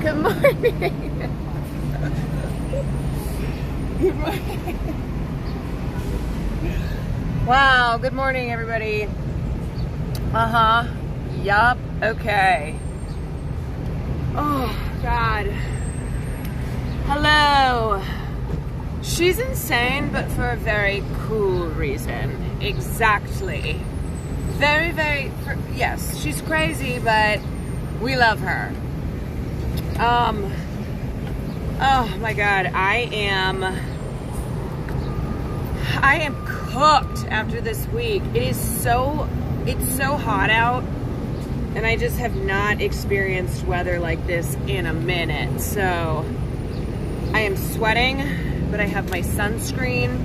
Good morning. Good morning. Wow, good morning, everybody. Yup, okay. Oh, God. Hello. She's insane, but for a very cool reason. Exactly. Yes, she's crazy, but we love her. Oh my God, I am cooked after this week. It's so hot out, and I just have not experienced weather like this in a minute. So I am sweating, but I have my sunscreen.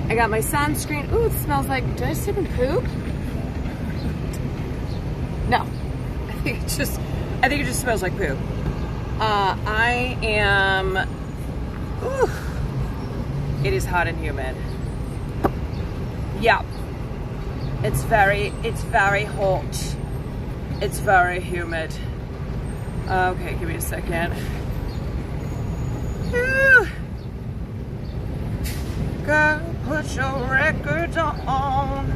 I got my sunscreen. Ooh, it smells like, did I sip and poop? No, I think it just smells like poop. I am, ooh, it is hot and humid. Yeah, it's very hot. It's very humid. Okay, give me a second. Ooh. Girl, put your records on.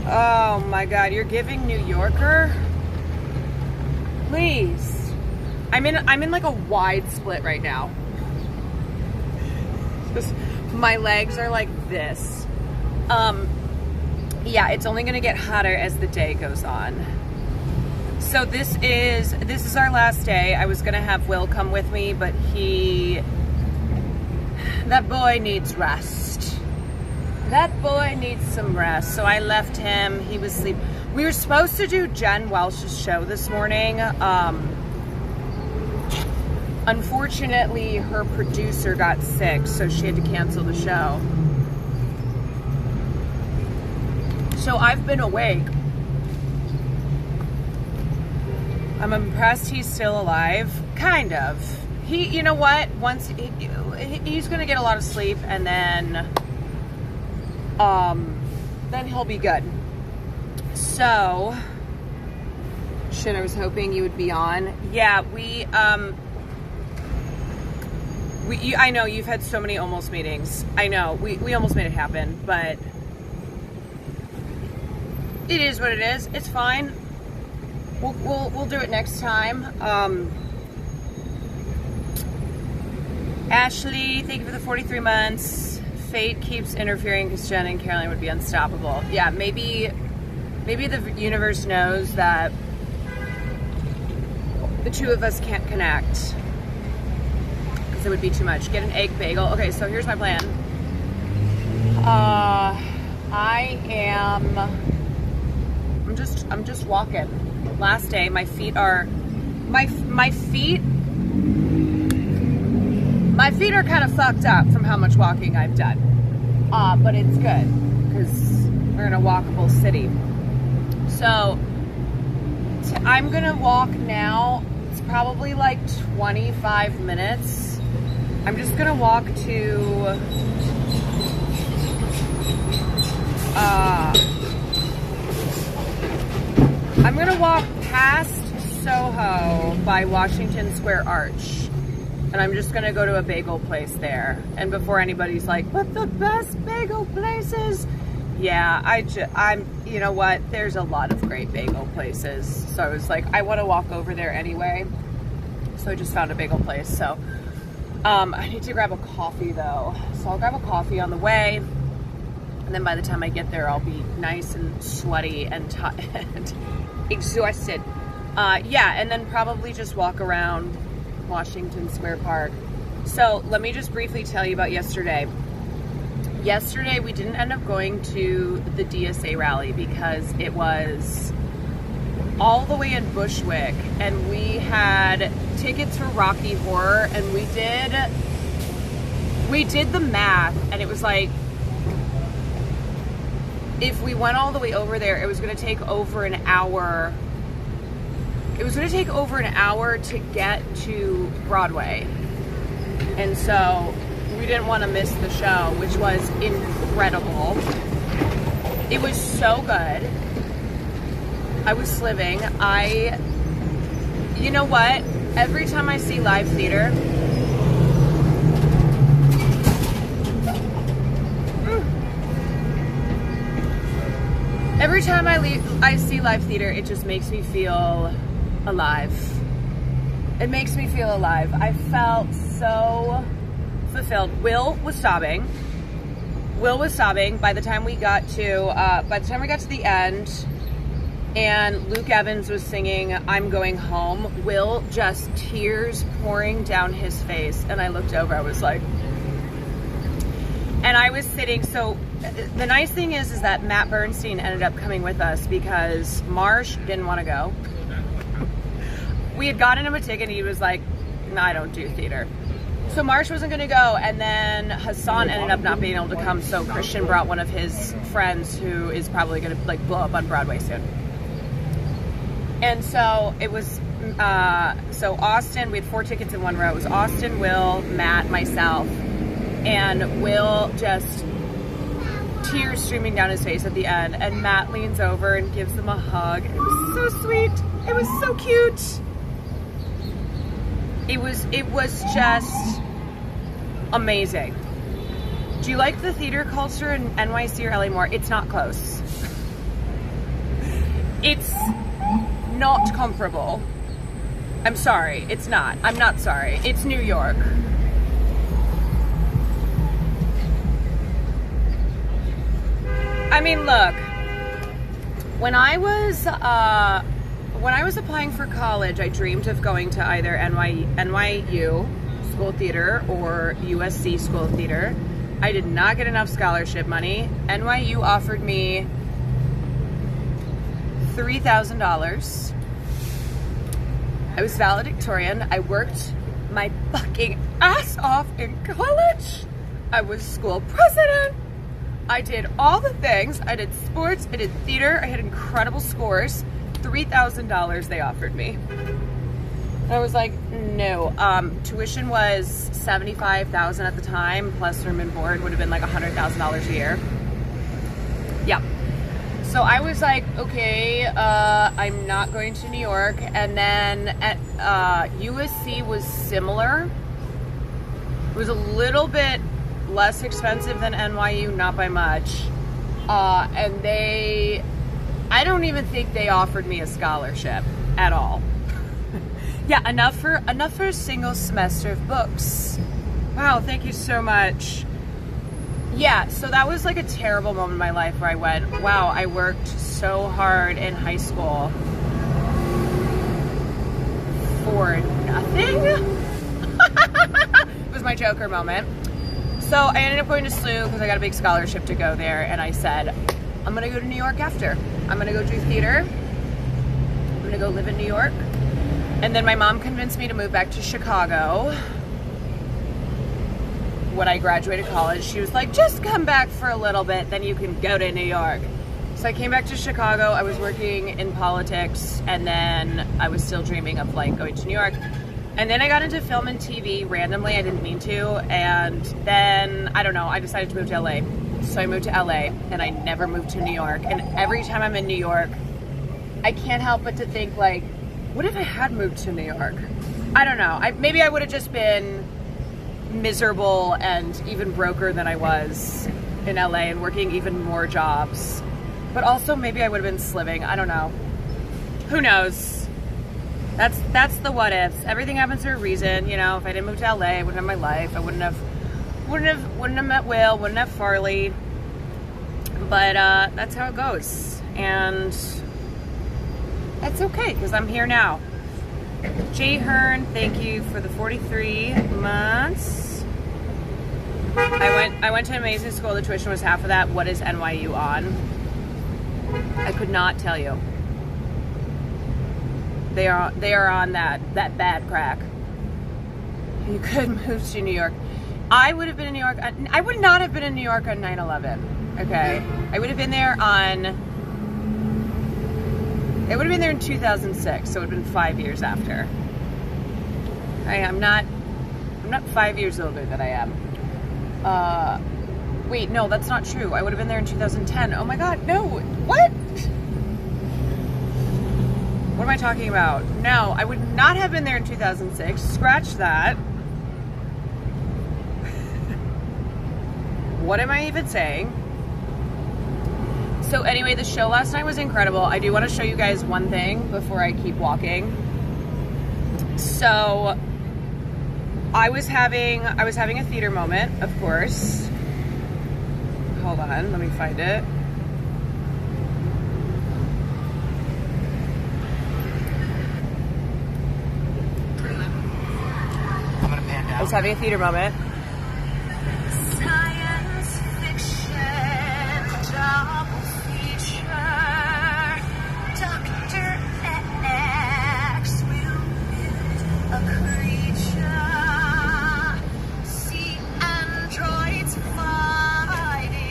Oh my God, you're giving New Yorker? Please. I'm in like a wide split right now. My legs are like this. Yeah, it's only gonna get hotter as the day goes on. So this is our last day. I was gonna have Will come with me, but that boy needs rest. That boy needs some rest. So I left him, he was asleep. We were supposed to do Jen Welsh's show this morning. Unfortunately, her producer got sick, so she had to cancel the show. So I've been awake. I'm impressed he's still alive. Kind of. You know what? Once he's gonna get a lot of sleep, and then he'll be good. So, shit, I was hoping you would be on. Yeah, I know you've had so many almost meetings. I know we almost made it happen, but it is what it is. It's fine. We'll do it next time. Ashley, thank you for the 43 months. Fate keeps interfering because Jen and Caroline would be unstoppable. Yeah, maybe the universe knows that the two of us can't connect. It would be too much. Get an egg bagel. Okay, so here's my plan. I'm just walking. Last day, my feet are kind of fucked up from how much walking I've done. But it's good because we're in a walkable city. So I'm gonna walk now. It's probably like 25 minutes. I'm just gonna walk to I'm gonna walk past Soho by Washington Square Arch, and I'm just gonna go to a bagel place there. And before anybody's like, "But the best bagel places," yeah, I'm. You know what? There's a lot of great bagel places. So I was like, I want to walk over there anyway. So I just found a bagel place. So. I need to grab a coffee though. So I'll grab a coffee on the way, and then by the time I get there, I'll be nice and sweaty and exhausted. Yeah, and then probably just walk around Washington Square Park. So let me just briefly tell you about yesterday. Yesterday, we didn't end up going to the DSA rally because it was all the way in Bushwick, and we had tickets for Rocky Horror, and we did the math, and it was like, if we went all the way over there, it was going to take over an hour. It was going to take over an hour to get to Broadway, and so we didn't want to miss the show, which was incredible. It was so good. I was sliving. You know what? Every time I see live theater, every time I see live theater, it just makes me feel alive. It makes me feel alive. I felt so fulfilled. Will was sobbing. Will was sobbing by the time we got to the end, and Luke Evans was singing "I'm Going Home." Will, just tears pouring down his face, and I looked over. I was like, and I was sitting. So the nice thing is that Matt Bernstein ended up coming with us because Marsh didn't want to go. We had gotten him a ticket, and he was like, "No, I don't do theater." So Marsh wasn't going to go, and then Hassan ended up not being able to come, so Christian brought one of his friends who is probably going to like blow up on Broadway soon. And so it was, so Austin, we had 4 tickets in one row. It was Austin, Will, Matt, myself, and Will just tears streaming down his face at the end, and Matt leans over and gives him a hug. It was so sweet. It was so cute. It was just amazing. Do you like the theater culture in NYC or LA more? It's not close. It's not comparable. I'm sorry, it's not. I'm not sorry. It's New York. I mean, look, when I was applying for college, I dreamed of going to either NYU School of Theater or USC School of Theater. I did not get enough scholarship money. NYU offered me $3,000. I was valedictorian. I worked my fucking ass off in college. I was school president. I did all the things. I did sports, I did theater, I had incredible scores. $3,000 they offered me. I was like, no. Tuition was $75,000 at the time, plus room and board would have been like $100,000 a year. Yeah. So I was like, okay, I'm not going to New York. And then at USC was similar. It was a little bit less expensive than NYU, not by much. And I don't even think they offered me a scholarship at all. Yeah, enough for a single semester of books. Wow, thank you so much. Yeah, so that was like a terrible moment in my life where I went, wow, I worked so hard in high school for nothing. It was my Joker moment. So I ended up going to SLU because I got a big scholarship to go there, and I said, I'm gonna go to New York after. I'm gonna go do theater. I'm gonna go live in New York. And then my mom convinced me to move back to Chicago. When I graduated college, she was like, just come back for a little bit, then you can go to New York. So I came back to Chicago. I was working in politics, and then I was still dreaming of like going to New York. And then I got into film and TV randomly. I didn't mean to. And then, I don't know, I decided to move to LA. So I moved to LA, and I never moved to New York. And every time I'm in New York, I can't help but to think like, what if I had moved to New York? I don't know. Maybe I would have just been miserable and even broker than I was in LA and working even more jobs. But also maybe I would have been sliving. I don't know. Who knows? That's the what ifs. Everything happens for a reason. You know, if I didn't move to LA, I wouldn't have my life. I wouldn't have met Will, wouldn't have Farley. But that's how it goes. And that's okay, because I'm here now. Jay Hearn, thank you for the 43 months. I went to an amazing school. The tuition was half of that. What is NYU on? I could not tell you. They are on that bad crack. You could move to New York. I would have been in New York. I would not have been in New York on 9/11. Okay, I would have been there on. It would have been there in 2006, so it would have been 5 years after. I'm not 5 years older than I am. Wait, no, that's not true. I would have been there in 2010. Oh my God, no, what? What am I talking about? No, I would not have been there in 2006. Scratch that. What am I even saying? So anyway, the show last night was incredible. I do want to show you guys one thing before I keep walking. So I was having a theater moment, of course. Hold on, let me find it. I'm gonna pan down. I was having a theater moment. Science fiction, double feature. Dr. X will build a creature. See androids fighting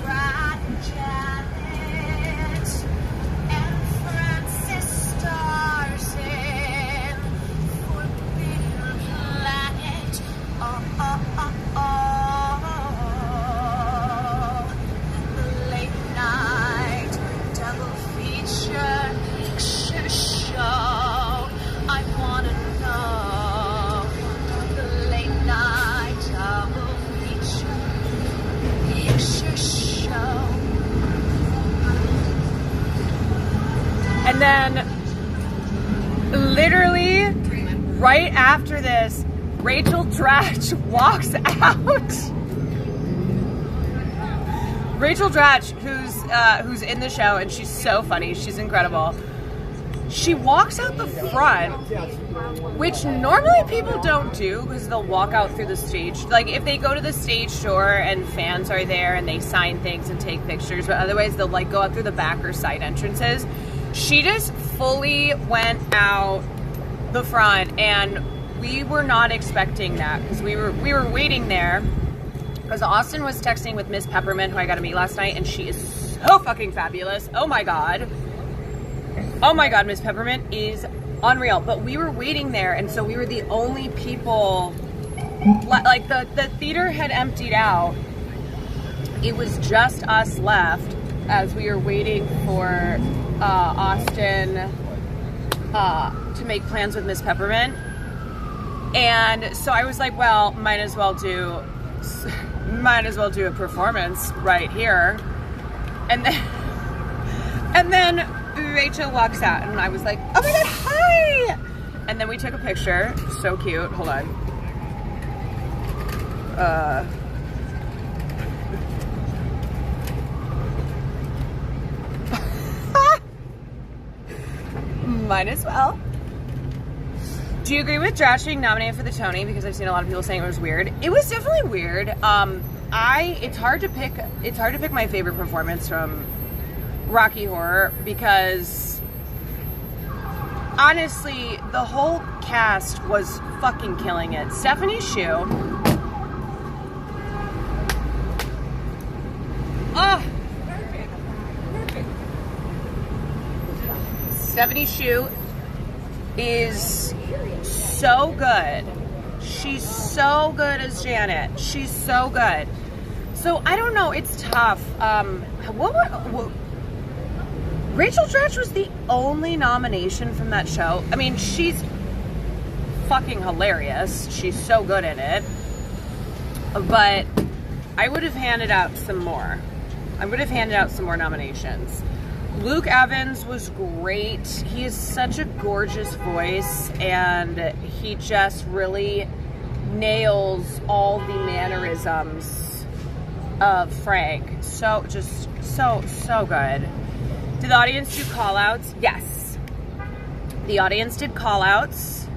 Brad Janet. And Francis stars in Forbidden Planet. The late night double feature picture show. I wanna know. The late night double feature picture show. And then literally right after this, Rachel Dratch walks out. Rachel Dratch, who's in the show, and she's so funny. She's incredible. She walks out the front, which normally people don't do because they'll walk out through the stage. Like if they go to the stage door and fans are there and they sign things and take pictures, but otherwise they'll like go out through the back or side entrances. She just fully went out the front, and we were not expecting that because we were waiting there because Austin was texting with Miss Peppermint, who I got to meet last night, and she is so fucking fabulous. Oh my god, Miss Peppermint is unreal. But we were waiting there, and so we were the only people. Like the theater had emptied out. It was just us left as we were waiting for Austin to make plans with Miss Peppermint. And so I was like, well, might as well do a performance right here. And then Rachel walks out, and I was like, oh my god, hi! And then we took a picture. So cute. Hold on. Might as well. Do you agree with Dratch being nominated for the Tony? Because I've seen a lot of people saying it was weird. It was definitely weird. It's hard to pick my favorite performance from Rocky Horror because honestly, the whole cast was fucking killing it. Stephanie Hsu. Oh, Stephanie Hsu is so good. She's so good as Janet. She's so good. So I don't know. It's tough. Rachel Dratch was the only nomination from that show. I mean, she's fucking hilarious. She's so good in it. But I would have handed out some more. I would have handed out some more nominations. Luke Evans was great. He has such a gorgeous voice, and he just really nails all the mannerisms of Frank. So good. Did the audience do call-outs? Yes. The audience did call-outs.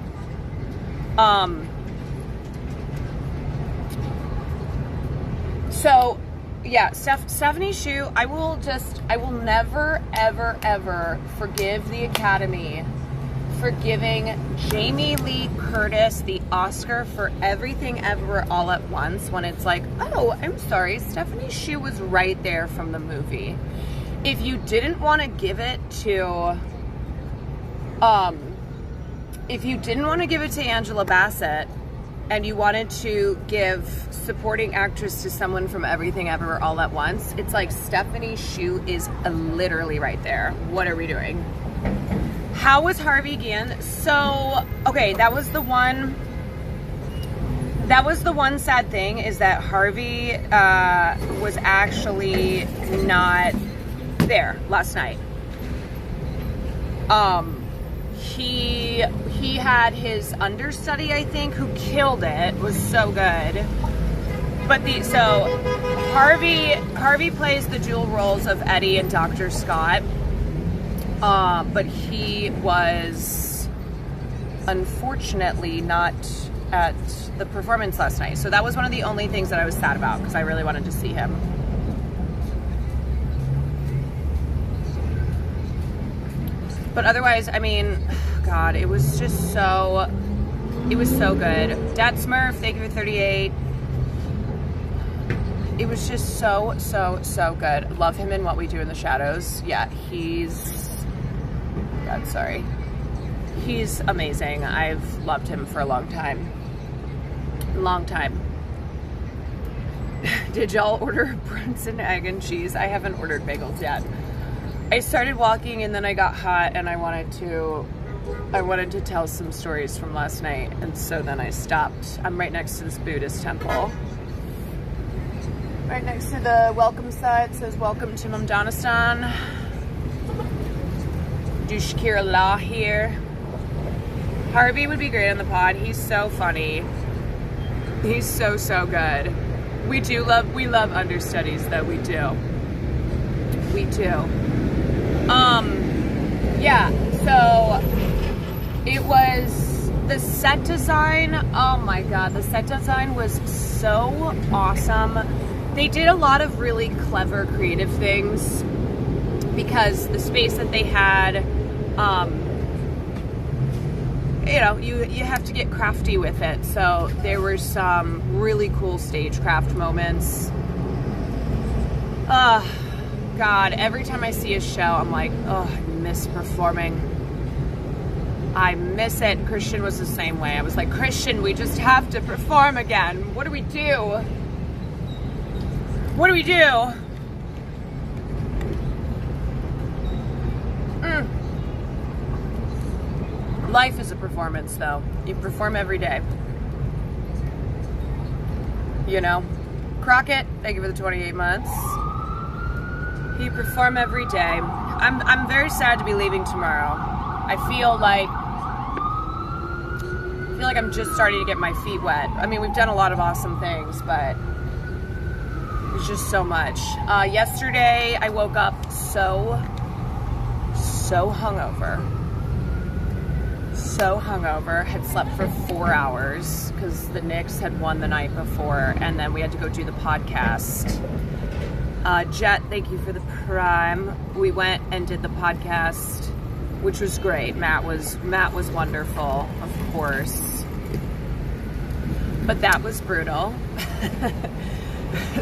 So, yeah, Stephanie Hsu, I will never, ever, ever forgive the Academy for giving Jamie Lee Curtis the Oscar for Everything Ever All at Once when it's like, oh, I'm sorry, Stephanie Hsu was right there from the movie. If you didn't want to give it to, Angela Bassett, and you wanted to give supporting actress to someone from Everything Ever All at Once, it's like Stephanie Hsu is literally right there. What are we doing? How was Harvey Gann? So, okay, that was the one sad thing, is that Harvey was actually not there last night. He had his understudy, I think, who killed it. Was so good. But Harvey plays the dual roles of Eddie and Dr. Scott. But he was unfortunately not at the performance last night. So that was one of the only things that I was sad about, because I really wanted to see him. But otherwise, I mean, God, it was just so, it was so good. Dad Smurf, thank you for 38. It was just so, so, so good. Love him in What We Do in the Shadows. Yeah, God, sorry. He's amazing. I've loved him for a long time. Long time. Did y'all order Brunson egg and cheese? I haven't ordered bagels yet. I started walking and then I got hot and I wanted to tell some stories from last night, and so then I stopped. I'm right next to this Buddhist temple. Right next to the welcome sign. It says welcome to Mamdanistan. Do Shakira La here. Harvey would be great on the pod. He's so funny. He's so, so good. We love understudies though. We do. Yeah, so it was the set design. Oh my God, the set design was so awesome. They did a lot of really clever, creative things, because the space that they had, you know, you have to get crafty with it. So there were some really cool stagecraft moments. God, every time I see a show, I'm like, oh, I miss performing. I miss it. Christian was the same way. I was like, Christian, we just have to perform again. What do we do? What do we do? Life is a performance, though. You perform every day. You know? Crockett, thank you for the 28 months. You perform every day. I'm very sad to be leaving tomorrow. I feel like I'm just starting to get my feet wet. I mean, we've done a lot of awesome things, but it's just so much. Yesterday, I woke up so hungover. So hungover. Had slept for 4 hours because the Knicks had won the night before, and then we had to go do the podcast. Jet, thank you for the prime. We went and did the podcast, which was great. Matt was wonderful, of course. But that was brutal.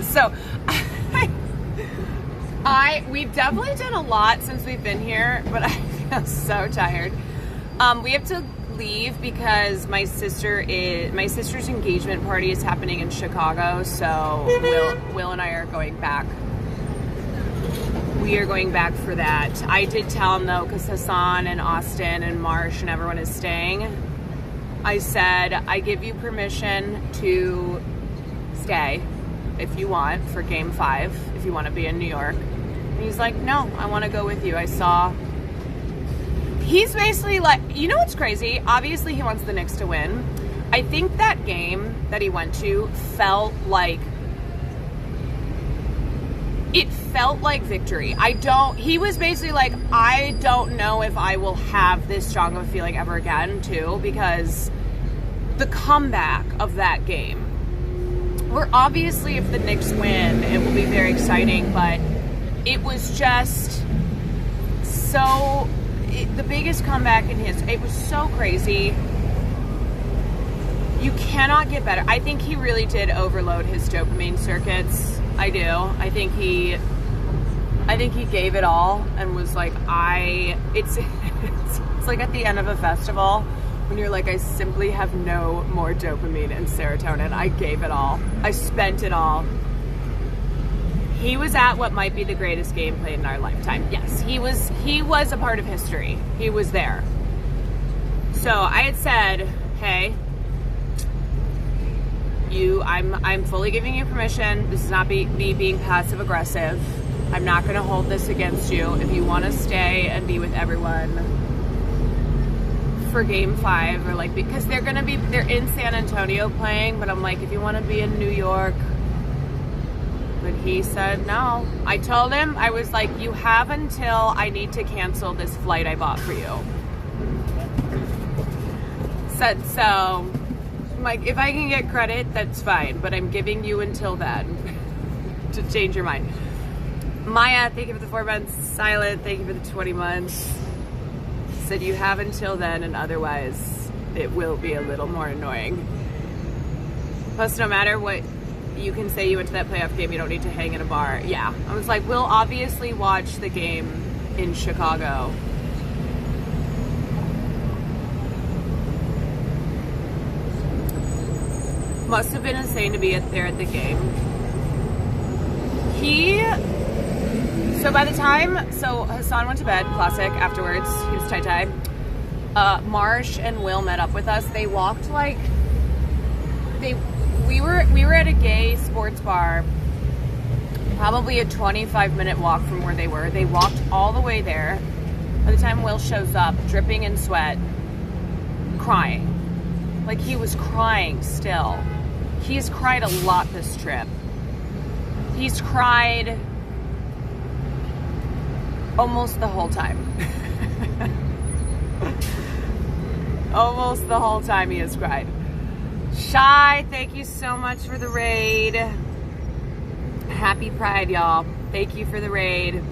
So we've definitely done a lot since we've been here, but I feel so tired. We have to leave because my sister's engagement party is happening in Chicago, so Will and I are going back. We are going back for that. I did tell him though, because Hassan and Austin and Marsh and everyone is staying. I said, I give you permission to stay if you want for game 5, if you want to be in New York. And he's like, no, I want to go with you. He's basically like, you know what's crazy? Obviously he wants the Knicks to win. I think that game that he went to felt like victory. He was basically like, I don't know if I will have this strong of a feeling ever again too, because the comeback of that game, where obviously if the Knicks win, it will be very exciting, but it was just the biggest comeback in history. It was so crazy. You cannot get better. I think he really did overload his dopamine circuits. I do. I think he gave it all and was like, it's like at the end of a festival when you're like, I simply have no more dopamine and serotonin. I gave it all. I spent it all. He was at what might be the greatest game played in our lifetime. Yes, he was a part of history. He was there. So I had said, hey, I'm fully giving you permission. This is not me being passive aggressive. I'm not going to hold this against you. If you want to stay and be with everyone for game 5, or like, because they're in San Antonio playing, but I'm like, if you want to be in New York. But he said no. I told him, I was like, you have until I need to cancel this flight I bought for you. Said so. I'm like, if I can get credit, that's fine, but I'm giving you until then to change your mind. Maya, thank you for the 4 months. Silent, thank you for the 20 months. Said you have until then, and otherwise it will be a little more annoying. Plus, no matter what you can say, you went to that playoff game, you don't need to hang in a bar. Yeah, I was like, we'll obviously watch the game in Chicago. Must have been insane to be there at the game. So by the time, Hassan went to bed, classic, afterwards, he was tie-tie. Marsh and Will met up with us. They walked like, we were at a gay sports bar, probably a 25-minute walk from where they were. They walked all the way there. By the time Will shows up, dripping in sweat, crying. Like, he was crying still. He's cried a lot this trip. He's cried almost the whole time. Almost the whole time he has cried. Shy, thank you so much for the raid. Happy Pride, y'all. Thank you for the raid.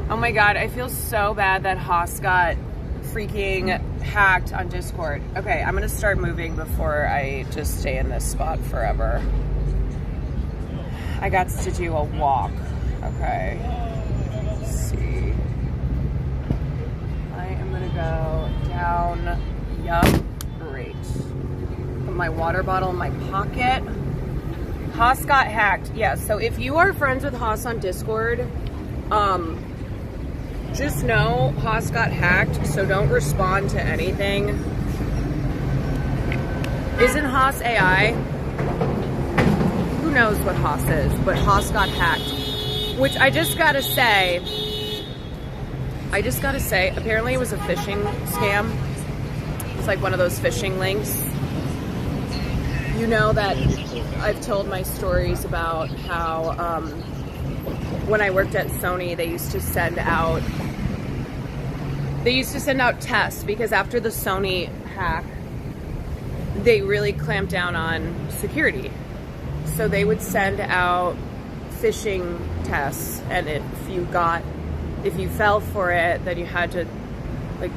Oh my God, I feel so bad that Haas got freaking hacked on Discord. Okay, I'm gonna start moving before I just stay in this spot forever. I got to do a walk. Okay. Let's see. I am gonna go down. Yup. Great. Put my water bottle in my pocket. Haas got hacked. Yeah, so if you are friends with Haas on Discord, just know Haas got hacked, so don't respond to anything. Isn't Haas AI? Who knows what Haas is, but Haas got hacked. Which I just gotta say, apparently it was a phishing scam. It's like one of those phishing links. You know that I've told my stories about how when I worked at Sony, they used to send out tests, because after the Sony hack, they really clamped down on security. So they would send out phishing tests, and if you fell for it, then you had to, like,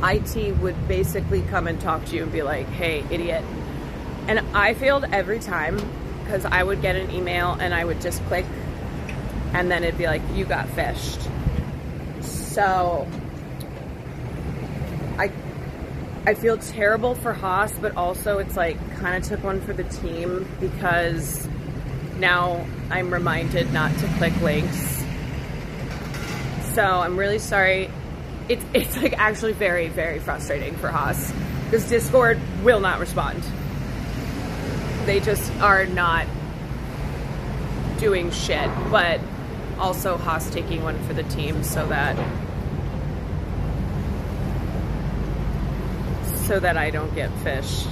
IT would basically come and talk to you and be like, hey, idiot. And I failed every time, because I would get an email and I would just click, and then it'd be like, you got phished. So I feel terrible for Haas, but also it's like kind of took one for the team, because now I'm reminded not to click links. So I'm really sorry. It's like actually very, very frustrating for Haas, because Discord will not respond. They just are not doing shit, but also Haas taking one for the team so that I don't get phished.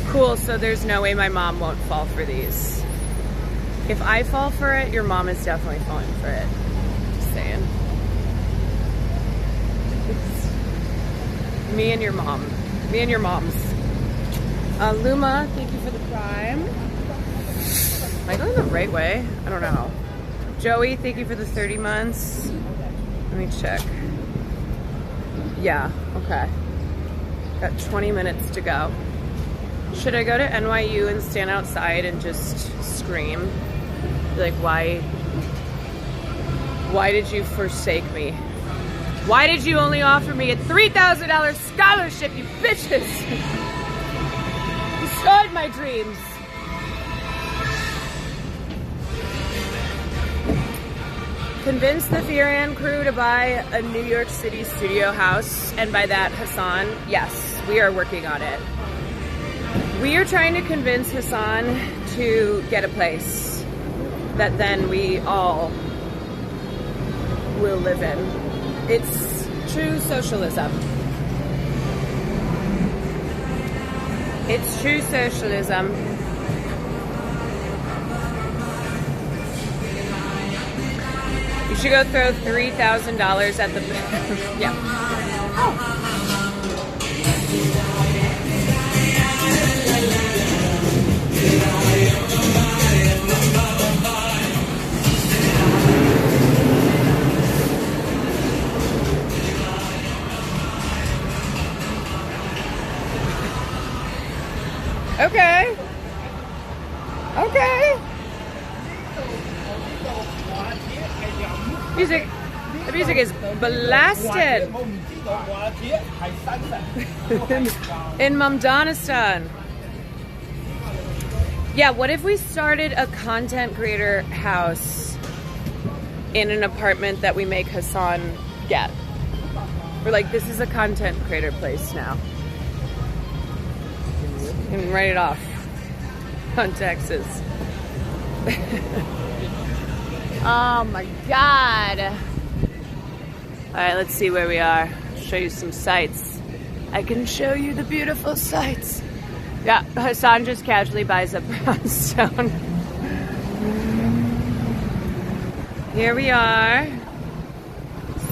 Cool, so there's no way my mom won't fall for these. If I fall for it, your mom is definitely falling for it. Just saying. It's me and your mom. Me and your moms. Luma, thank you for the prime. Am I going the right way? I don't know. Joey, thank you for the 30 months. Let me check. Yeah, okay. Got 20 minutes to go. Should I go to NYU and stand outside and just scream? Be like, why did you forsake me? Why did you only offer me a $3,000 scholarship, you bitches? You destroyed my dreams. convince the Fioran crew to buy a New York City studio house, and by that, Hassan, yes, we are working on it. We are trying to convince Hassan to get a place that then we all will live in. It's true socialism. It's true socialism. You should go throw $3,000 at the... yeah. Oh. Okay. Okay. The music is blasted. In Mumdanistan. Yeah, what if we started a content creator house in an apartment that we make Hassan get? We're like, this is a content creator place now. You can write it off on Texas. Oh my God. All right, let's see where we are. Show you some sights. I can show you the beautiful sights. Yeah, Hassan just casually buys a brownstone. Here we are.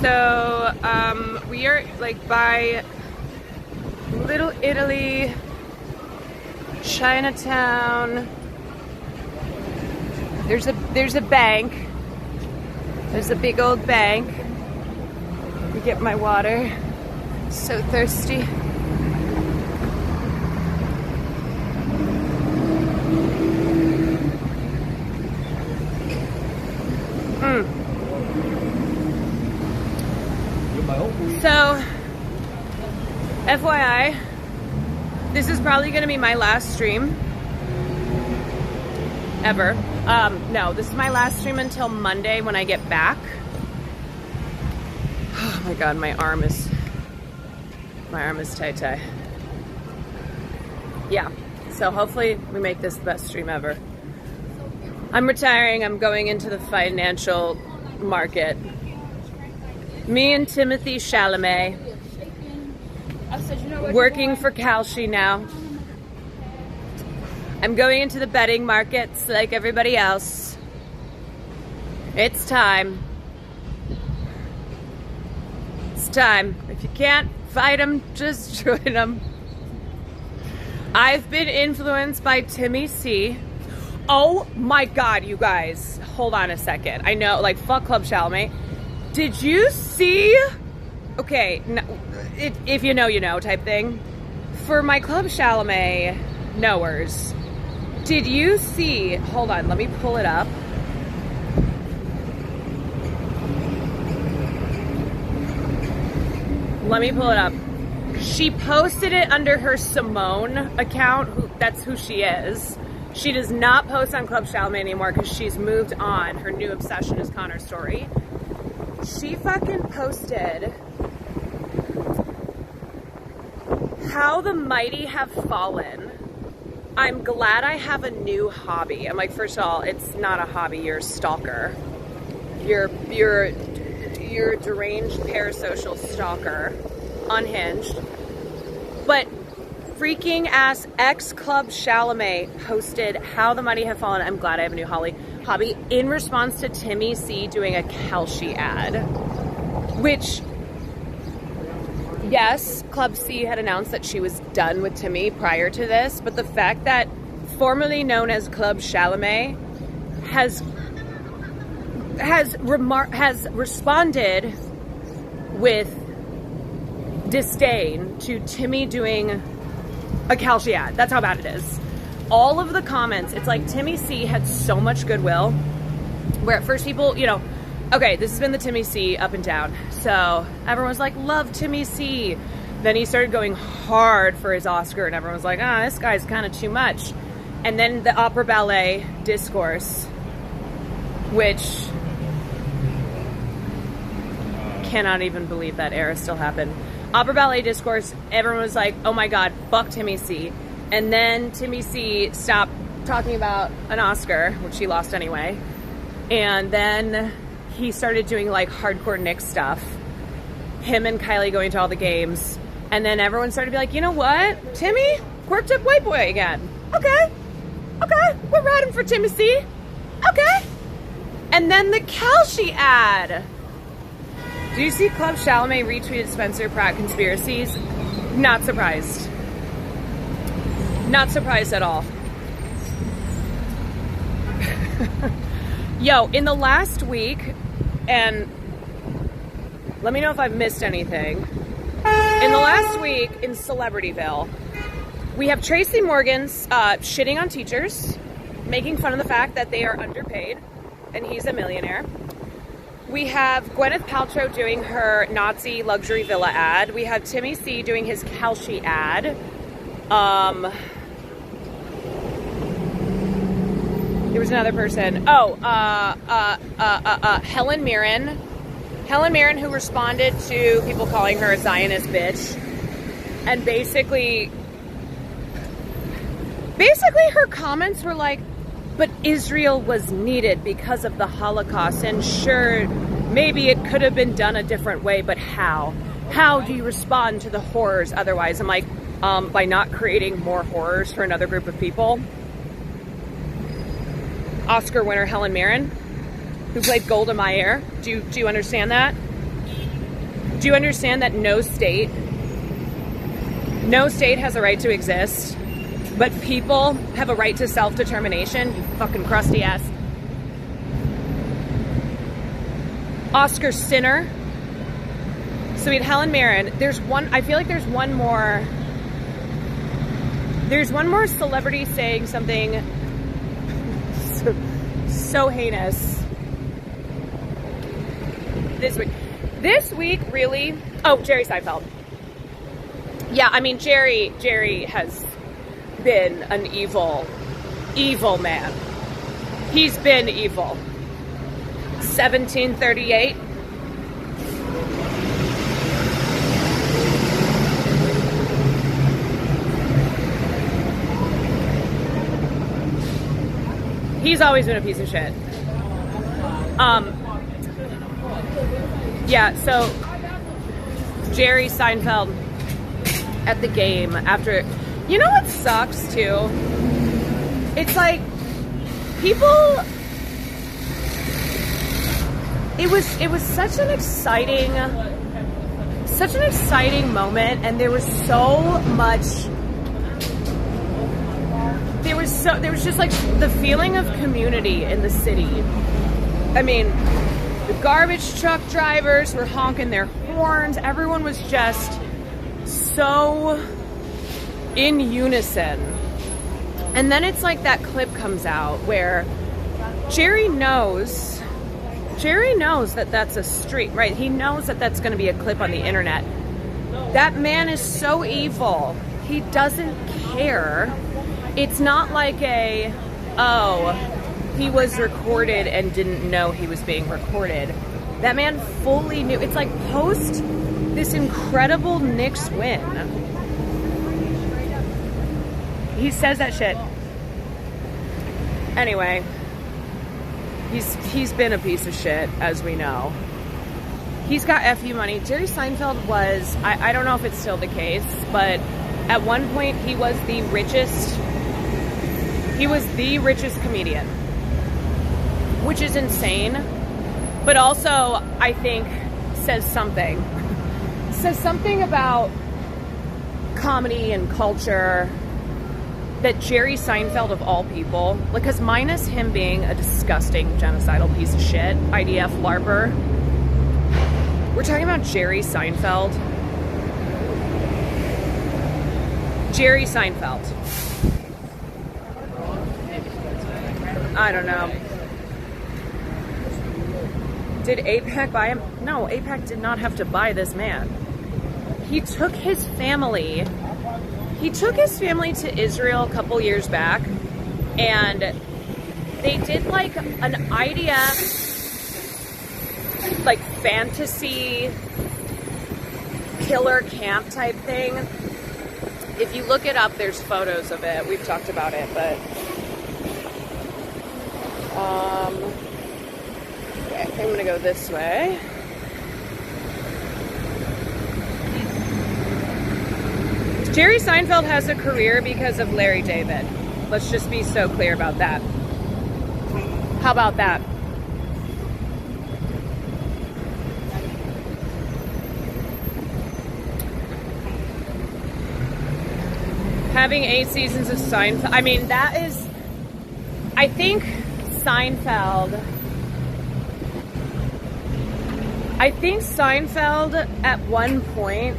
So, we are like by Little Italy, Chinatown. There's a bank. There's a big old bank. Let me get my water. So thirsty. So, FYI, this is probably going to be my last stream ever. No, this is my last stream until Monday when I get back. Oh my God, my arm is tight. Yeah, so hopefully we make this the best stream ever. I'm retiring. I'm going into the financial market. Me and Timothy Chalamet working for Kalshi now. I'm going into the betting markets like everybody else. It's time. It's time. If you can't fight them, just join them. I've been influenced by Timmy C. Oh my God, you guys. Hold on a second. I know, like, fuck Club Chalamet. Did you see? Okay, no, if you know, you know type thing. For my Club Chalamet knowers, did you see? Hold on, let me pull it up. Let me pull it up. She posted it under her Simone account. That's who she is. She does not post on Club Chalamet anymore because she's moved on. Her new obsession is Connor Story. She fucking posted how the mighty have fallen. I'm glad I have a new hobby. I'm like, first of all, it's not a hobby. You're a stalker. You're a deranged parasocial stalker, unhinged. But freaking ass ex-Club Chalamet posted how the mighty have fallen. I'm glad I have a new hobby in response to Timmy C doing a Kalshi ad, which, yes, Club C had announced that she was done with Timmy prior to this, but the fact that formerly known as Club Chalamet has responded with disdain to Timmy doing a Kalshi ad. That's how bad it is. All of the comments, it's like Timmy C had so much goodwill, where at first people, you know, okay, this has been the Timmy C up and down. So everyone was like, love Timmy C. Then he started going hard for his Oscar, and everyone was like, ah, this guy's kind of too much. And then the opera ballet discourse, which cannot even believe that era still happened. Opera Ballet Discourse, everyone was like, oh my God, fuck Timmy C. And then Timmy C stopped talking about an Oscar, which he lost anyway. And then he started doing like hardcore Nick stuff. Him and Kylie going to all the games. And then everyone started to be like, you know what? Timmy, quirked up white boy again. Okay. We're riding for Timmy C. Okay. And then the Kalshi ad. Do you see Club Chalamet retweeted Spencer Pratt conspiracies? Not surprised. Not surprised at all. Yo, in the last week, and let me know if I've missed anything. In the last week in Celebrityville, we have Tracy Morgan's shitting on teachers, making fun of the fact that they are underpaid, and he's a millionaire. We have Gwyneth Paltrow doing her Nazi luxury villa ad. We have Timmy C doing his Kalshi ad. There was another person. Helen Mirren. Helen Mirren, who responded to people calling her a Zionist bitch. And basically her comments were like, but Israel was needed because of the Holocaust, and sure, maybe it could have been done a different way, but how? How do you respond to the horrors otherwise? I'm like, by not creating more horrors for another group of people. Oscar winner Helen Mirren, who played Golda Meir. Do you understand that? Do you understand that no state has a right to exist, but people have a right to self-determination? You fucking crusty ass. Oscar Sinner. So we had Helen Mirren. I feel like there's one more celebrity saying something so heinous this week, really. Oh, Jerry Seinfeld. Yeah, I mean, Jerry has been an evil man. He's been evil. 1738. He's always been a piece of shit. Yeah, so Jerry Seinfeld at the game after, you know what sucks too? It's like people, it was such an exciting moment, and there was so much, there was just like the feeling of community in the city. I mean, the garbage truck drivers were honking their horns. Everyone was just so in unison. And then it's like that clip comes out where Jerry knows that that's a street, right? He knows that that's going to be a clip on the internet. That man is so evil. He doesn't care. It's not like he was recorded and didn't know he was being recorded. That man fully knew. It's like post this incredible Knicks win, he says that shit. Anyway, he's been a piece of shit, as we know. He's got FU money. Jerry Seinfeld was, I don't know if it's still the case, but at one point he was the richest comedian, which is insane, but also I think says something about comedy and culture, that Jerry Seinfeld of all people, because minus him being a disgusting genocidal piece of shit, IDF LARPer, we're talking about Jerry Seinfeld. Jerry Seinfeld. I don't know. Did AIPAC buy him? No, AIPAC did not have to buy this man. He took his family to Israel a couple years back, and they did like an IDF like fantasy killer camp type thing. If you look it up, there's photos of it. We've talked about it, but okay, I'm gonna go this way. Jerry Seinfeld has a career because of Larry David. Let's just be so clear about that. How about that? Having 8 seasons of Seinfeld, I mean, that is, I think Seinfeld at one point,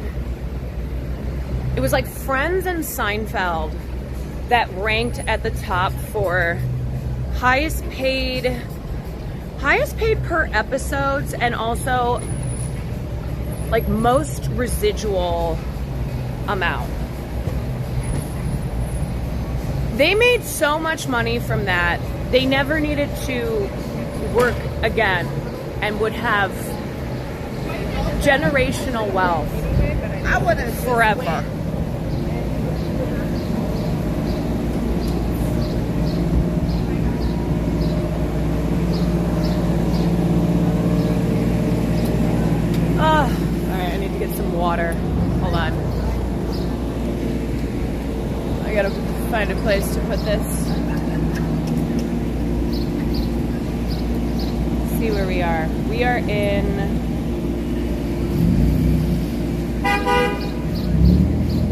it was like Friends and Seinfeld that ranked at the top for highest paid per episodes, and also like most residual amount. They made so much money from that, they never needed to work again and would have generational wealth forever. Alright, I need to get some water. Hold on. I gotta find a place to put this. Let's see where we are. We are in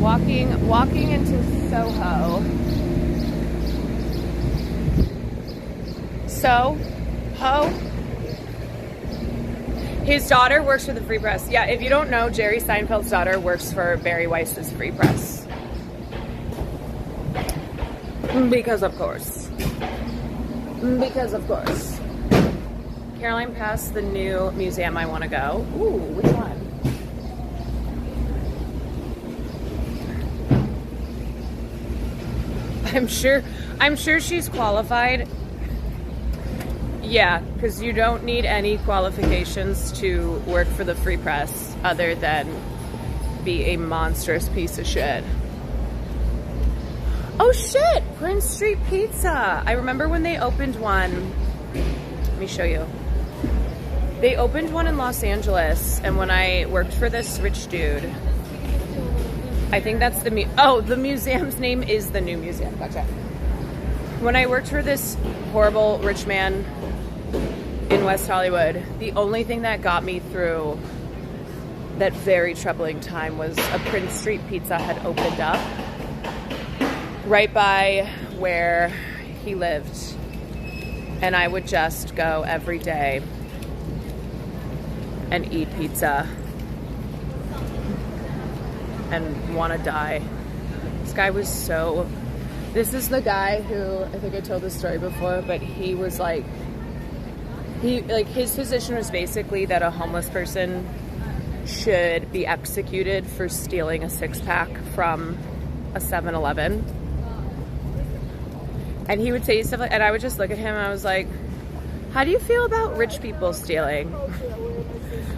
walking into Soho. His daughter works for the Free Press. Yeah, if you don't know, Jerry Seinfeld's daughter works for Barry Weiss's Free Press. Because of course. Caroline passed the new museum I want to go. Ooh, which one? I'm sure she's qualified. Yeah, because you don't need any qualifications to work for the Free Press other than be a monstrous piece of shit. Oh shit! Prince Street Pizza! I remember when they opened one. Let me show you. They opened one in Los Angeles, and when I worked for this rich dude, I think that's the museum's name is the new museum. Gotcha. When I worked for this horrible rich man in West Hollywood, the only thing that got me through that very troubling time was a Prince Street Pizza had opened up right by where he lived, and I would just go every day and eat pizza and want to die. This guy was so... This is the guy who, I think I told this story before, but he was like... his position was basically that a homeless person should be executed for stealing a 6-pack from a 7-Eleven. And he would say stuff like, and I would just look at him and I was like, how do you feel about rich people stealing?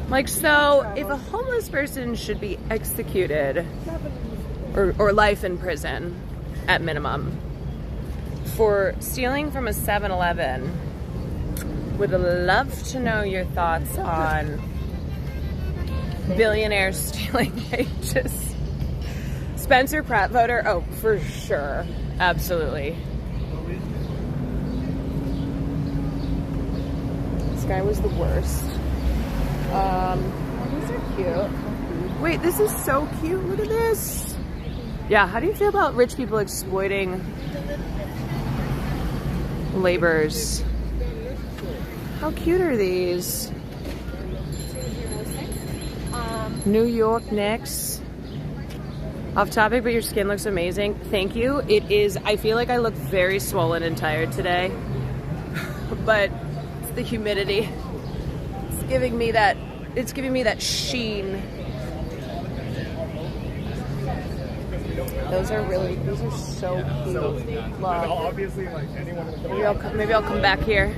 Like, so if a homeless person should be executed or life in prison at minimum for stealing from a 7-Eleven, would love to know your thoughts on billionaire stealing pages. Spencer Pratt voter? Oh, for sure. Absolutely. This guy was the worst. These are cute. Wait, this is so cute. Look at this. Yeah, how do you feel about rich people exploiting laborers? How cute are these? New York Knicks. Off topic, but your skin looks amazing. Thank you. It is, I feel like I look very swollen and tired today. But it's the humidity. It's giving me that sheen. Those are so cute. Look. Obviously, like anyone in the Maybe I'll come back here.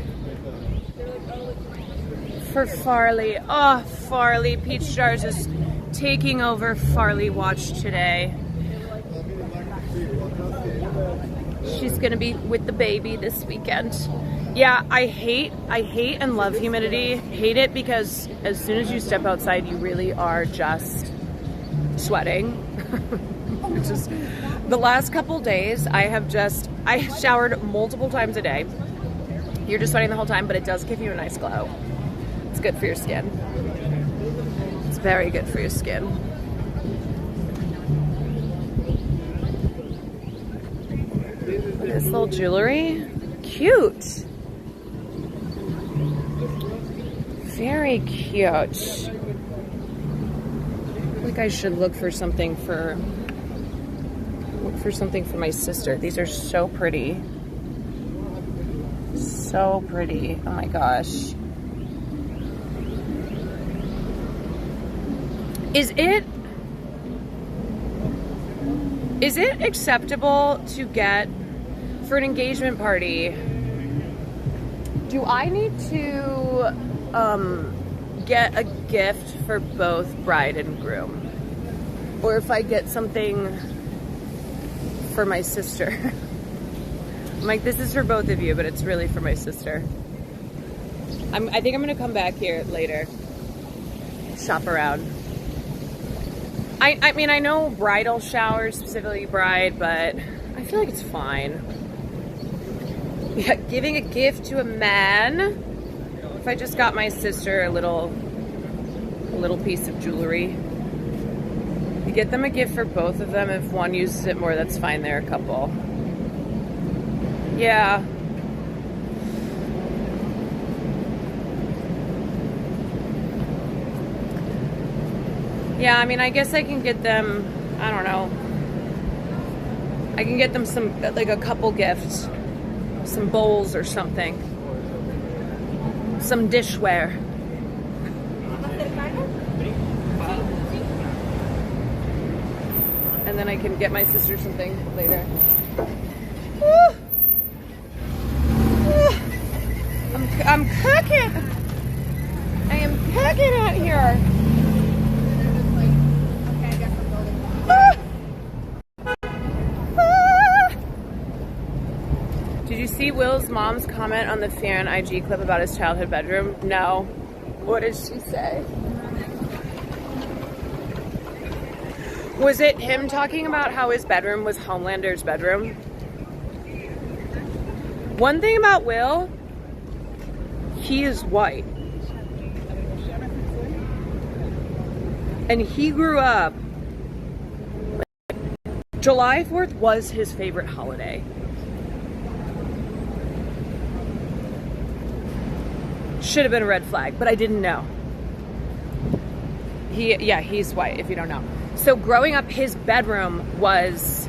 for Farley. Oh, Farley. Peach Stars is taking over Farley Watch today. She's gonna be with the baby this weekend. Yeah, I hate and love humidity. Hate it because as soon as you step outside, you really are just sweating. Just the last couple days, I showered multiple times a day. You're just sweating the whole time, but it does give you a nice glow. It's good for your skin. It's very good for your skin. Look at this little jewelry. Cute. Very cute. I feel like I should look for something for my sister. These are so pretty. So pretty. Oh my gosh. Is it acceptable to get for an engagement party? Do I need to get a gift for both bride and groom? Or if I get something for my sister? I'm like, this is for both of you, but it's really for my sister. I think I'm gonna come back here later. Shop around. I mean, I know bridal showers, specifically bride, but I feel like it's fine. Yeah, giving a gift to a man. If I just got my sister a little piece of jewelry. You get them a gift for both of them. If one uses it more, that's fine. They're a couple. Yeah. Yeah, I mean, I guess I can get them, I don't know. I can get them some, like a couple gifts. Some bowls or something. Some dishware. And then I can get my sister something later. Woo! Woo! I'm cooking! I am cooking out here! Did you see Will's mom's comment on the fan IG clip about his childhood bedroom? No. What did she say? Was it him talking about how his bedroom was Homelander's bedroom? One thing about Will, he is white. And he grew up, July 4th was his favorite holiday. Should have been a red flag, but I didn't know. He's white, if you don't know. So growing up, his bedroom was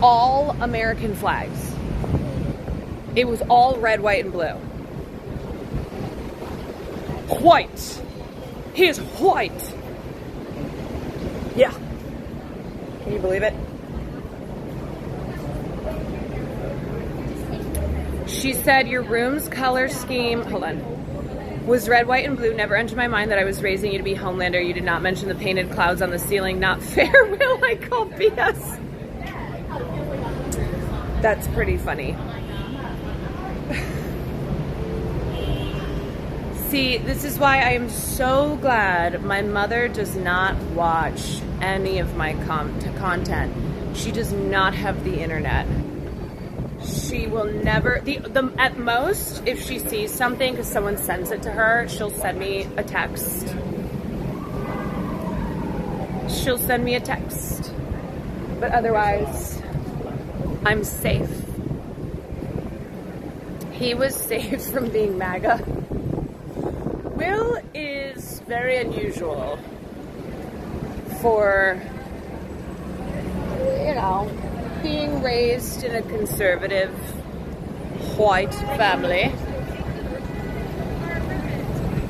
all American flags. It was all red, white, and blue. White. He is white. Yeah. Can you believe it? She said, your room's color scheme, hold on, was red, white, and blue. Never entered my mind that I was raising you to be Homelander. You did not mention the painted clouds on the ceiling. Not fair, Will. I call BS. That's pretty funny. See, this is why I am so glad my mother does not watch any of my content. She does not have the internet. She will never, at most, if she sees something because someone sends it to her, she'll send me a text. She'll send me a text. But otherwise, I'm safe. He was saved from being MAGA. Will is very unusual for, you know, being raised in a conservative white family.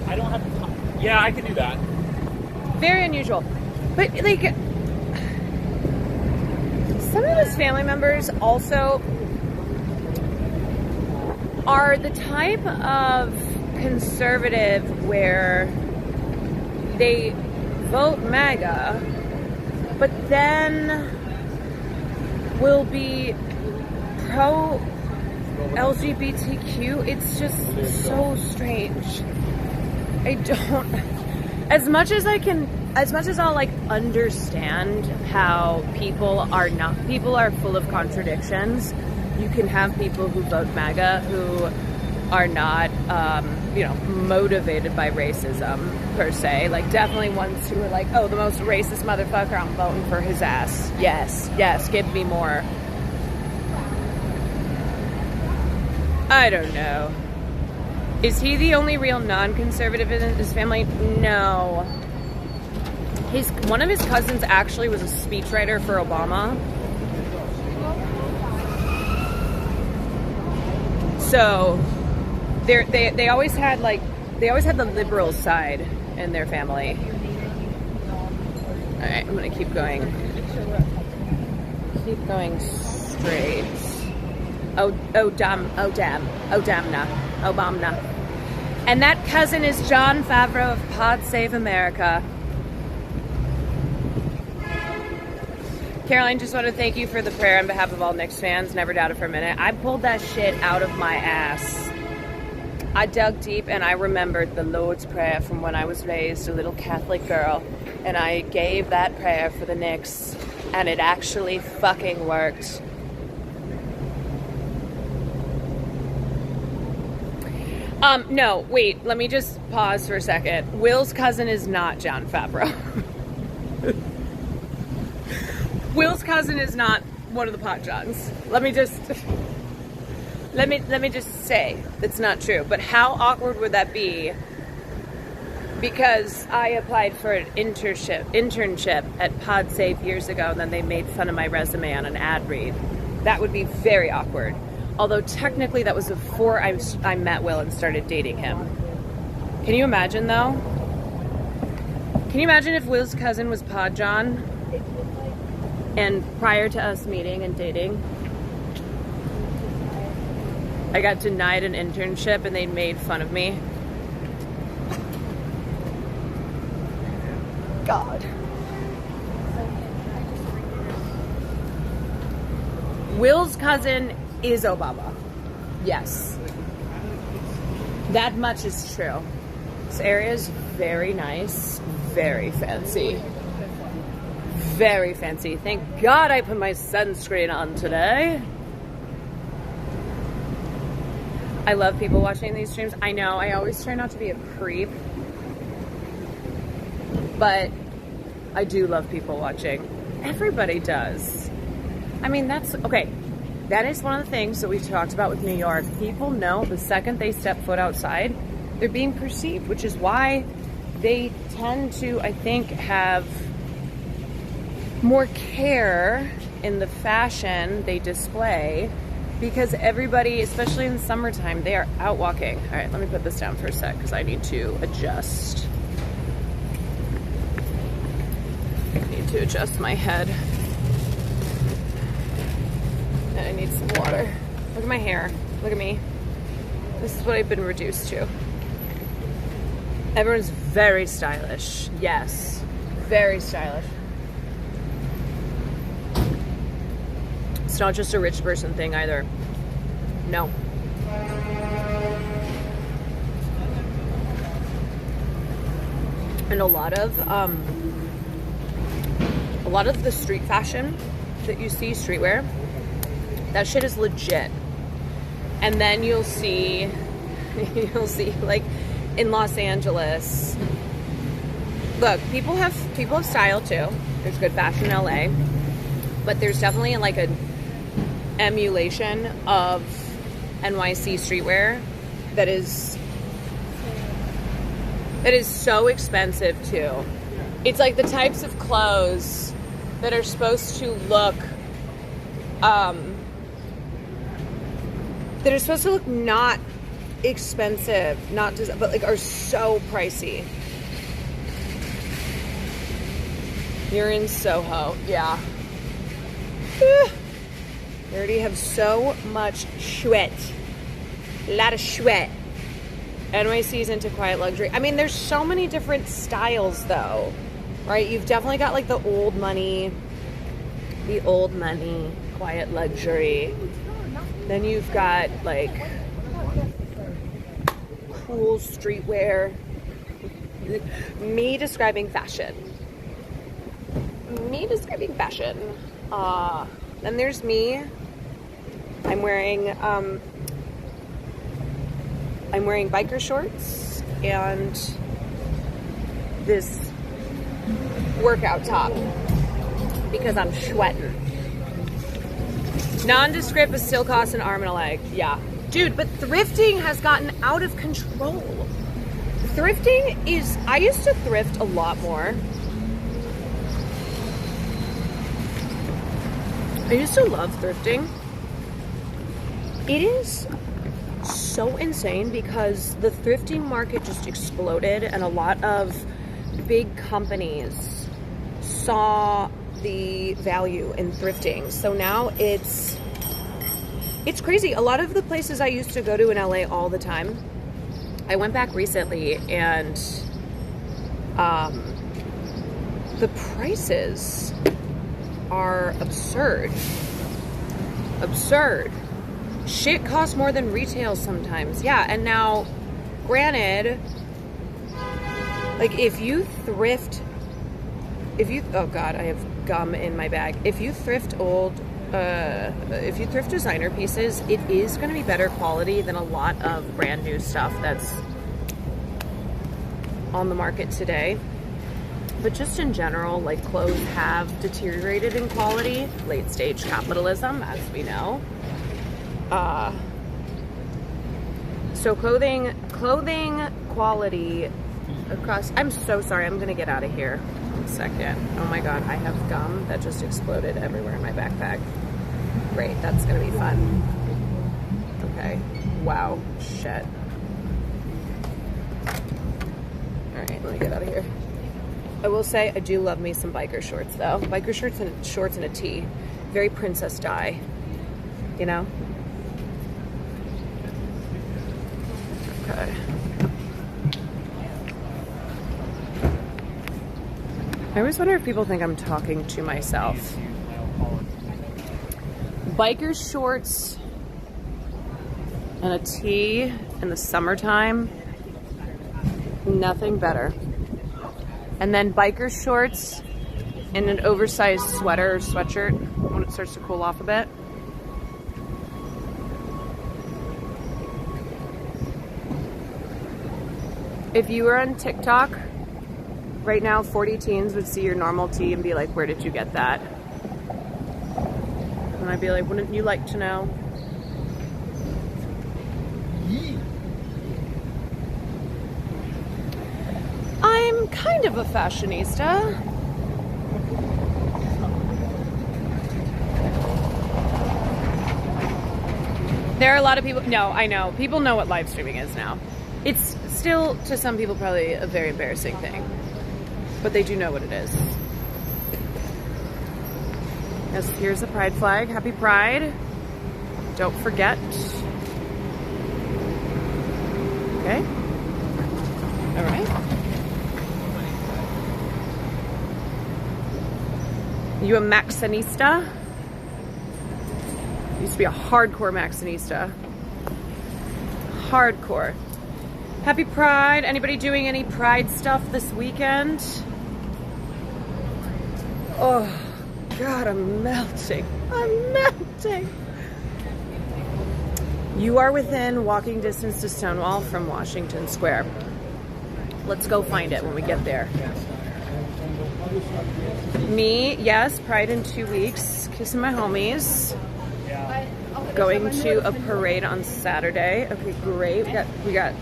I don't have time. Yeah, I can do that. Very unusual. But like, some of his family members also are the type of conservative where they vote MAGA, but then will be pro LGBTQ. It's just so strange. I don't, as much as I'll like understand how people are full of contradictions. You can have people who vote MAGA who are not, motivated by racism per se. Like definitely ones who are like, oh, the most racist motherfucker, I'm voting for his ass. Yes, give me more. I don't know. Is he the only real non-conservative in his family? No. One of his cousins actually was a speechwriter for Obama. So they always had the liberal side in their family. All right, I'm gonna keep going. Keep going straight. Oh damn, Obama. And that cousin is Jon Favreau of Pod Save America. Caroline, just want to thank you for the prayer on behalf of all Knicks fans. Never doubted for a minute. I pulled that shit out of my ass. I dug deep and I remembered the Lord's Prayer from when I was raised a little Catholic girl. And I gave that prayer for the Knicks. And it actually fucking worked. No, wait. Let me just pause for a second. Will's cousin is not Jon Favreau. Will's cousin is not one of the pot johns. Let me just say that's not true. But how awkward would that be? Because I applied for an internship at PodSafe years ago, and then they made fun of my resume on an ad read. That would be very awkward. Although technically that was before I met Will and started dating him. Can you imagine though? Can you imagine if Will's cousin was Pod John? And prior to us meeting and dating, I got denied an internship and they made fun of me. God. Will's cousin is Obama. Yes. That much is true. This area is very nice, very fancy. Very fancy. Thank God I put my sunscreen on today. I love people watching these streams. I know, I always try not to be a creep. But I do love people watching. Everybody does. I mean, that's, okay. That is one of the things that we talked about with New York. People know the second they step foot outside, they're being perceived, which is why they tend to, I think, have more care in the fashion they display, because everybody, especially in the summertime, they are out walking. All right, let me put this down for a sec because I need to adjust. I need to adjust my head. And I need some water. Look at my hair. Look at me. This is what I've been reduced to. Everyone's very stylish. Yes, very stylish. It's not just a rich person thing either. No. And a lot of the street fashion that you see, streetwear, that shit is legit. And then you'll see like in Los Angeles. Look, people have style too. There's good fashion in LA, but there's definitely like an emulation of NYC streetwear that is so expensive too. It's like the types of clothes that are supposed to look not expensive, but like are so pricey. You're in Soho, yeah. They already have so much sweat. A lot of sweat. NYC's into quiet luxury. I mean, there's so many different styles though, right? You've definitely got like the old money, quiet luxury. Then you've got like cool streetwear. Me describing fashion. Then there's me. I'm wearing biker shorts and this workout top because I'm sweating. Nondescript but still costs an arm and a leg. Yeah. Dude, but thrifting has gotten out of control. I used to thrift a lot more. I used to love thrifting. It is so insane because the thrifting market just exploded and a lot of big companies saw the value in thrifting. So now it's crazy. A lot of the places I used to go to in LA all the time, I went back recently and the prices are absurd. Shit costs more than retail sometimes. Yeah, and now, granted, like oh God, I have gum in my bag. If you thrift designer pieces, it is going to be better quality than a lot of brand new stuff that's on the market today. But just in general, like clothes have deteriorated in quality. Late stage capitalism, as we know. So clothing quality across. I'm so sorry. I'm gonna get out of here. 1 second. Oh my God, I have gum that just exploded everywhere in my backpack. Great, that's gonna be fun. Okay. Wow. Shit. All right, let me get out of here. I will say I do love me some biker shorts though. Biker shorts and a tee. Very Princess Di, you know? Okay. I always wonder if people think I'm talking to myself. Biker shorts and a tee in the summertime, nothing better. And then biker shorts and an oversized sweater or sweatshirt when it starts to cool off a bit. If you were on TikTok right now, 40 teens would see your normal tee and be like, where did you get that? And I'd be like, wouldn't you like to know? I'm kind of a fashionista. There are a lot of people, no, I know, people know what live streaming is now. It's still, to some people, probably a very embarrassing thing, but they do know what it is. Yes, here's the pride flag. Happy Pride. Don't forget. Okay. All right. You a Maxinista? Used to be a hardcore Maxinista. Hardcore. Happy Pride. Anybody doing any Pride stuff this weekend? Oh, God, I'm melting. I'm melting. You are within walking distance to Stonewall from Washington Square. Let's go find it when we get there. Me, yes, Pride in 2 weeks. Kissing my homies. Going to a parade on Saturday. Okay, great. We got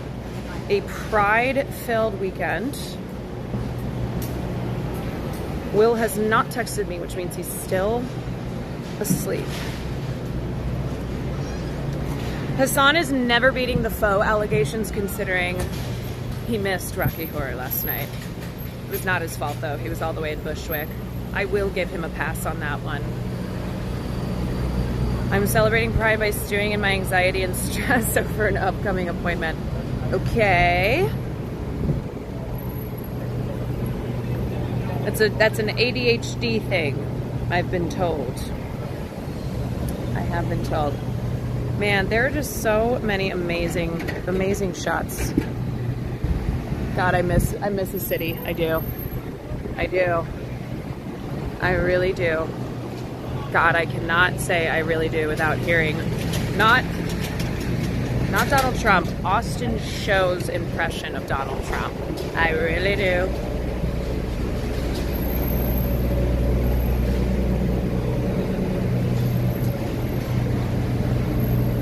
a Pride-filled weekend. Will has not texted me, which means he's still asleep. Hassan is never beating the faux allegations considering he missed Rocky Horror last night. It was not his fault though. He was all the way in Bushwick. I will give him a pass on that one. I'm celebrating Pride by stewing in my anxiety and stress over an upcoming appointment. Okay. That's an ADHD thing, I've been told. I have been told. Man, there are just so many amazing, amazing shots. God, I miss the city. I do. I do. I really do. God, I cannot say I really do without hearing not Donald Trump, Austin Show's impression of Donald Trump. I really do.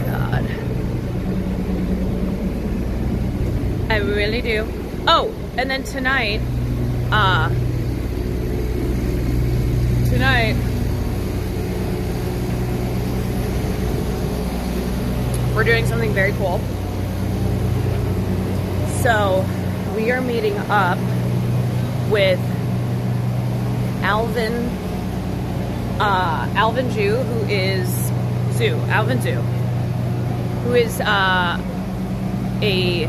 God. I really do. Oh, and then tonight, we're doing something very cool. So we are meeting up with Alvin Zhu, who is a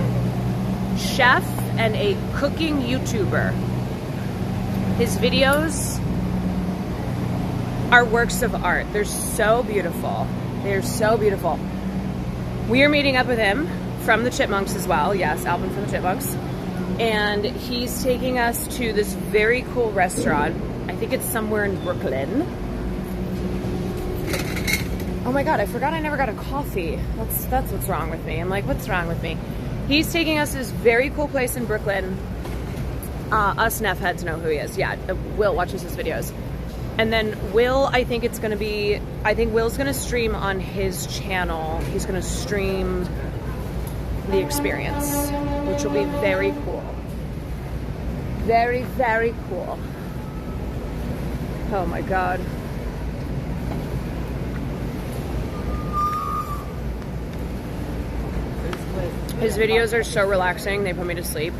chef and a cooking YouTuber. His videos are works of art. They're so beautiful. They're so beautiful. We are meeting up with him from the Chipmunks as well. Yes, Alvin from the Chipmunks. And he's taking us to this very cool restaurant. I think it's somewhere in Brooklyn. Oh my God, I forgot I never got a coffee. That's what's wrong with me. I'm like, what's wrong with me? He's taking us to this very cool place in Brooklyn. Us Neff heads know who he is. Yeah, Will watches his videos. And then Will, I think Will's gonna stream on his channel. He's gonna stream the experience, which will be very cool. Very, very cool. Oh my God. His videos are so relaxing. They put me to sleep.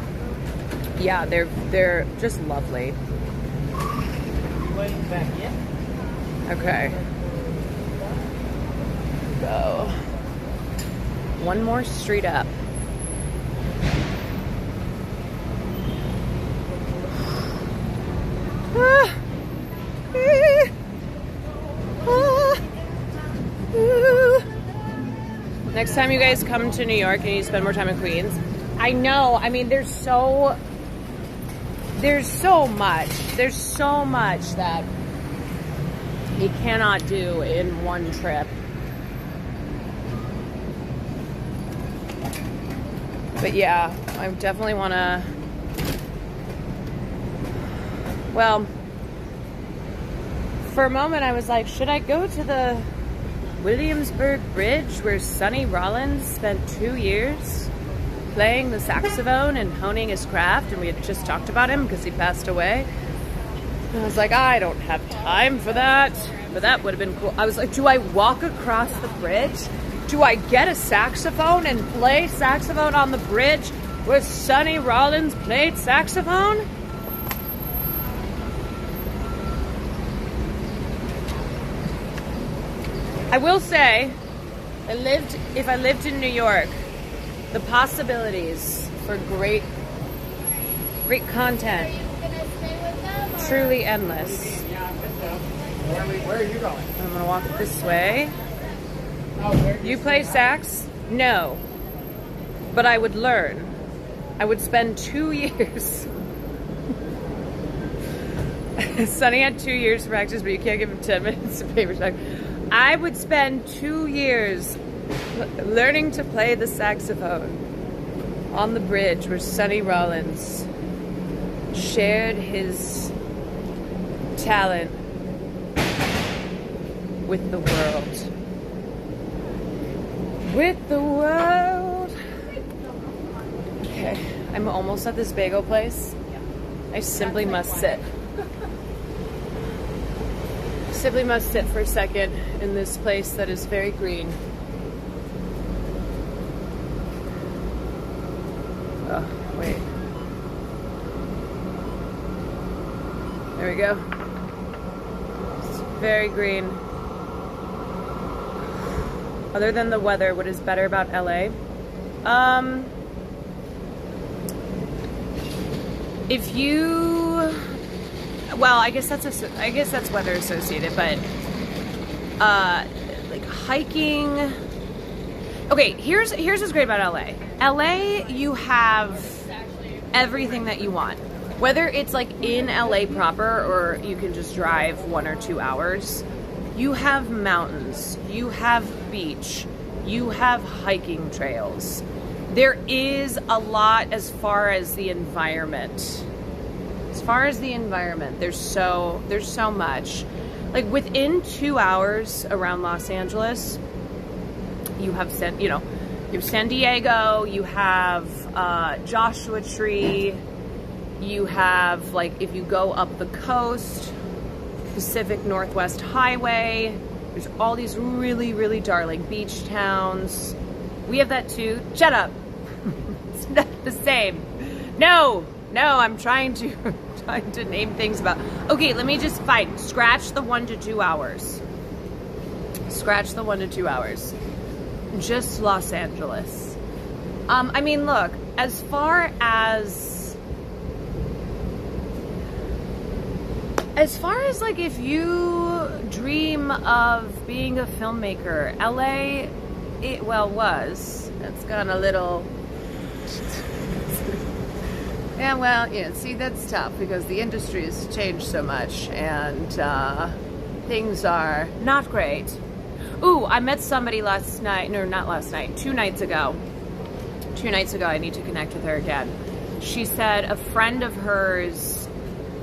Yeah, they're just lovely. Okay. Go. One more street up. Next time you guys come to New York and you spend more time in Queens, I know, I mean, there's so much that you cannot do in one trip. But yeah, I definitely want to, well, for a moment I was like, should I go to the Williamsburg Bridge where Sonny Rollins spent 2 years playing the saxophone and honing his craft, and we had just talked about him because he passed away. And I was like, I don't have time for that, but that would have been cool. I was like, do I walk across the bridge? Do I get a saxophone and play saxophone on the bridge where Sonny Rollins played saxophone? I will say, if I lived in New York, the possibilities for great content, truly endless. Where are you going? I'm gonna walk this way. You play sax? No. But I would learn. I would spend 2 years. Sonny had 2 years to practice, but you can't give him 10 minutes to paper sax. I would spend 2 years learning to play the saxophone on the bridge where Sonny Rollins shared his talent with the world. With the world. Okay, I'm almost at this bagel place. I simply must sit. Simply must sit for a second in this place that is very green. Oh, wait. There we go. It's very green. Other than the weather, what is better about LA? if you, well, I guess that's weather associated, but like hiking. Okay, here's what's great about LA. LA, you have everything that you want. Whether it's like in LA proper or you can just drive 1 or 2 hours, you have mountains, you have beach, you have hiking trails. There is a lot as far as the environment. As far as the environment, there's so much. Like within 2 hours around Los Angeles, you have San Diego, you have Joshua Tree, you have, like, if you go up the coast, Pacific Northwest Highway, there's all these really, really darling beach towns. We have that too. Shut up. It's not the same. No, I'm trying to name things about. Okay, let me just fight. Scratch the 1 to 2 hours. Scratch the 1 to 2 hours. Just Los Angeles. I mean, look, as far as like if you dream of being a filmmaker, LA, was. It's gone a little. Yeah, well, yeah, see, that's tough because the industry has changed so much and things are not great. Ooh, I met somebody last night, no, not last night, 2 nights ago. 2 nights ago, I need to connect with her again. She said a friend of hers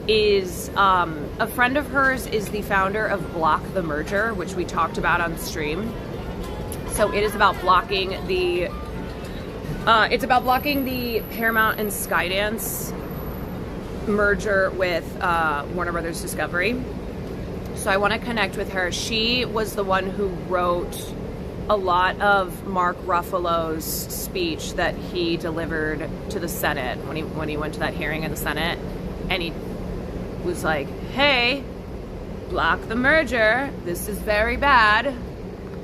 is the founder of Block the Merger, which we talked about on stream. So it is about blocking the Paramount and Skydance merger with Warner Brothers Discovery. So I want to connect with her. She was the one who wrote a lot of Mark Ruffalo's speech that he delivered to the Senate when he went to that hearing in the Senate, and he was like, "Hey, block the merger. This is very bad.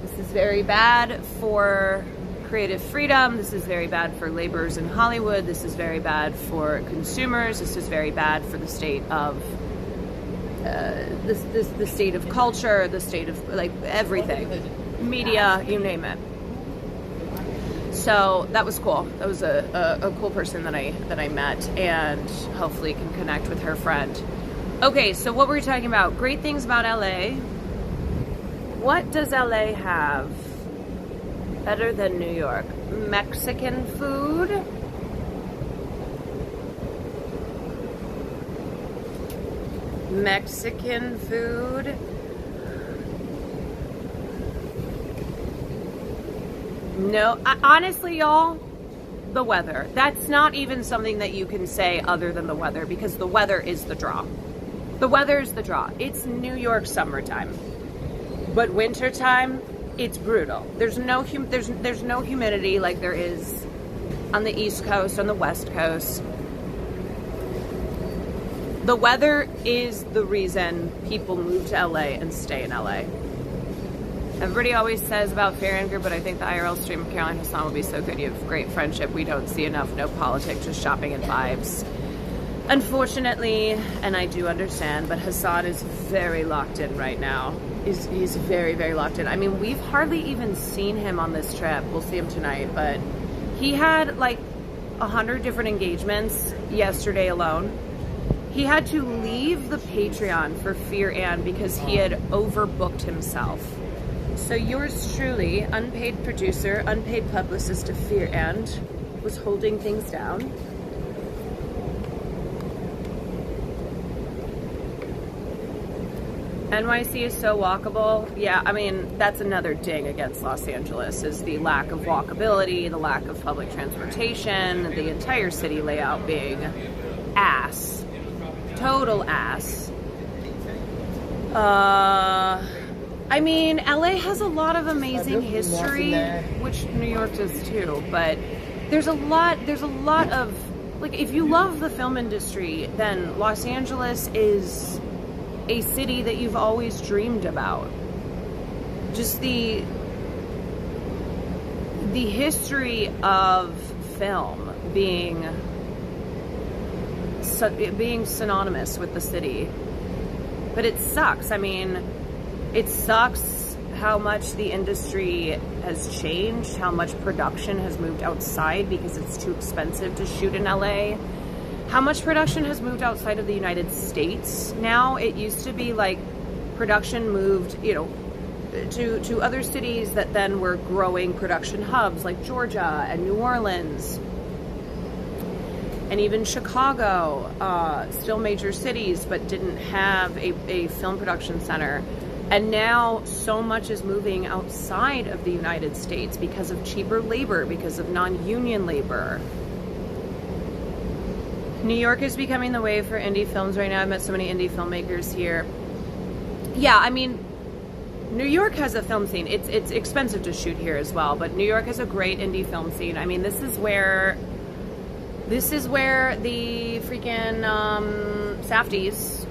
This is very bad for creative freedom. This is very bad for laborers in Hollywood. This is very bad for consumers. This is very bad for the state of the state of culture, the state of, like, everything, media, you name it." So that was cool. That was a cool person that I met, and hopefully can connect with her friend. Okay, so what were we talking about? Great things about LA. What does LA have better than New York? Mexican food. Mexican food. No, honestly, y'all, the weather. That's not even something that you can say other than the weather, because the weather is the draw. The weather is the draw. It's New York summertime, but wintertime, it's brutal. There's no humidity like there is on the East Coast, on the West Coast. The weather is the reason people move to LA and stay in LA. Everybody always says about Fair and Group, but I think the IRL stream of Caroline Hassan will be so good. You have great friendship. We don't see enough. No politics, just shopping and vibes. Unfortunately, and I do understand, but Hassan is very locked in right now. He's very, very locked in. I mean, we've hardly even seen him on this trip. We'll see him tonight, but he had like 100 different engagements yesterday alone. He had to leave the Patreon for Fear and because he had overbooked himself. So yours truly, unpaid producer, unpaid publicist of Fear and, was holding things down. NYC is so walkable. Yeah, I mean, that's another ding against Los Angeles, is the lack of walkability, the lack of public transportation, the entire city layout being ass. Total ass. I mean, LA has a lot of amazing history, which New York does too, but there's a lot of, like, if you love the film industry, then Los Angeles is a city that you've always dreamed about. Just the history of film being being synonymous with the city. But it sucks. I mean, it sucks how much the industry has changed, how much production has moved outside because it's too expensive to shoot in LA. How much production has moved outside of the United States now. It used to be like production moved, you know, to other cities that then were growing production hubs like Georgia and New Orleans and even Chicago, still major cities, but didn't have a film production center. And now so much is moving outside of the United States because of cheaper labor, because of non-union labor. New York is becoming the wave for indie films right now. I've met so many indie filmmakers here. Yeah, I mean, New York has a film scene. It's expensive to shoot here as well, but New York has a great indie film scene. I mean, this is where the freaking Safdies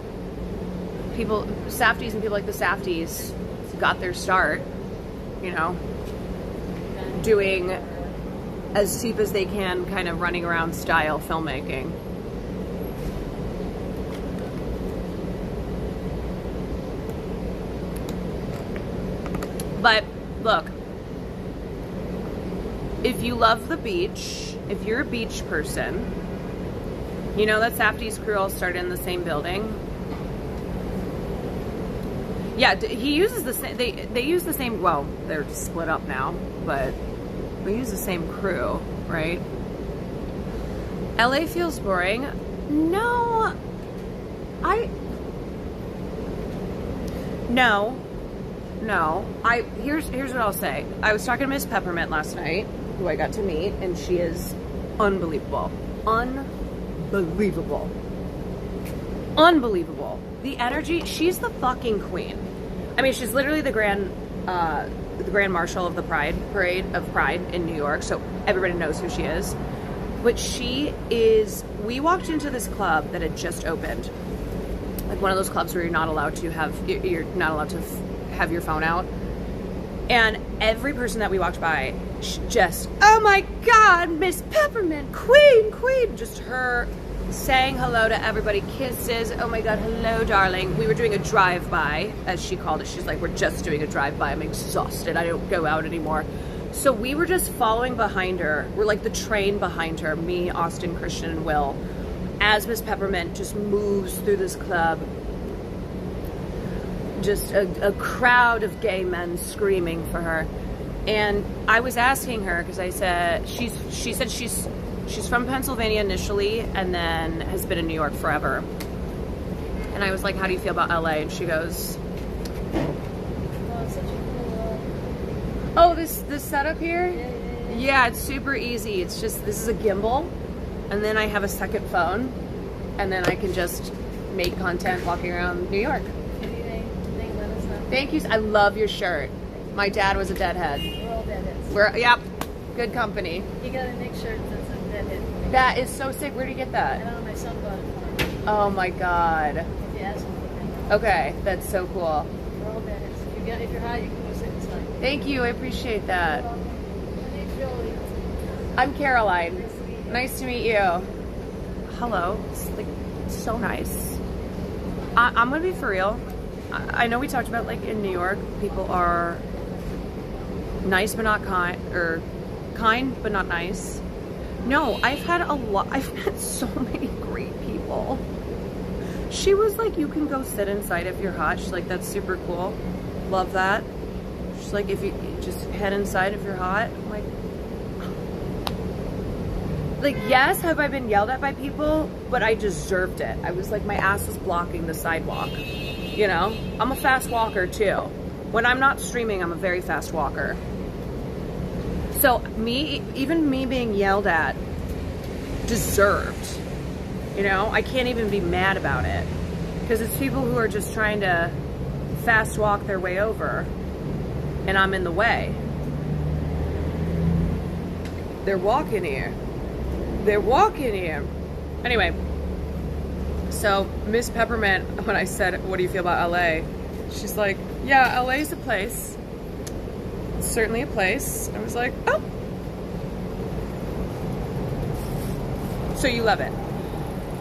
and people like the Safdies got their start, you know, doing as cheap as they can, kind of running around style filmmaking. But look, if you love the beach, if you're a beach person, you know that Safdie's crew all started in the same building. Yeah, he uses the same, they use the same, well, they're split up now, but we use the same crew, right? LA feels boring. No, here's what I'll say. I was talking to Miss Peppermint last night, who I got to meet, and she is unbelievable. Unbelievable. The energy, she's the fucking queen. I mean, she's literally the grand marshal of the parade of Pride in New York, so everybody knows who she is. But she is, we walked into this club that had just opened. Like one of those clubs where you're not allowed to have your phone out. And every person that we walked by just, oh my God, Miss Peppermint, queen, just her saying hello to everybody, kisses, oh my God, hello, darling. We were doing a drive-by, as she called it. She's like, we're just doing a drive-by. I'm exhausted. I don't go out anymore. So we were just following behind her. We're like the train behind her, me, Austin, Christian, and Will, as Miss Peppermint just moves through this club. Just a crowd of gay men screaming for her. And I was asking her, because I said, she said she's from Pennsylvania initially and then has been in New York forever. And I was like, how do you feel about LA? And she goes, Oh, it's such a cool oh, this setup here? Yeah, it's super easy. It's just, this is a gimbal, and then I have a second phone, and then I can just make content walking around New York. Anything, let us know. Thank you. I love your shirt. My dad was a deadhead. We're all deadheads. Yep, good company. You gotta make sure that's a deadhead. That is so sick. Where did you get I that? don't know, my son bought it for me. Oh my God. If you ask him, Okay, that's so cool. we're all deadheads. If you're hot, you can go sit inside. Thank you. I appreciate that. My name's Jolie. I'm Caroline. Nice to meet you. Nice to meet you. Hello. It's like so nice. I'm gonna be for real. I know we talked about, like, in New York, people are nice but not kind, or kind but not nice. No, I've met so many great people. She was like, you can go sit inside if you're hot. She's like, that's super cool. Love that. She's like, if you just head inside if you're hot. I'm like, yes, have I been yelled at by people? But I deserved it. I was like, my ass is blocking the sidewalk. You know? I'm a fast walker too. When I'm not streaming, I'm a very fast walker. So even me being yelled at, deserved. You know? I can't even be mad about it. Because it's people who are just trying to fast walk their way over. And I'm in the way. They're walking here. They're walking here. Anyway, so Miss Peppermint, when I said, what do you feel about LA? She's like, yeah, LA's a place. It's certainly a place. I was like, oh. So you love it.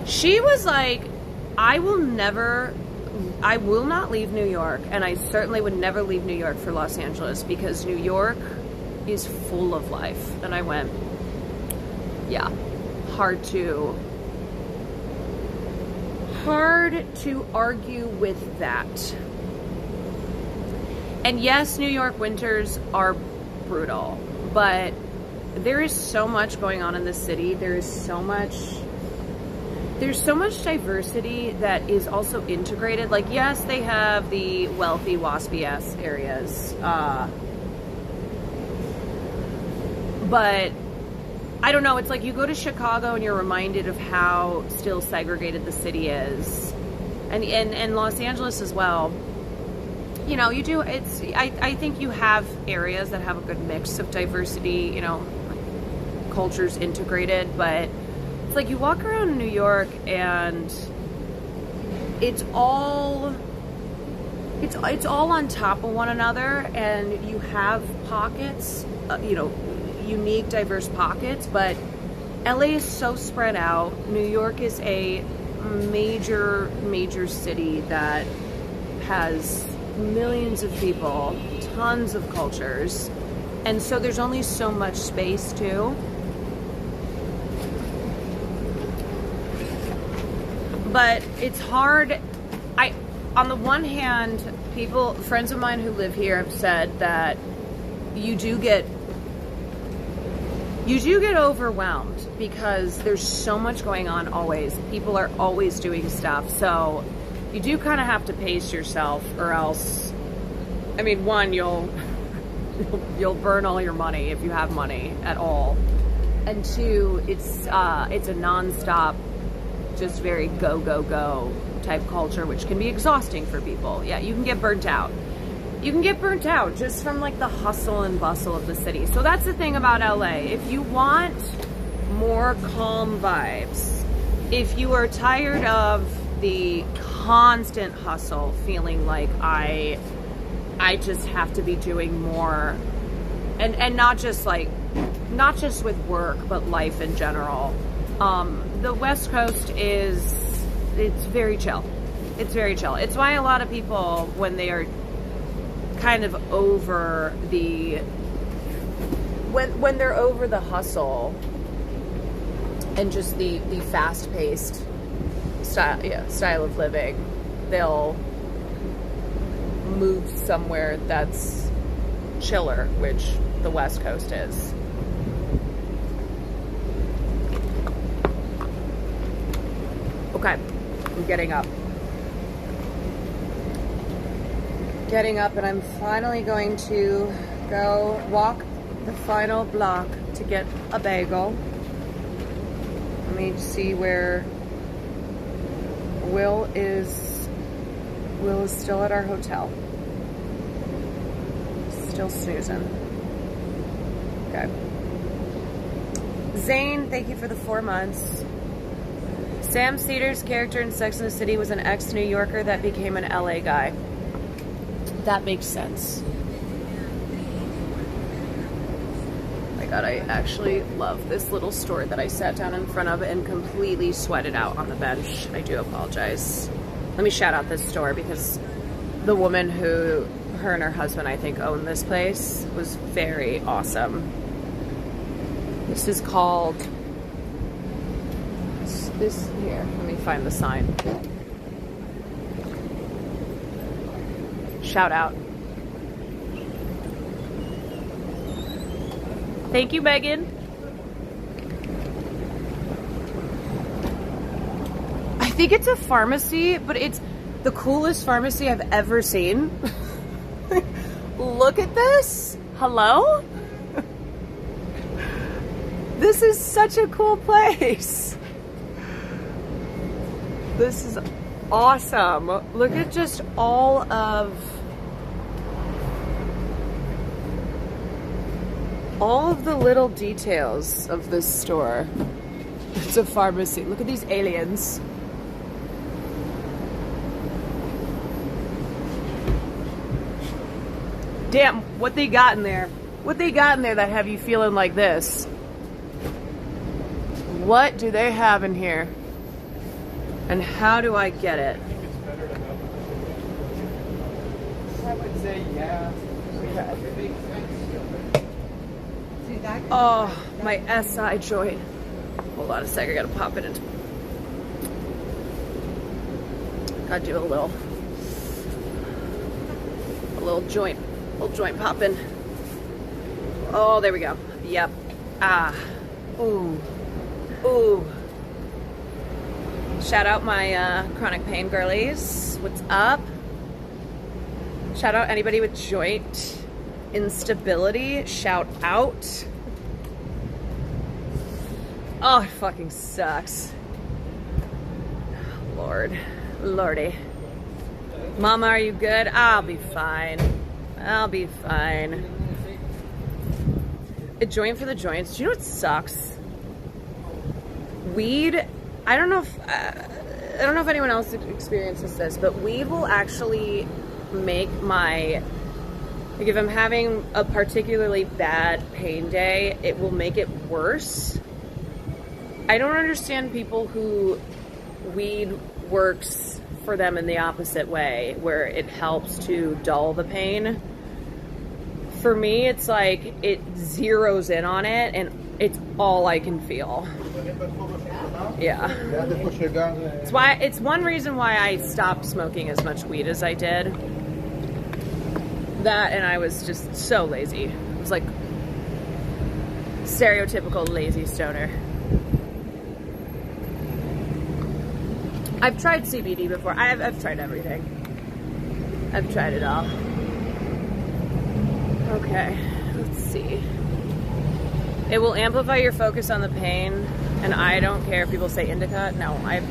She was like, I will not leave New York, and I certainly would never leave New York for Los Angeles, because New York is full of life. And I went, yeah, hard to argue with that. And yes, New York winters are brutal, but there is so much going on in the city. There's so much diversity that is also integrated. Like, yes, they have the wealthy, waspy-ass areas, but I don't know, it's like you go to Chicago and you're reminded of how still segregated the city is, and Los Angeles as well. You know, you do, I think you have areas that have a good mix of diversity, you know, cultures integrated, but it's like you walk around New York and it's all on top of one another, and you have pockets, you know, unique, diverse pockets, but LA is so spread out. New York is a major city that has millions of people, tons of cultures, and so there's only so much space too. But it's hard. On the one hand, friends of mine who live here have said that you do get overwhelmed because there's so much going on always. People are always doing stuff. So you do kind of have to pace yourself, or else, I mean, one, you'll burn all your money if you have money at all. And two, it's a nonstop, just very go type culture, which can be exhausting for people. Yeah, you can get burnt out. You can get burnt out just from like the hustle and bustle of the city. So that's the thing about LA. If you want more calm vibes, if you are tired of the constant hustle, feeling like I just have to be doing more, and not just with work, but life in general. The West Coast it's very chill. It's very chill. It's why a lot of people, when they are kind of over when they're over the hustle and just the fast-paced style of living, they'll move somewhere that's chiller, which the West Coast is. Okay, I'm getting up, and I'm finally going to go walk the final block to get a bagel. Let me see where Will is still at our hotel. Still snoozing. Okay. Zane, thank you for the 4 months. Sam Cedar's character in Sex and the City was an ex-New Yorker that became an LA guy. That makes sense. My God, I actually love this little store that I sat down in front of and completely sweated out on the bench. I do apologize. Let me shout out this store because the woman who, her and her husband, I think, owned this place was very awesome. This is called... Here, let me find the sign. Shout out. Thank you, Megan. I think it's a pharmacy, but it's the coolest pharmacy I've ever seen. Look at this. Hello? This is such a cool place. This is awesome. Look at just all of the little details of this store. It's a pharmacy. Look at these aliens. Damn, what they got in there? What they got in there that have you feeling like this? What do they have in here? And how do I get it? I would say yeah. Oh, my SI joint. Hold on a sec, I gotta pop it into. Gotta do a little joint popping. Oh, there we go. Yep. Ah. Ooh. Ooh. Shout out my chronic pain girlies. What's up? Shout out anybody with joint instability. Shout out. Oh, it fucking sucks. Lord. Lordy. Mama, are you good? I'll be fine. I'll be fine. A joint for the joints. Do you know what sucks? Weed. I don't know if anyone else experiences this, but weed will actually make my, like if I'm having a particularly bad pain day, it will make it worse. I don't understand people who weed works for them in the opposite way, where it helps to dull the pain. For me, it's like it zeroes in on it and it's all I can feel. Yeah. It's one reason why I stopped smoking as much weed as I did. That, and I was just so lazy. It was like stereotypical lazy stoner. I've tried CBD before. I've tried everything. I've tried it all. Okay, let's see. It will amplify your focus on the pain, and I don't care if people say indica. No, I've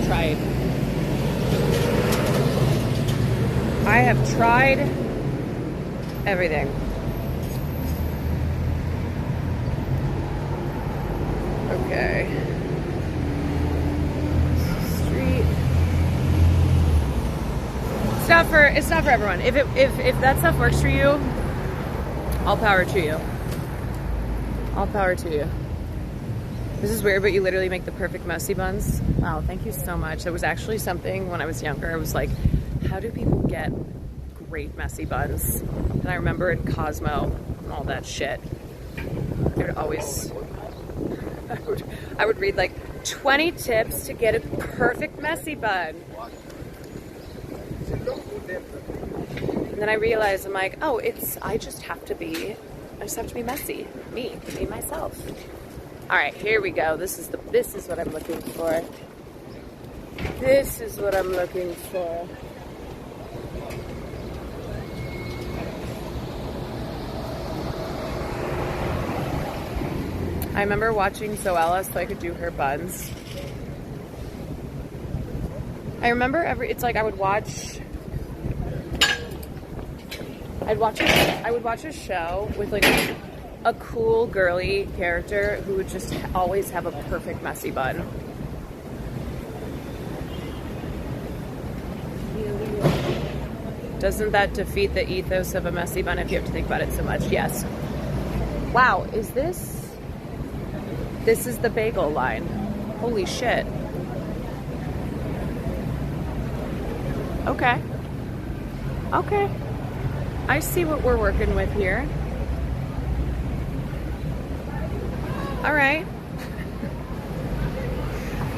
tried. I have tried everything. Okay. It's not for everyone. If that stuff works for you, all power to you. All power to you. This is weird, but you literally make the perfect messy buns. Wow, thank you so much. That was actually something when I was younger. I was like, how do people get great messy buns? And I remember in Cosmo and all that shit, I would read like 20 tips to get a perfect messy bun. And then I realized, I'm like, oh, I just have to be messy. Me, myself. All right, here we go. This is what I'm looking for. This is what I'm looking for. I remember watching Zoella so I could do her buns. I remember it's like I would watch a show with like a cool girly character who would just always have a perfect messy bun. Doesn't that defeat the ethos of a messy bun if you have to think about it so much? Yes. Wow, this is the bagel line. Holy shit. Okay. Okay. I see what we're working with here. All right.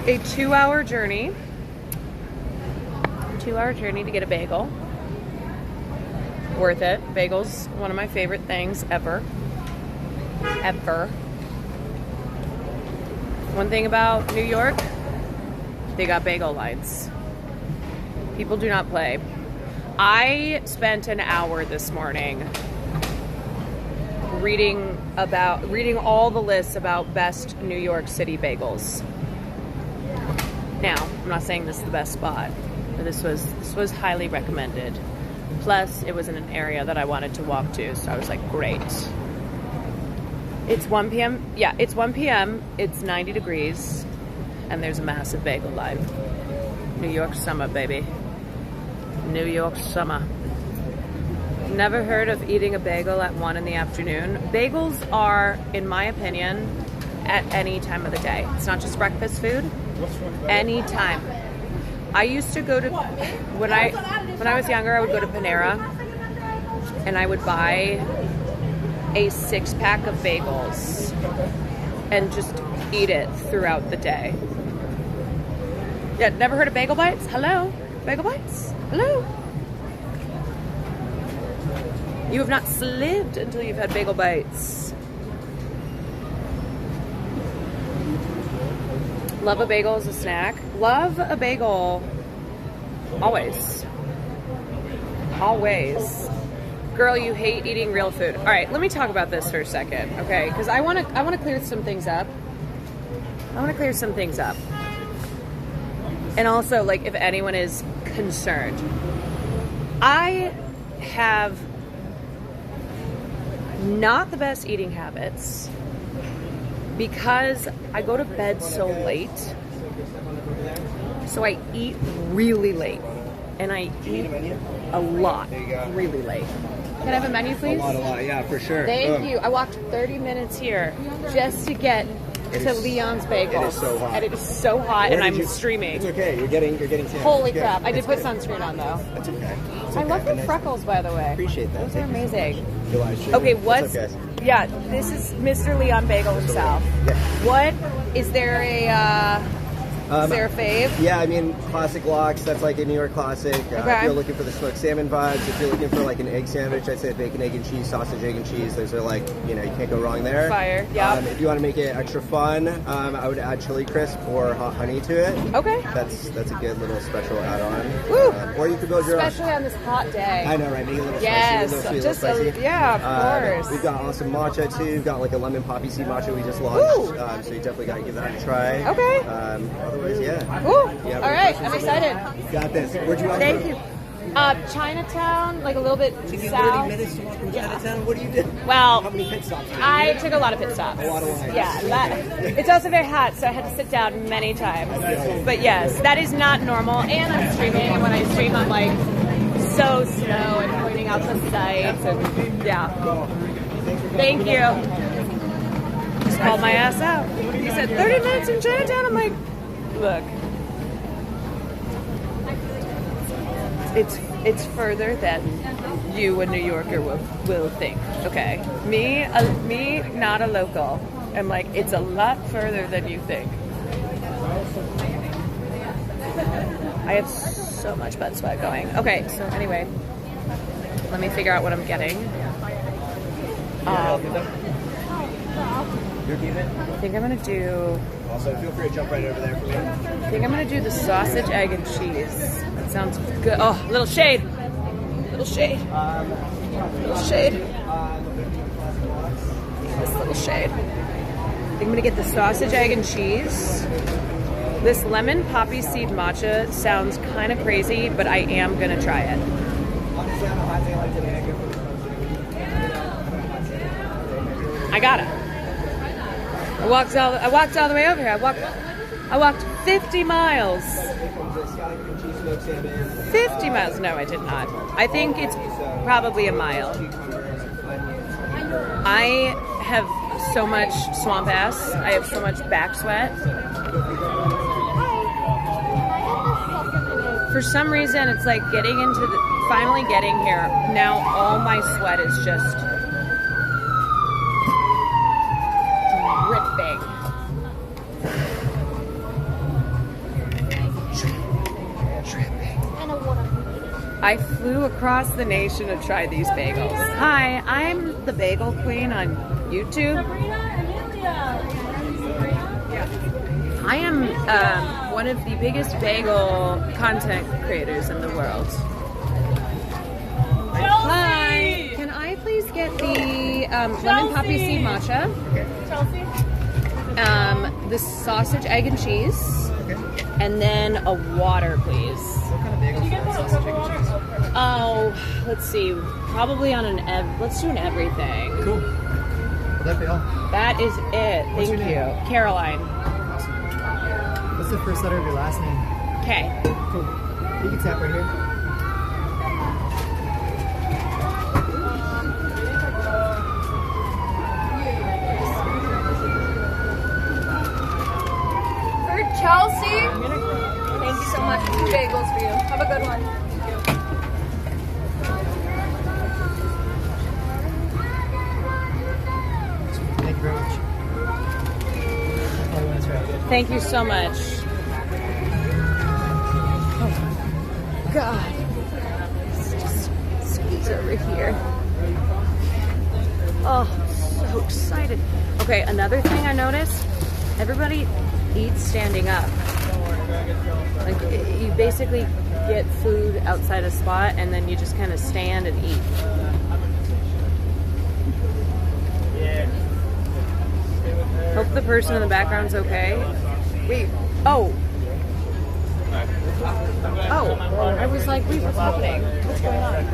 A 2-hour journey. 2-hour journey to get a bagel. Worth it. Bagels, one of my favorite things ever. Ever. One thing about New York, they got bagel lines. People do not play. I spent an hour this morning reading all the lists about best New York City bagels. Now, I'm not saying this is the best spot, but this was highly recommended. Plus, it was in an area that I wanted to walk to, so I was like, great. It's 1 p.m. Yeah, it's 1 p.m. It's 90 degrees, and there's a massive bagel line. New York summer, baby. New York summer. Never heard of eating a bagel at 1 in the afternoon. Bagels are, in my opinion, at any time of the day. It's not just breakfast food. Anytime. I used to go to when I was younger, I would go to Panera and I would buy a 6-pack of bagels and just eat it throughout the day. Yeah, never heard of Bagel Bites? Hello? Bagel Bites? Hello? You have not lived until you've had Bagel Bites. Love a bagel as a snack. Love a bagel. Always. Always. Girl, you hate eating real food. All right, let me talk about this for a second, okay? Because I want to clear some things up. And also, like, if anyone is concerned, I have not the best eating habits because I go to bed so late. So I eat really late. And I eat a lot really late. Can I have a menu, please? A lot, yeah, for sure. Thank you. I walked 30 minutes here just to get to Leon's Bagels. It is so hot. And it is so hot, and I'm streaming. It's okay. You're getting tan. Holy crap. I did put sunscreen on, though. That's okay. I love the freckles, by the way. Appreciate that. Those are amazing. Okay, Okay, what's... Yeah, this is Mr. Leon Bagel himself. Yeah. What... Is there a... Is there a fave? Yeah, I mean, classic lox, that's like a New York classic. If you're looking for the smoked salmon vibes, if you're looking for like an egg sandwich, I'd say bacon, egg, and cheese, sausage, egg, and cheese. Those are like, you know, you can't go wrong there. Fire, yeah. If you want to make it extra fun, I would add chili crisp or hot honey to it. Okay. That's a good little special add-on. Woo! Or you could build your own. Especially on this hot day. I know, right? Make it a little yes, spicy, a little just sweet, a little spicy. yeah, of course. We've got awesome matcha too. We've got like a lemon poppy seed matcha we just launched. So you definitely got to give that a try. Okay. Otherwise, yeah. Ooh. Yeah, all right, I'm excited. Got this. Where'd you want Thank you. Chinatown, like a little bit south. 30 minutes to walk from Chinatown? What do you do? Well, how many pit stops? I took a lot of pit stops. A lot of lines. Yeah, it's also very hot, so I had to sit down many times. But yes, that is not normal. And I'm streaming, and when I stream, I'm like so slow and pointing out the sights, and yeah. Thank you. Just called my ass out. He said 30 minutes in Chinatown. I'm like, look. It's further than you, a New Yorker, will think. Okay, me, not a local. I'm like, it's a lot further than you think. I have so much butt sweat going. Okay, so anyway, let me figure out what I'm getting. I think I'm gonna do. Also, feel free to jump right over there for me. I think I'm gonna do the sausage, egg, and cheese. That sounds good. Oh, little shade. Little shade. Little shade. This little shade. I think I'm gonna get the sausage, egg, and cheese. This lemon poppy seed matcha sounds kind of crazy, but I am gonna try it. I got it. I walked all the way over here. I walked 50 miles. 50 miles? No, I did not. I think it's probably a mile. I have so much swamp ass. I have so much back sweat. For some reason, it's like finally getting here. Now all my sweat is just dripping. I flew across the nation to try these bagels. Hi, I'm the Bagel Queen on YouTube. I am one of the biggest bagel content creators in the world. Hi, can I please get the lemon poppy seed matcha? The sausage, egg, and cheese, and then a water, please. What kind of bagels? Sausage, egg, and cheese. Oh, let's see. Probably on let's do an everything. Cool. Will that be all? That is it. Thank you. Caroline. Awesome. What's the first letter of your last name? Okay. Cool. You can tap right here. For Chelsea, thank you so much. 2 bagels for you. Have a good one. Thank you very much. Oh, that's right. Thank you so much. Oh, God. Let's just squeeze over here. Oh, so excited. Okay, another thing I noticed, everybody eats standing up. Like, you basically get food outside a spot and then you just kind of stand and eat. Hope the person in the background's okay. Wait, oh. Oh, I was like, wait, what's happening? What's going on?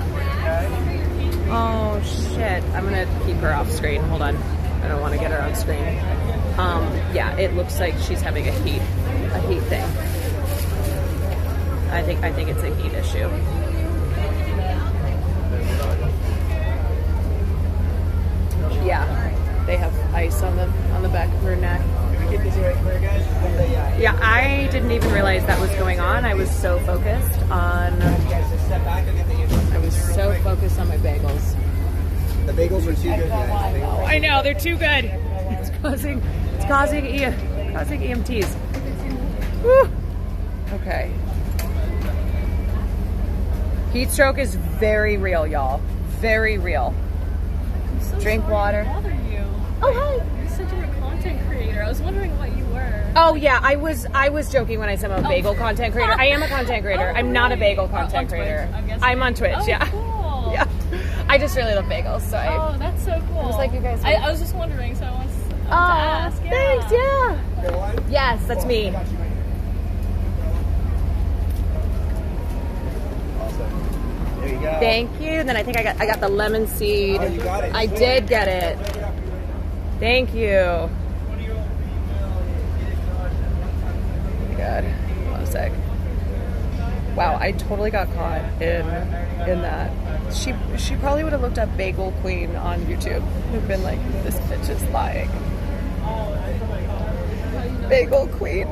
Oh, shit. I'm gonna keep her off screen. Hold on. I don't want to get her on screen. Yeah, it looks like she's having a heat thing. I think it's a heat issue. Yeah, they have ice on the back of her neck. Yeah, I didn't even realize that was going on. I was so focused on my bagels. The bagels are too good. I know, they're too good. It's causing EMTs. Woo. Okay. Heat stroke is very real, y'all. Very real. Drink water. Oh, hi. You said you were a content creator. I was wondering what you were. Oh yeah, I was joking when I said I'm a bagel content creator. I am a content creator. I'm not a bagel content creator. I'm on Twitch. Oh, yeah. Cool. Yeah. I just really love bagels, so Oh, that's so cool. I was like, you guys. I was just wondering, so I wanted to ask. Yeah. Thanks. Yeah. Yes, that's me. There you go. Thank you. And then I think I got the lemon seed. Oh, you got it. I did get it. Thank you. Oh my God. Hold on a sec. Wow, I totally got caught in that. She probably would have looked up Bagel Queen on YouTube and been like, this bitch is lying. Bagel Queen.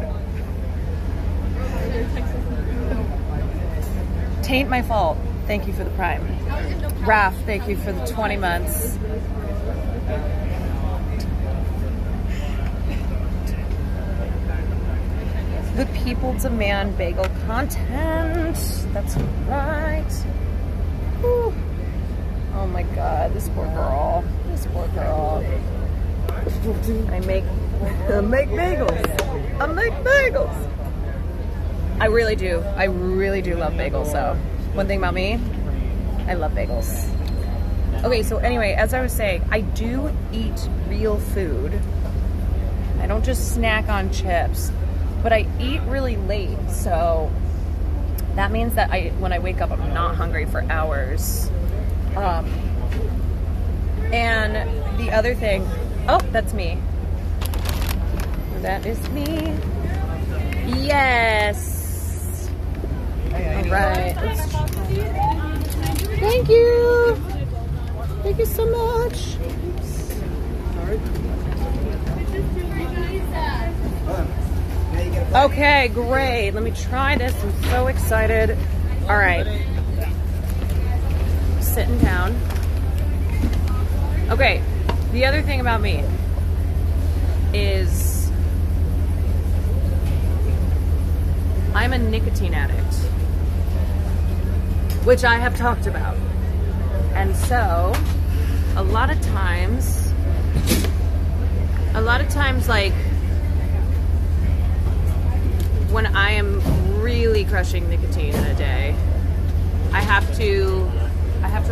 Tain't my fault. Thank you for the Prime. Raph, thank you for the 20 months. The people demand bagel content. That's right. Whew. Oh my God, this poor girl. This poor girl. I make bagels. I make bagels. I really do love bagels, though. One thing about me, I love bagels. Okay, so anyway, as I was saying, I do eat real food. I don't just snack on chips, but I eat really late, so that means that when I wake up, I'm not hungry for hours. And the other thing, oh, that's me. That is me. Yes. All right. Thank you. Thank you so much. Okay, great. Let me try this. I'm so excited. All right. Sitting down. Okay, the other thing about me is I'm a nicotine addict, which I have talked about. And so, a lot of times, like, when I am really crushing nicotine in a day, I have to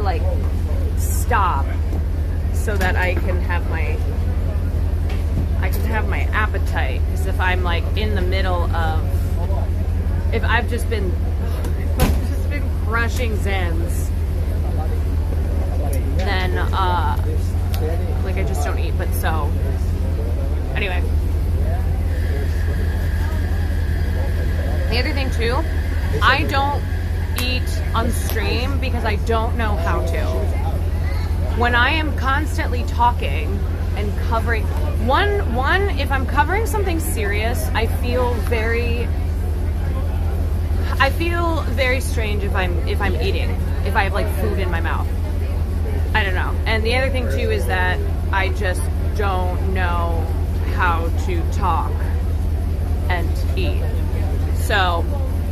like stop so that I can have my appetite. Because if I'm like in the middle of, if I've just been crushing Zens, then like I just don't eat. But so anyway, the other thing too, I don't eat on stream because I don't know how to. When I am constantly talking, and covering one if I'm covering something serious, I feel very strange if I'm eating, if I have like food in my mouth. I don't know. And the other thing too is that I just don't know how to talk and eat. So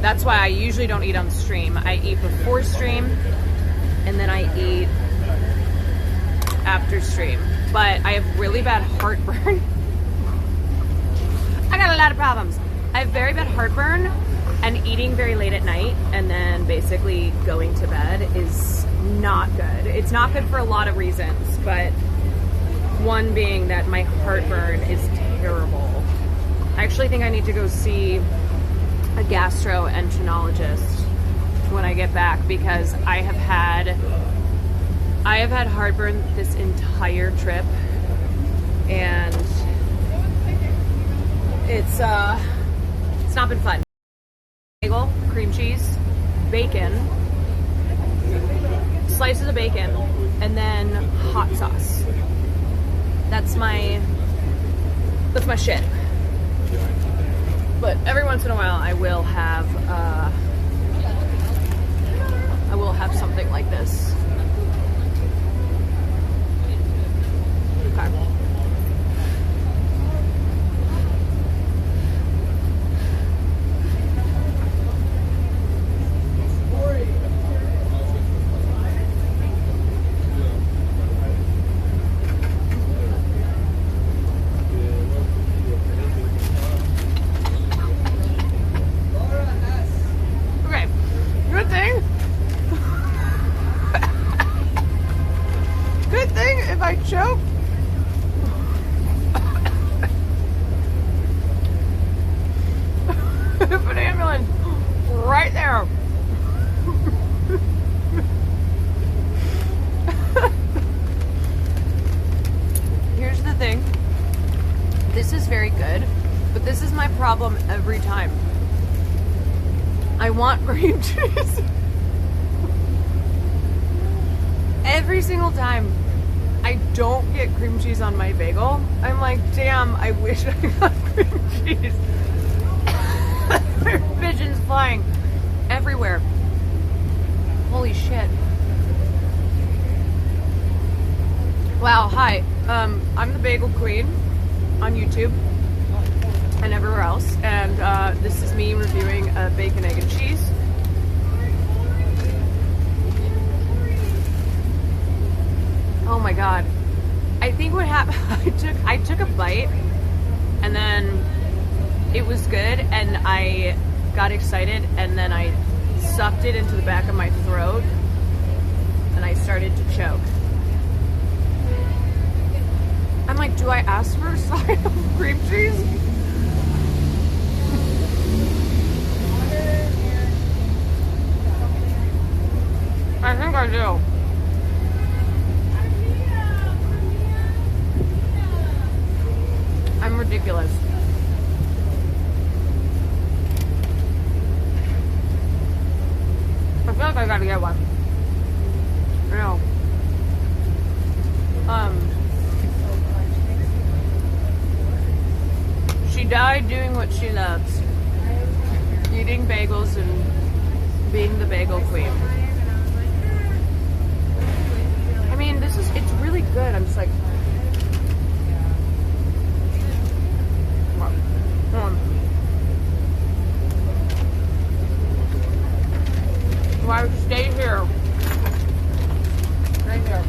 that's why I usually don't eat on stream. I eat before stream and then I eat after stream. But I have really bad heartburn. I got a lot of problems. I have very bad heartburn, and eating very late at night and then basically going to bed is not good. It's not good for a lot of reasons, but one being that my heartburn is terrible. I actually think I need to go see a gastroenterologist when I get back, because I have had heartburn this entire trip, and it's not been fun. Bagel, cream cheese, bacon, slices of bacon, and then hot sauce. That's my shit. But every once in a while I will have something like this. Okay. Choke. Put an ambulance right there. Here's the thing. This is very good, but this is my problem every time. I want cream cheese. Every single time I don't get cream cheese on my bagel, I'm like, damn, I wish I got cream cheese. There are pigeons flying everywhere. Holy shit. Wow, hi. I'm the Bagel Queen on YouTube and everywhere else, and this is me reviewing bacon, egg, and cheese. Oh my god. I think what happened, I took a bite and then it was good and I got excited and then I sucked it into the back of my throat and I started to choke. I'm like, do I ask for a side of cream cheese? I think I do. I'm ridiculous. I feel like I gotta get one. I know. She died doing what she loves. Eating bagels and being the bagel queen. I mean, it's really good. I'm just like, why stay here? Right here.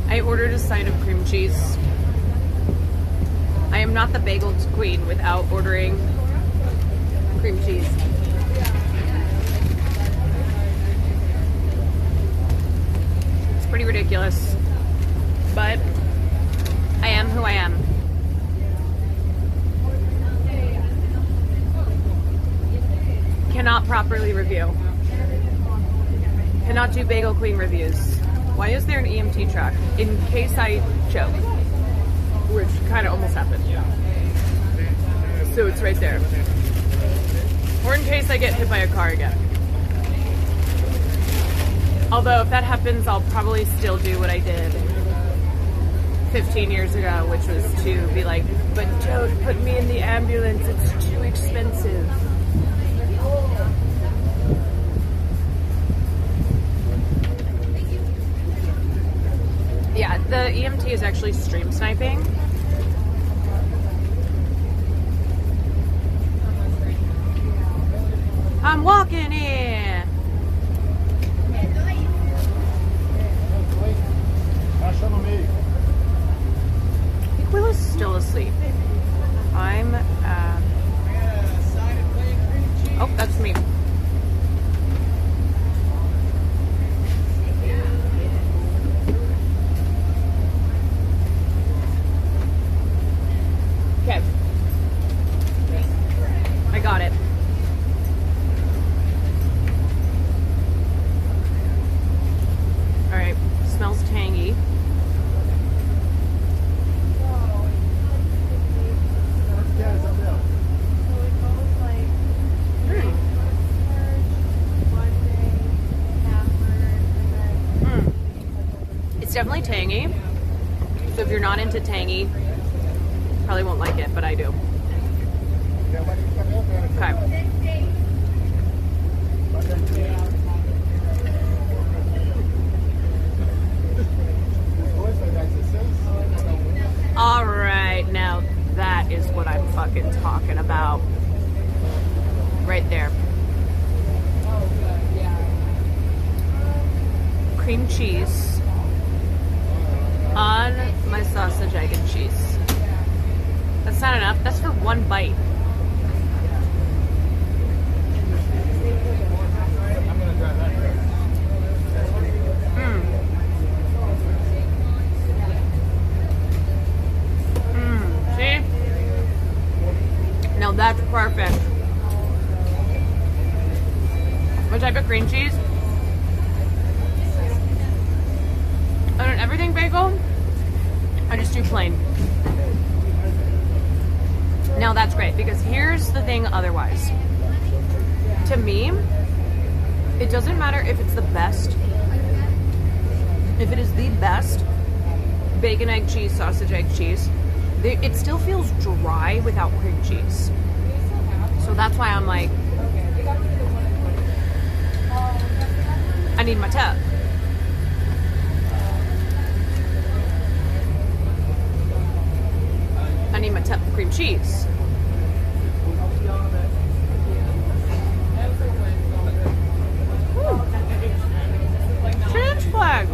I ordered a side of cream cheese am not the bagel queen without ordering cream cheese. It's pretty ridiculous, but I am who I am. Cannot properly review. Cannot do bagel queen reviews. Why is there an EMT truck? In case I choke, which kind of almost happened. So it's right there. Or in case I get hit by a car again. Although if that happens, I'll probably still do what I did 15 years ago, which was to be like, but don't put me in the ambulance, it's too expensive. Yeah, the EMT is actually stream sniping. I'm walking in. I think Will is still asleep. Oh, that's me. Okay. I got it. All right. Smells tangy. It's definitely tangy. So if you're not into tangy, probably won't like it, but I do. Okay. All right, now that is what I'm fucking talking about. Right there. Cream cheese on my sausage, egg, and cheese. That's not enough. That's for one bite. See? Now that's perfect. What type of cream cheese? On an everything bagel, I just do plain. Now that's great, because here's the thing otherwise. To me, it doesn't matter if it's the best, if it is the best bacon, egg, cheese, sausage, egg, cheese, it still feels dry without cream cheese. So that's why I'm like, I need my tub. I need my tub of cream cheese. Trans flag.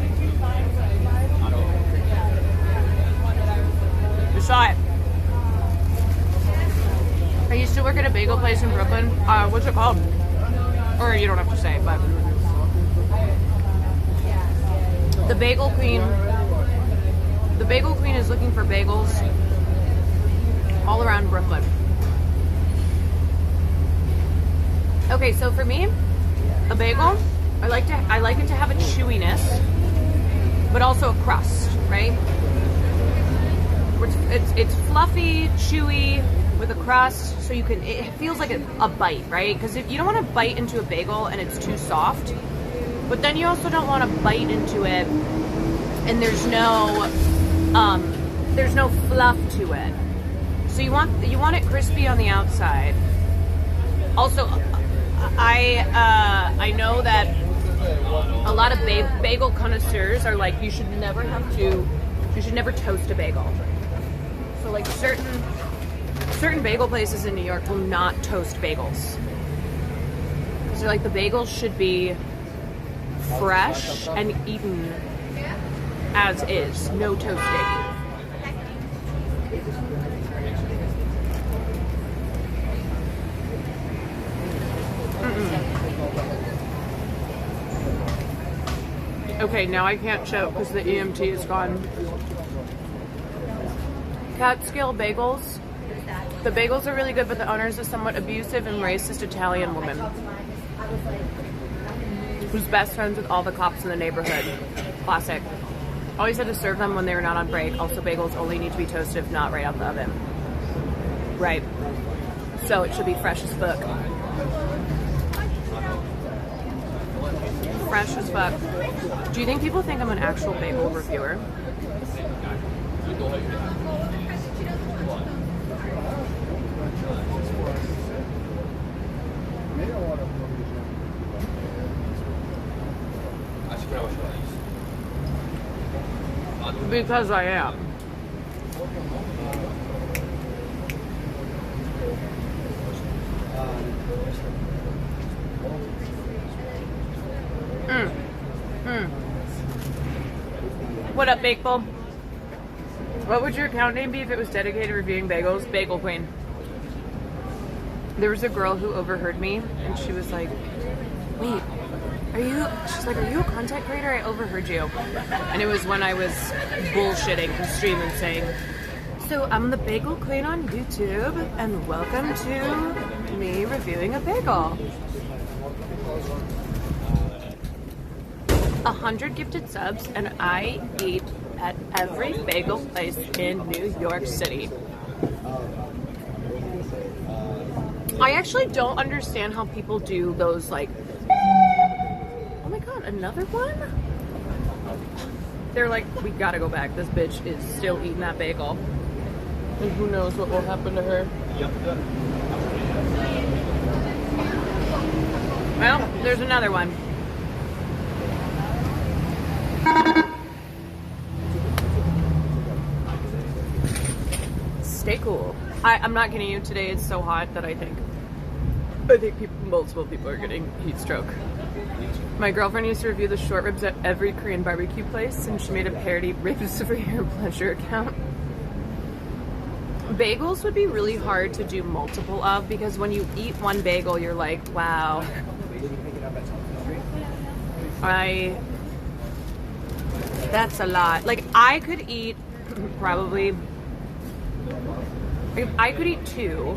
You saw it. I used to work at a bagel place in Brooklyn. What's it called? Or you don't have to say, but the Bagel Queen. The Bagel Queen is looking for bagels all around Brooklyn. Okay, so for me, a bagel, I like it to have a chewiness, but also a crust, right? It's fluffy, chewy, with a crust, so it feels like a bite, right? Because if you don't want to bite into a bagel and it's too soft, but then you also don't want to bite into it and there's no fluff to it. So you want it crispy on the outside. Also, I know that a lot of bagel connoisseurs are like, you should never toast a bagel. So like certain bagel places in New York will not toast bagels. So like the bagels should be fresh and eaten as is, no toasting. Okay, now I can't choke because the EMT is gone. Catskill Bagels. The bagels are really good, but the owner is a somewhat abusive and racist Italian woman who's best friends with all the cops in the neighborhood. Classic. Always had to serve them when they were not on break. Also, bagels only need to be toasted if not right out the oven. Right. So it should be fresh as fuck. Fresh as fuck. Do you think people think I'm an actual bagel reviewer? Because I am. What up, Bakeful? What would your account name be if it was dedicated to reviewing bagels? Bagel Queen. There was a girl who overheard me, and she was like, wait, she's like, are you a content creator? I overheard you. And it was when I was bullshitting the stream and saying, so I'm the Bagel Queen on YouTube, and welcome to me reviewing a bagel. 100 gifted subs, and I eat at every bagel place in New York City. I actually don't understand how people do those, like, oh my god, another one? They're like, we gotta go back. This bitch is still eating that bagel. And who knows what will happen to her. Well, there's another one. Stay cool. I'm not kidding you. Today it's so hot that I think multiple people are getting heat stroke. My girlfriend used to review the short ribs at every Korean barbecue place, and she made a parody ribs for your pleasure account. Bagels would be really hard to do multiple of, because when you eat one bagel, you're like, wow. That's a lot. Like, I could eat probably, I could eat 2,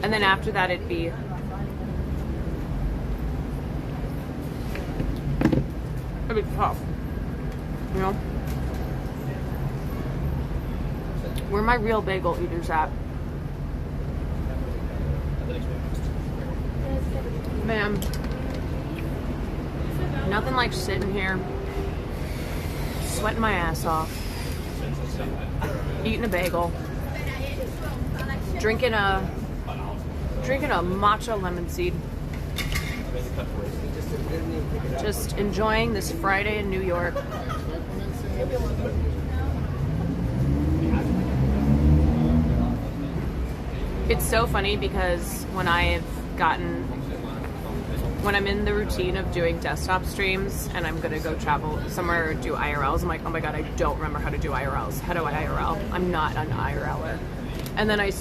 and then after that it'd be, tough, you know? Where my real bagel eaters at? Man, nothing like sitting here, sweating my ass off, eating a bagel, drinking a matcha lemon seed, just enjoying this Friday in New York. It's so funny because when I'm in the routine of doing desktop streams and I'm gonna go travel somewhere or do IRLs, I'm like, oh my god, I don't remember how to do IRLs. How do I IRL? I'm not an IRLer. And then I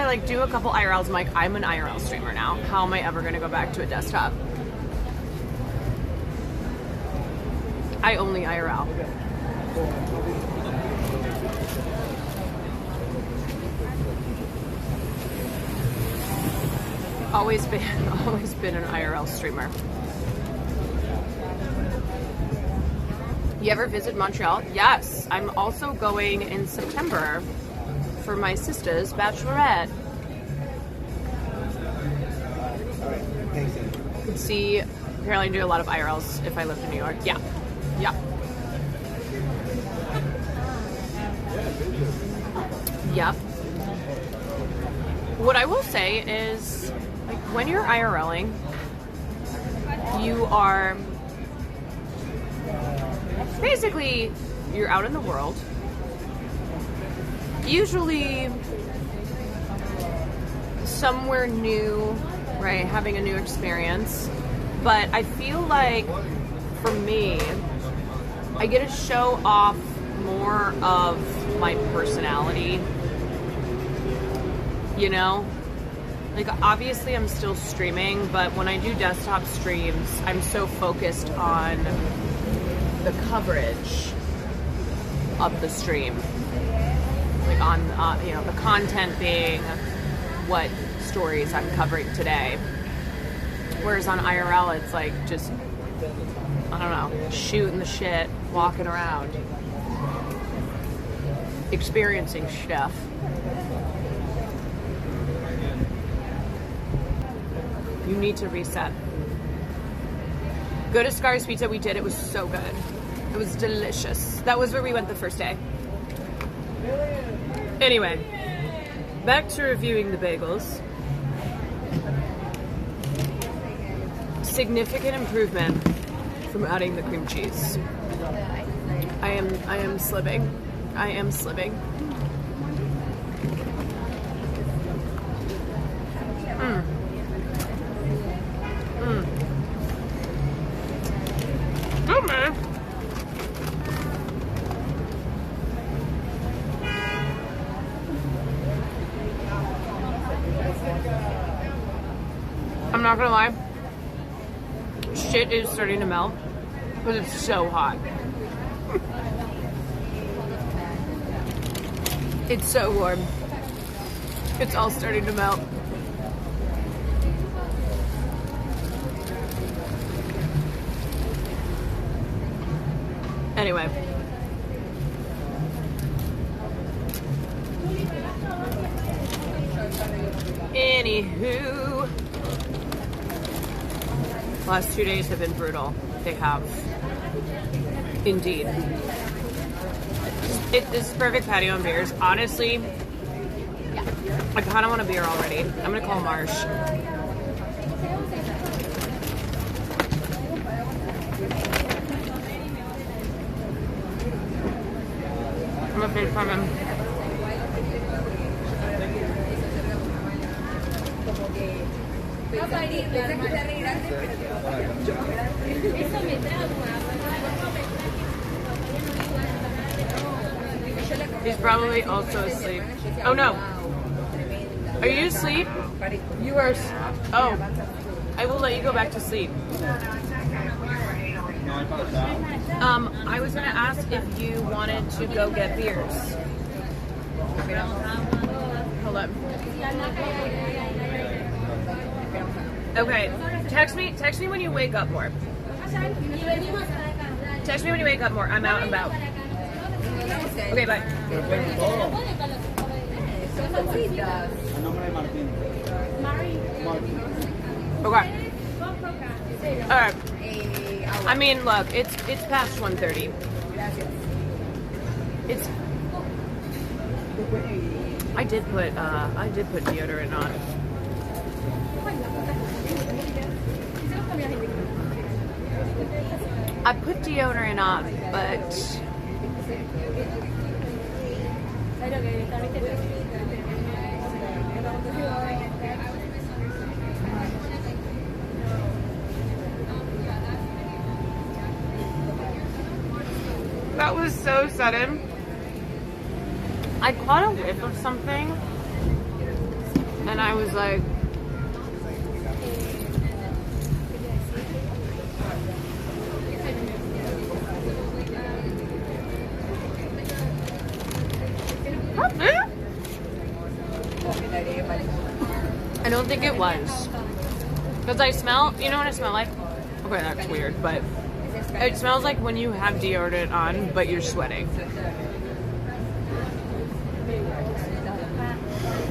like do a couple IRLs. I'm like, I'm an IRL streamer now. How am I ever gonna go back to a desktop? I only IRL. Always been an IRL streamer. You ever visit Montreal? Yes. I'm also going in September for my sister's bachelorette. Could see, apparently I do a lot of IRLs if I lived in New York. Yeah. Yeah. Yep. What I will say is, like, when you're IRLing, you are basically, you're out in the world, usually somewhere new, right, having a new experience. But I feel like, for me, I get to show off more of my personality, you know? Like, obviously I'm still streaming, but when I do desktop streams, I'm so focused on the coverage of the stream. Like on, you know, the content being what stories I'm covering today. Whereas on IRL, it's like just, I don't know, shooting the shit, walking around, experiencing stuff. You need to reset. Go to Scar's Pizza. We did. It was so good. It was delicious. That was where we went the first day. Anyway, back to reviewing the bagels. Significant improvement from adding the cream cheese. I am slipping. I am slipping. Oh man. I'm not gonna lie. Shit is starting to melt because it's so hot. It's so warm. It's all starting to melt. Anyway. Anywho. Last 2 days have been brutal. They have. Indeed. This is perfect patio and beers. Honestly, I kind of want a beer already. I'm going to call Marsh. I'm a big fan. He's probably also asleep. Oh no. Are you asleep? You are. Oh. I will let you go back to sleep. I was gonna ask if you wanted to go get beers. Hold on. Okay. Text me when you wake up more. Text me when you wake up more. I'm out and about. Okay, bye. Okay. Alright. I mean, look, it's past 1:30. It's. I did put deodorant on. I put deodorant on, but that was so sudden. I caught a whiff of something, and I was like, I don't think it was. Because I smell, you know what I smell like? Okay, that's weird, but it smells like when you have deodorant on, but you're sweating.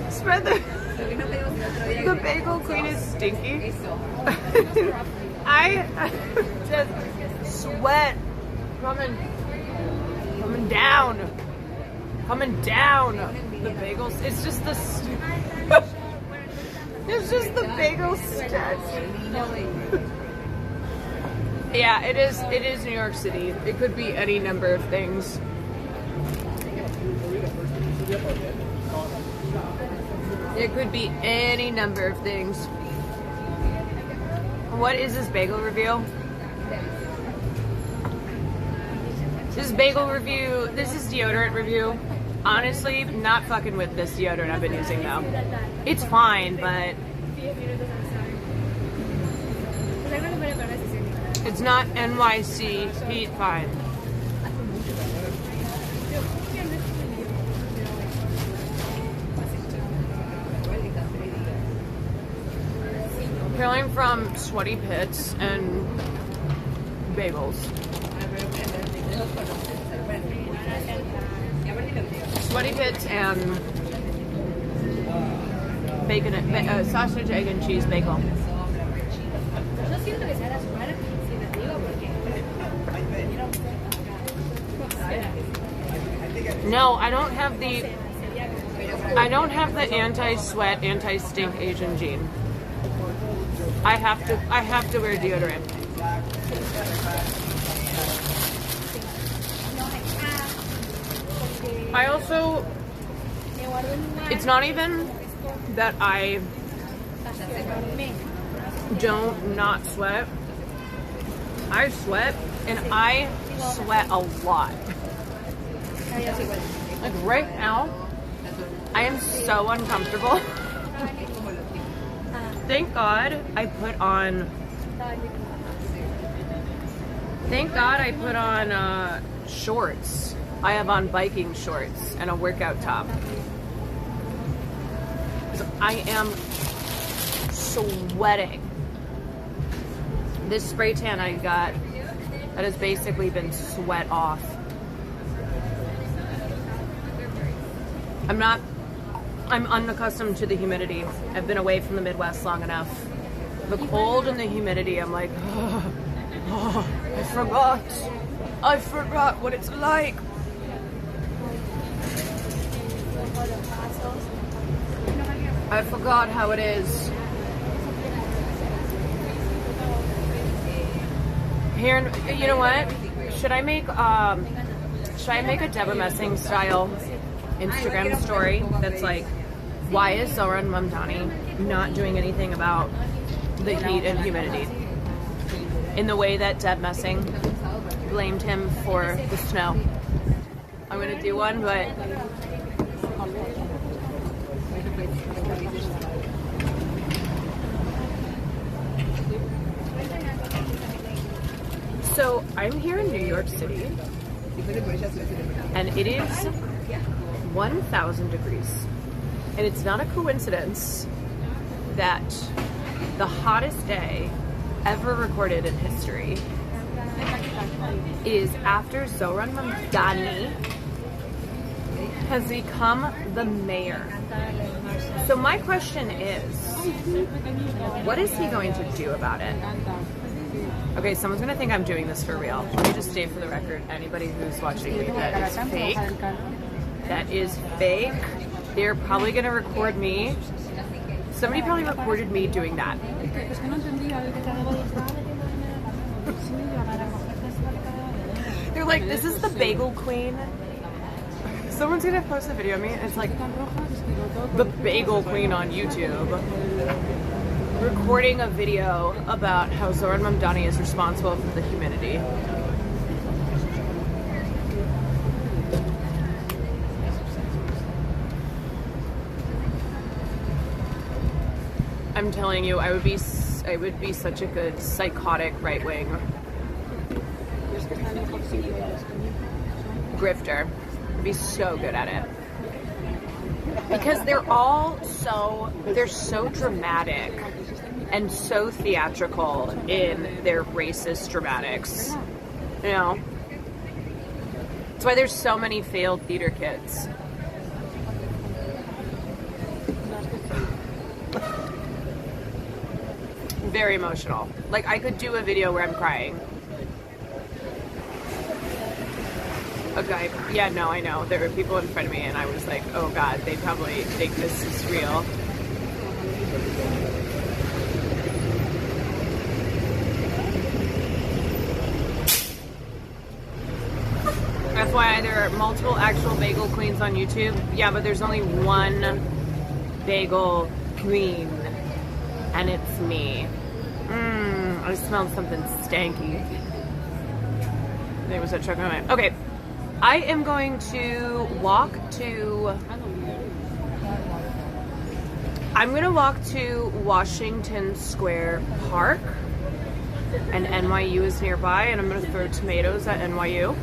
Spread the bagel queen is stinky. I just sweat coming down. The bagels, it's just the it's just the bagel stench. Yeah, it is New York City. It could be any number of things. It could be any number of things. What is this bagel review? This is bagel review. This is deodorant review. Honestly, not fucking with this deodorant I've been using though. It's fine, but it's not NYC heat fine. Apparently I'm from sweaty pits and bagels. Sweaty pits and bacon, sausage, egg, and cheese bagel. No, I don't have the anti-sweat, anti-stink Asian gene. I have to wear deodorant. I also, it's not even that I don't not sweat. I sweat, and I sweat a lot. Like right now, I am so uncomfortable. Thank God I put on shorts. I have on biking shorts and a workout top. So I am sweating. This spray tan I got that has basically been sweat off. I'm unaccustomed to the humidity. I've been away from the Midwest long enough. The cold and the humidity, I'm like, I forgot what it's like. I forgot how it is. Here, you know what? Should I make a Deborah Messing style Instagram story that's like, why is Zoran Mamdani not doing anything about the heat and humidity? In the way that Deb Messing blamed him for the snow. I'm gonna do one, but so I'm here in New York City, and it is 1,000 degrees. And it's not a coincidence that the hottest day ever recorded in history is after Zoran Mamdani has become the mayor. So my question is, what is he going to do about it? Okay, someone's gonna think I'm doing this for real. Let me just state for the record, anybody who's watching me, that is fake. That is fake. They're probably gonna record me. Somebody probably recorded me doing that. They're like, this is the bagel queen. Someone's gonna post a video of me, and it's like, the bagel queen on YouTube, recording a video about how Zoran Mamdani is responsible for the humidity. I'm telling you, I would be such a good psychotic right wing grifter. I'd be so good at it. Because they're so dramatic and so theatrical in their racist dramatics. You know? That's why there's so many failed theater kids. Very emotional. Like, I could do a video where I'm crying. Okay, yeah, no, I know. There were people in front of me and I was like, oh God, they probably think this is real. FYI, there are multiple actual bagel queens on YouTube. Yeah, but there's only one bagel queen, and it's me. I smelled something stanky. There was a truck on my... Okay. I am going to walk to... I'm going to walk to Washington Square Park, and NYU is nearby, and I'm going to throw tomatoes at NYU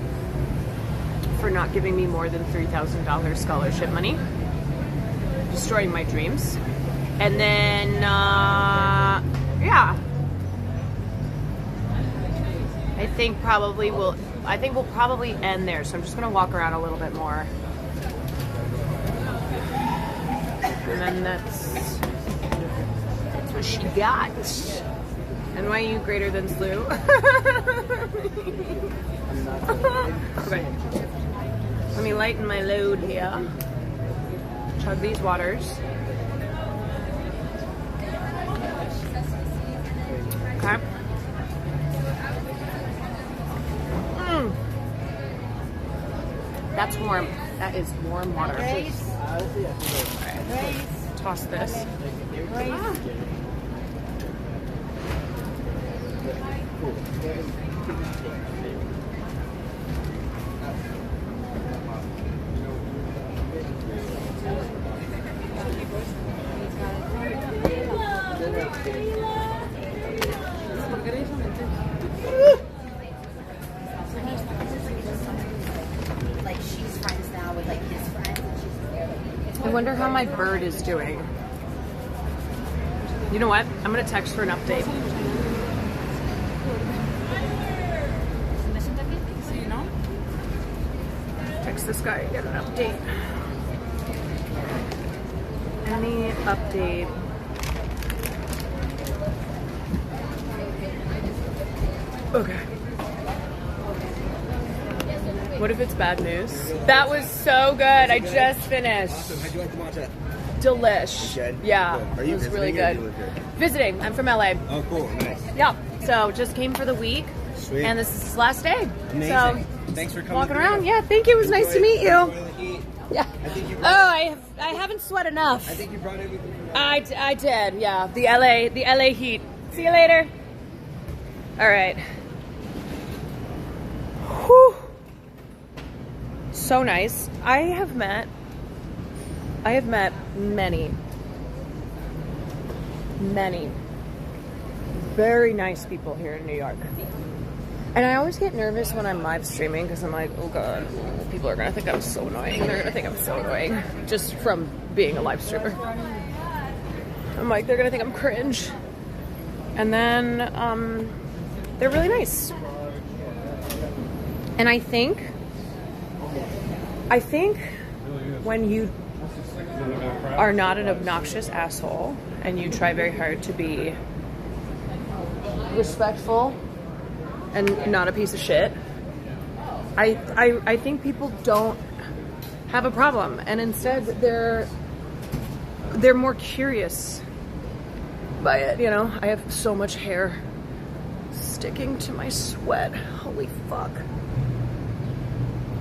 for not giving me more than $3,000 scholarship money, destroying my dreams. And then, yeah, I think we'll probably end there. So I'm just gonna walk around a little bit more, and then that's what she got. NYU greater than SLU. Okay. Let me lighten my load here. Chug these waters. Okay. That's warm. That is warm water. Right. Toss this. Ah. Like she's friends now with like his friends, and she's I wonder how my bird is doing. You know what? I'm gonna text for an update. Text this guy, get an update. Any update? Okay. What if it's bad news? That was so good. I just finished. Awesome. How'd you like the matcha? Delish. Good? Yeah. Cool. Are you it was really visiting or good. you live here? Visiting. I'm from LA. Oh, cool. Nice. Yeah. So just came for the week. Sweet. And this is his last day. Amazing. So Thanks for coming. walking around. Yeah, thank you. It was nice to meet you. Enjoy the heat. Yeah. I think you Oh, brought, I haven't sweat enough. I think you brought everything. I did. Yeah. The LA heat. See you later. All right. Whew. So nice. I have met many very nice people here in New York. And I always get nervous when I'm live streaming because I'm like, oh God, people are gonna think I'm so annoying. They're gonna think I'm so annoying just from being a live streamer. I'm like, they're gonna think I'm cringe. And then they're really nice. And I think when you are not an obnoxious asshole and you try very hard to be respectful and not a piece of shit, I think people don't have a problem, and instead they're more curious by it, you know? I have so much hair sticking to my sweat. Holy fuck.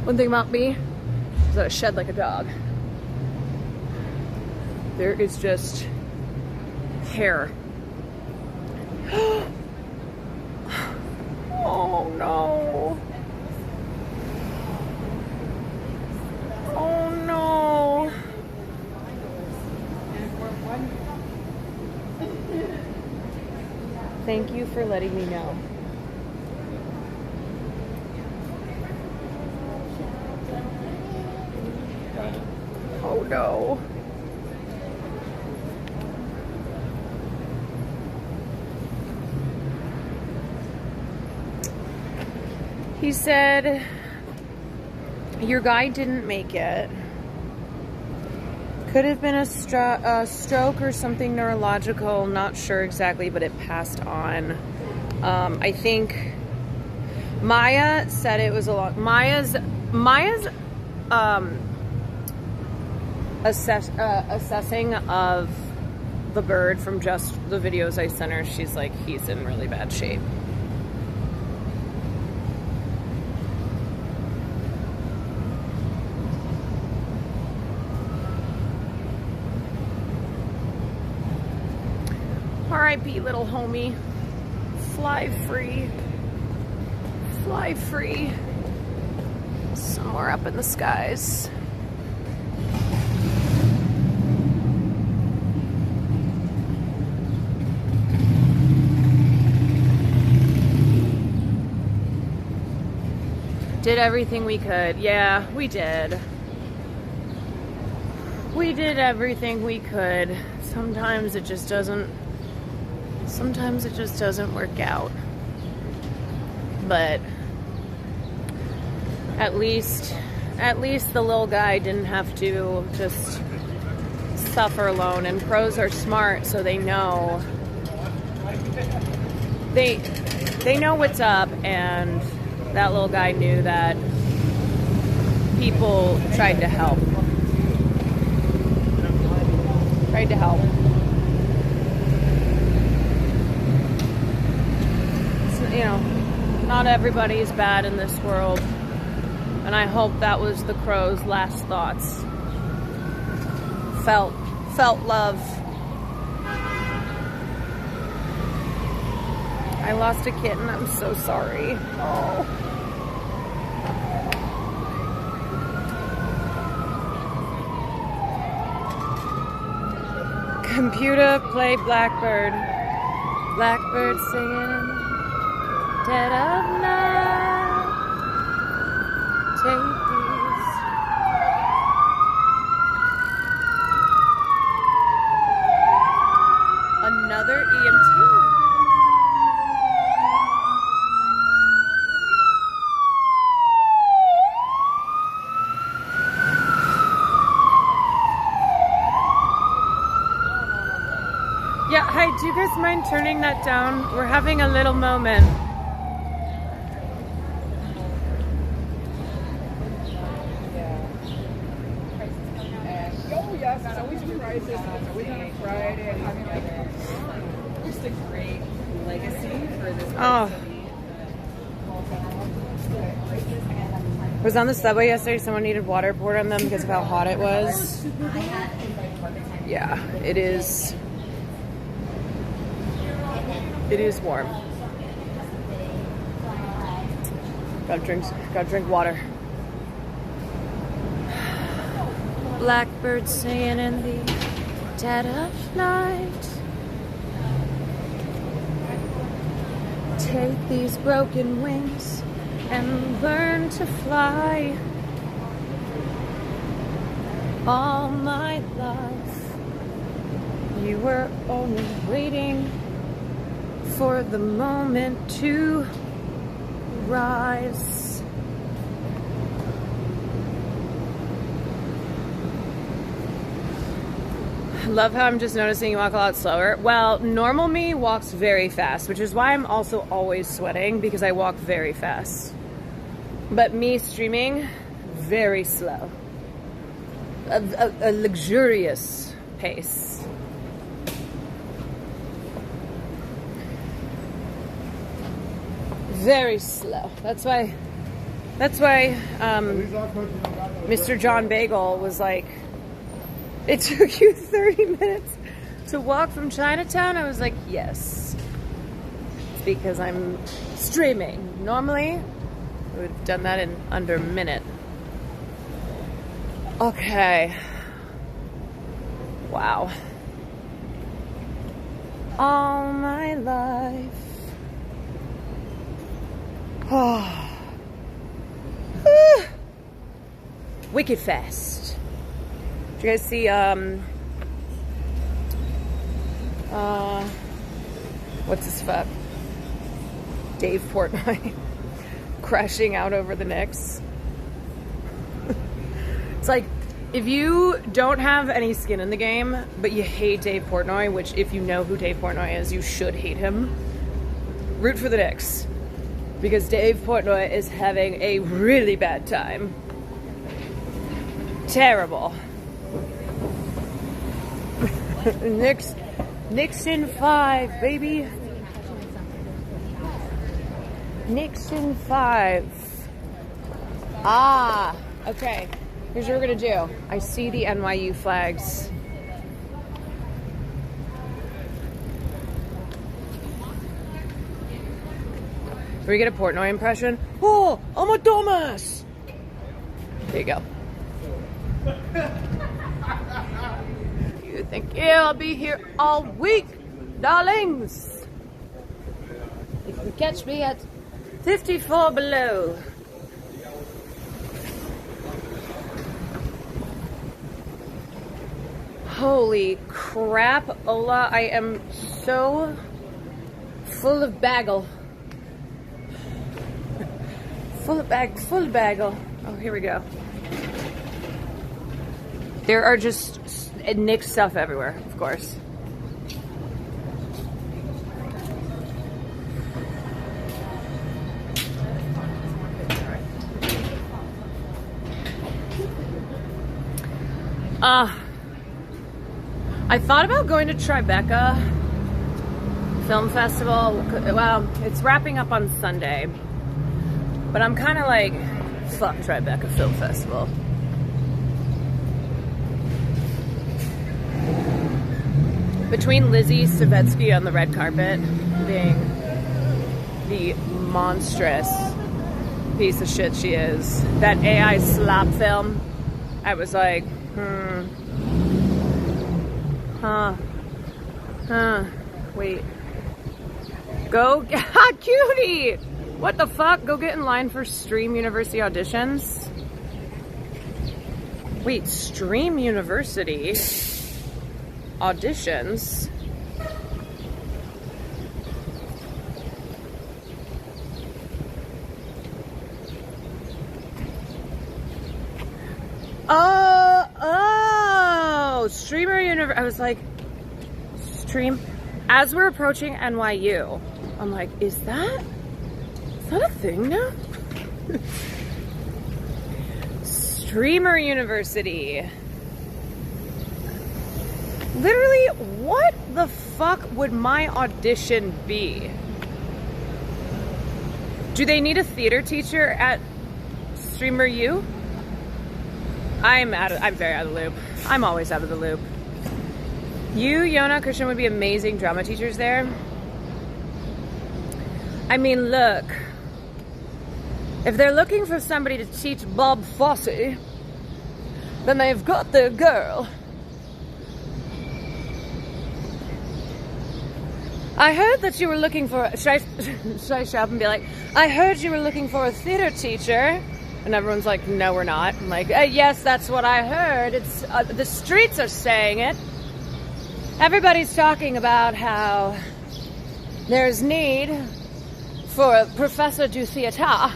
One thing about me is that I shed like a dog. There is just hair. Oh no. Oh no. Thank you for letting me know. Oh no. He said, your guy didn't make it. Could have been a stroke or something neurological, not sure exactly, but it passed on. I think Maya said it was a lot. Maya's assessing of the bird from just the videos I sent her. She's like, he's in really bad shape. R.I.P. little homie. Fly free. Fly free. Somewhere up in the skies. Did everything we could. Yeah, we did. We did everything we could. Sometimes it just doesn't work out. But at least the little guy didn't have to just suffer alone. And pros are smart, so they know what's up, and that little guy knew that people tried to help. So, you know, not everybody is bad in this world. And I hope that was the crow's last thoughts. Felt love. I lost a kitten. I'm so sorry. Oh. Computer, play Blackbird. Blackbird singing dead of night. Take these. Another EMT. Yeah, hi, do you guys mind turning that down? We're having a little moment. Oh yes, it's always a crisis, and it's always on a Friday, and having like just a great legacy for this city. I was on the subway yesterday, someone needed water poured on them because of how hot it was. Yeah, it is warm. Gotta drink water. Blackbird singing in the dead of night. Take these broken wings and learn to fly. All my life, you were only waiting for the moment to rise. I love how I'm just noticing you walk a lot slower. Well, normal me walks very fast, which is why I'm also always sweating, because I walk very fast. But me streaming, very slow. A luxurious pace. Very slow. That's why Mr. John Bagel was like, it took you 30 minutes to walk from Chinatown? I was like, yes. It's because I'm streaming. Normally, I would have done that in under a minute. Okay. Wow. All my life. Oh. Wicked fast. Did you guys see what's his fuck? Dave Portnoy crashing out over the Knicks. It's like, if you don't have any skin in the game, but you hate Dave Portnoy, which if you know who Dave Portnoy is, you should hate him, root for the Knicks. Because Dave Portnoy is having a really bad time. Terrible. Knicks in 5, baby. Knicks in 5. Ah, okay. Here's what we're gonna do. I see the NYU flags. Can we get a Portnoy impression? Oh, I'm a dumbass. There you go. You think, yeah, I'll be here all week, darlings. You can catch me at 54 below. Holy crap, Ola, I am so full of bagel. Full of bagel. Oh, here we go. There are just Nick stuff everywhere, of course. I thought about going to Tribeca Film Festival. Well, it's wrapping up on Sunday, but I'm kind of like, fuck Tribeca Film Festival. Between Lizzie Savetsky on the red carpet being the monstrous piece of shit she is, that AI slop film, I was like, wait. Go, cutie! What the fuck? Go get in line for Stream University auditions? Wait, Stream University auditions? Oh, Streamer University. I was like, Stream. As we're approaching NYU, I'm like, is that a thing now? Streamer University. Literally, what the fuck would my audition be? Do they need a theater teacher at Streamer U? I'm very out of the loop. I'm always out of the loop. You, Yona, Christian would be amazing drama teachers there. I mean, look. If they're looking for somebody to teach Bob Fosse, then they've got their girl. I heard that you were looking for... Should I show up and be like, I heard you were looking for a theater teacher? And everyone's like, no, we're not. I'm like, yes, that's what I heard. It's the streets are saying it. Everybody's talking about how there's need for a professor du theater.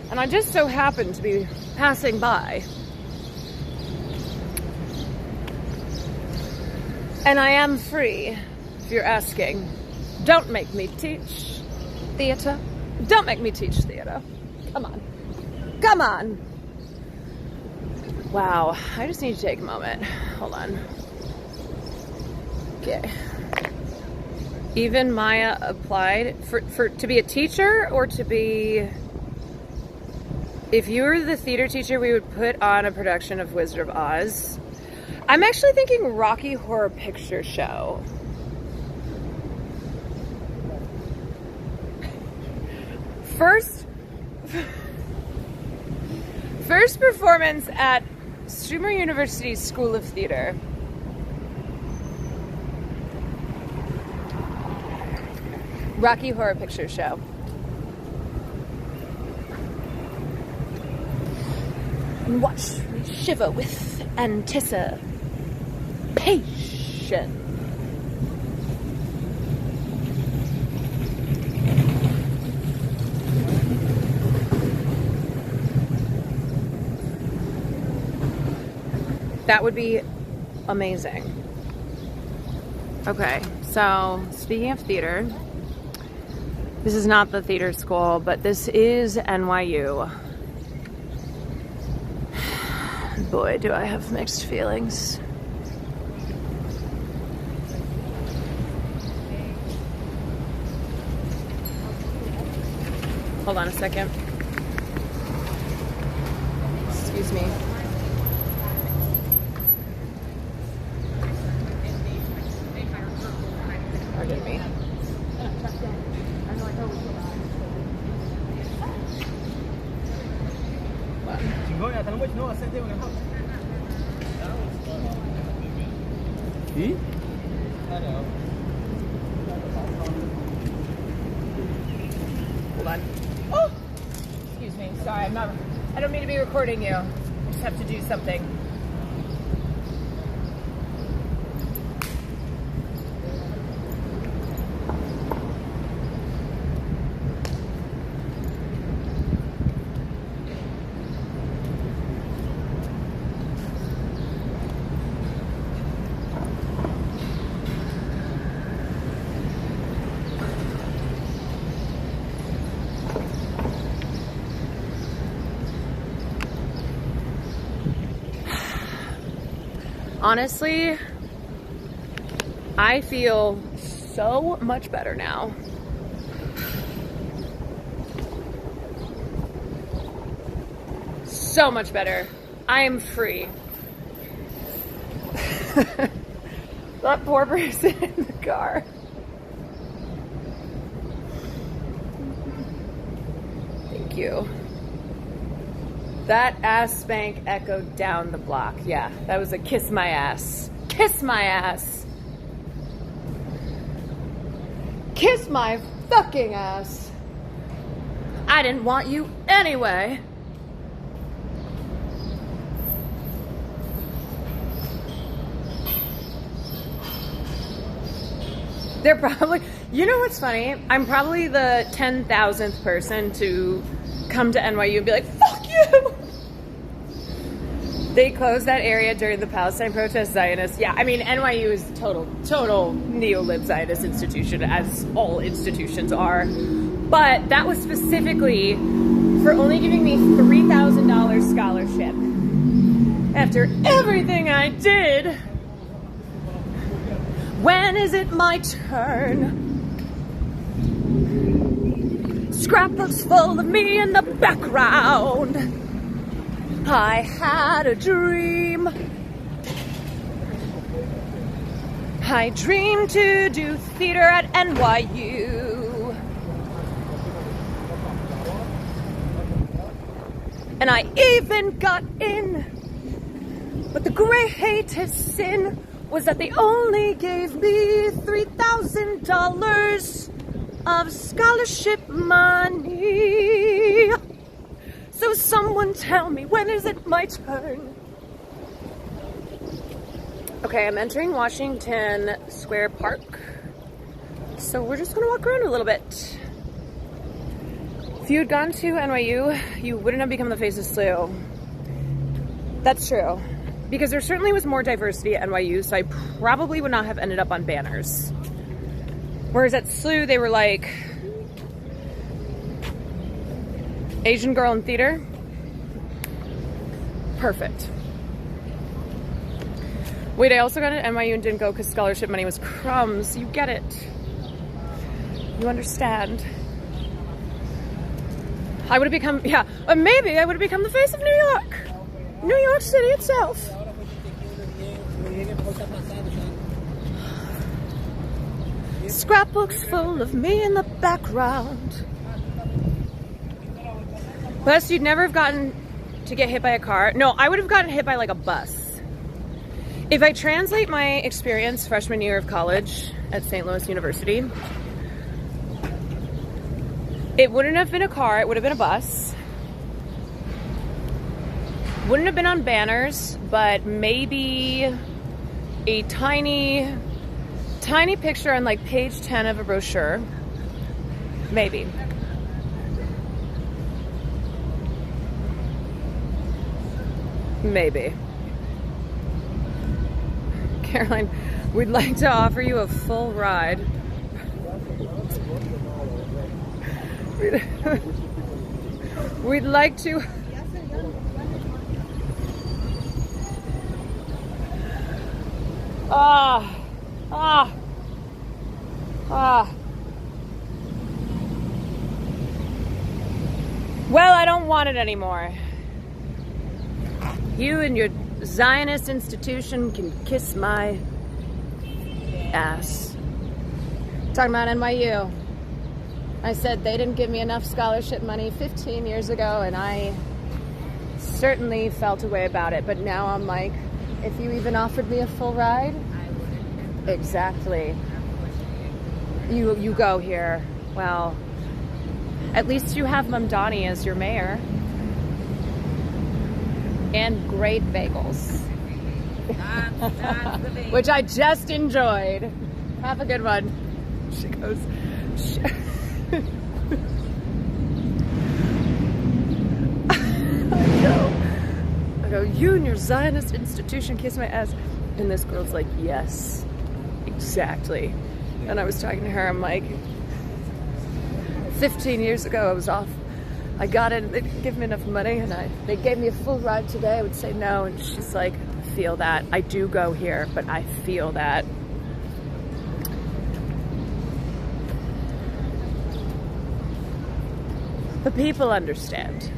And I just so happened to be passing by. And I am free, if you're asking. Don't make me teach theater. Don't make me teach theater. Come on. Come on. Wow, I just need to take a moment. Hold on. Okay. Even Maya applied for to be a teacher or to be... If you were the theater teacher, we would put on a production of Wizard of Oz. I'm actually thinking Rocky Horror Picture Show. First performance at Streamer University's School of Theater. Rocky Horror Picture Show. And watch me shiver with anticipation. That would be amazing. Okay, so speaking of theater, this is not the theater school, but this is NYU. Boy, do I have mixed feelings. Hold on a second. Excuse me. Pardon me. 지금 Hold on. Oh! Excuse me. Sorry, I don't mean to be recording you. I just have to do something. Honestly, I feel so much better now. So much better. I am free. That poor person in the car. Thank you. That ass spank echoed down the block. Yeah, that was a kiss my ass. Kiss my ass. Kiss my fucking ass. I didn't want you anyway. They're probably, you know what's funny? I'm probably the 10,000th person to come to NYU and be like, fuck you! They closed that area during the Palestine protests, Zionists. Yeah, I mean, NYU is total neo-lib Zionist institution, as all institutions are. But that was specifically for only giving me $3,000 scholarship. After everything I did, when is it my turn? Scrapbooks full of me in the background. I had a dream. I dreamed to do theater at NYU. And I even got in. But the greatest sin was that they only gave me $3,000 of scholarship money. So someone tell me, when is it my turn? Okay, I'm entering Washington Square Park. So we're just gonna walk around a little bit. If you had gone to NYU, you wouldn't have become the face of SLU. That's true. Because there certainly was more diversity at NYU, so I probably would not have ended up on banners. Whereas at SLU, they were like, Asian girl in theater? Perfect. Wait, I also got an NYU and didn't go because scholarship money was crumbs. You get it. You understand. I would have become, yeah, maybe I would have become the face of New York. New York City itself. Scrapbooks full of me in the background. Plus, you'd never have gotten to get hit by a car. No, I would have gotten hit by like a bus. If I translate my experience freshman year of college at St. Louis University, it wouldn't have been a car, it would have been a bus. Wouldn't have been on banners, but maybe a tiny picture on like page 10 of a brochure. Maybe. Maybe. Caroline, we'd like to offer you a full ride. We'd like to. Well, I don't want it anymore. You and your Zionist institution can kiss my ass. Talking about NYU. I said they didn't give me enough scholarship money 15 years ago, and I certainly felt a way about it, but now I'm like, if you even offered me a full ride, exactly. You go here. Well, at least you have Mamdani as your mayor. And great bagels. Which I just enjoyed. Have a good one. She goes, I go, you and your Zionist institution kiss my ass. And this girl's like, yes, exactly. And I was talking to her, I'm like, 15 years ago I was off. I got it, they didn't give me enough money, and they gave me a full ride today. I would say no, and she's like, I feel that. I do go here, but I feel that. The people understand.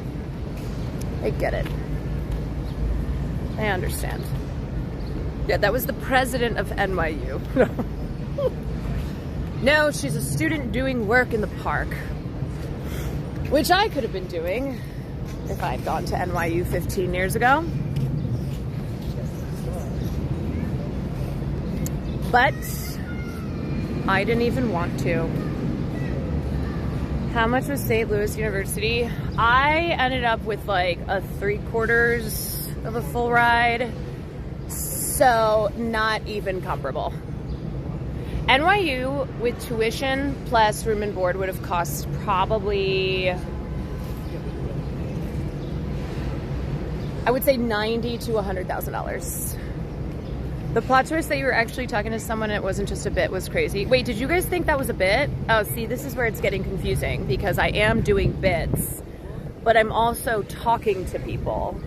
They get it. They understand. Yeah, that was the president of NYU. No, she's a student doing work in the park. Which I could have been doing if I'd gone to NYU 15 years ago. But I didn't even want to. How much was St. Louis University? I ended up with like a 3/4 of a full ride. So not even comparable. NYU with tuition plus room and board would have cost probably, I would say $90,000 to $100,000. The plot twist that you were actually talking to someone and it wasn't just a bit was crazy. Wait, did you guys think that was a bit? Oh, see, this is where it's getting confusing because I am doing bits, but I'm also talking to people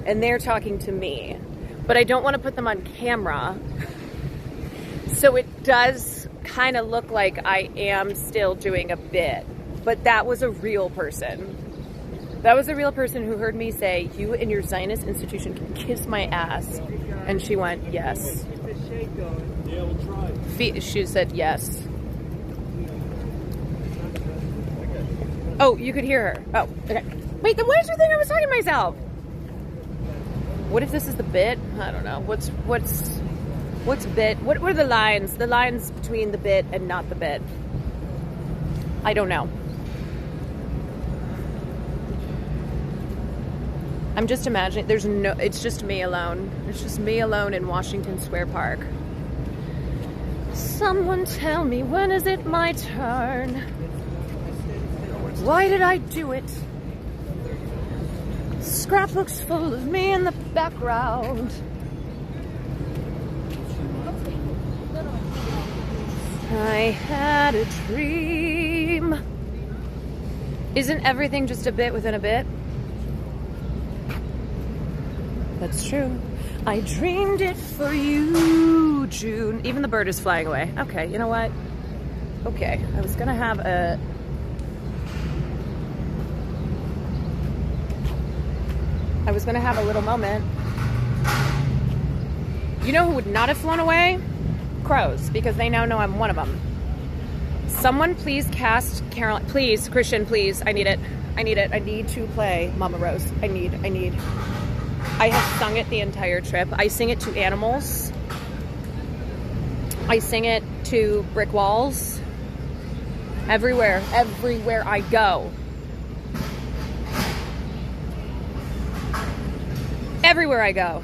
and they're talking to me, but I don't want to put them on camera. So it does kind of look like I am still doing a bit, but that was a real person. That was a real person who heard me say, you and your Zionist institution can kiss my ass. And she went, yes. She said, yes. Oh, you could hear her. Oh, okay. Wait, then why did you think I was talking to myself? What if this is the bit? I don't know. What's bit? What were the lines? The lines between the bit and not the bit. I don't know. I'm just imagining, it's just me alone. It's just me alone in Washington Square Park. Someone tell me, when is it my turn? Why did I do it? Scrapbooks full of me in the background. I had a dream. Isn't everything just a bit within a bit? That's true. I dreamed it for you, June. Even the bird is flying away. Okay, you know what? Okay, I was gonna have a... little moment. You know who would not have flown away? Crows, because they now know I'm one of them. Someone please cast Caroline. Please, Christian, please. I need it. I need it. I need to play Mama Rose. I need. I have sung it the entire trip. I sing it to animals. I sing it to brick walls. Everywhere I go. Everywhere I go.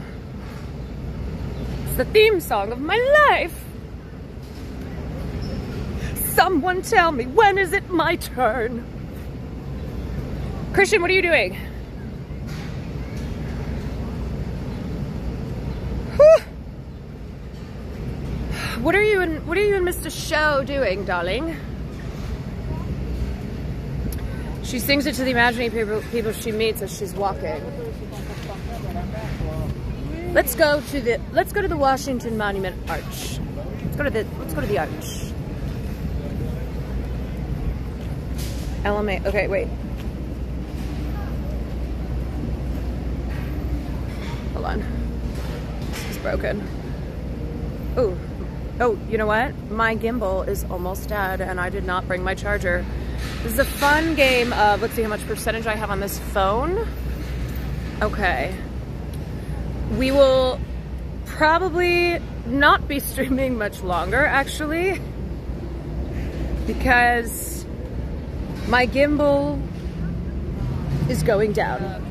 It's the theme song of my life. Someone tell me, when is it my turn? Christian, what are you doing? What are you and Mr. Show doing, darling? She sings it to the imaginary people she meets as she's walking. Let's go to the Washington Monument Arch. Let's go to the arch. LMA. Okay, wait. Hold on. This is broken. Ooh. Oh, you know what? My gimbal is almost dead and I did not bring my charger. This is a fun game of, let's see how much percentage I have on this phone. Okay. We will probably not be streaming much longer, actually, because my gimbal is going down.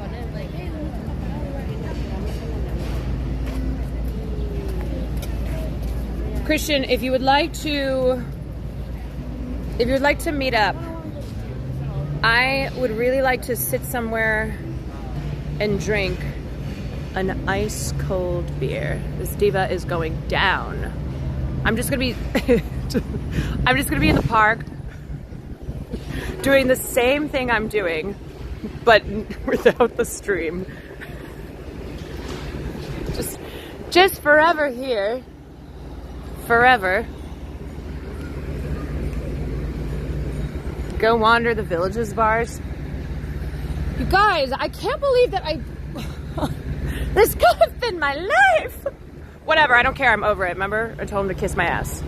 Christian, if you would like to meet up, I would really like to sit somewhere and drink an ice cold beer. This diva is going down. I'm just gonna be in the park doing the same thing I'm doing, but without the stream. Just forever here. Forever. Go wander the Villages bars. You guys, I can't believe that this could have been my life. Whatever, I don't care, I'm over it, remember? I told him to kiss my ass.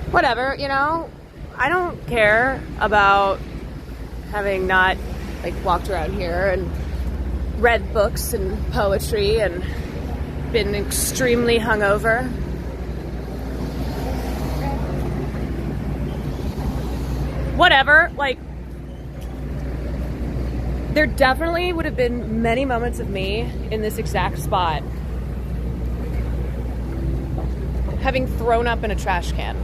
Whatever, you know? I don't care about having not, like, walked around here and read books and poetry and been extremely hungover. Whatever, like, there definitely would have been many moments of me in this exact spot having thrown up in a trash can.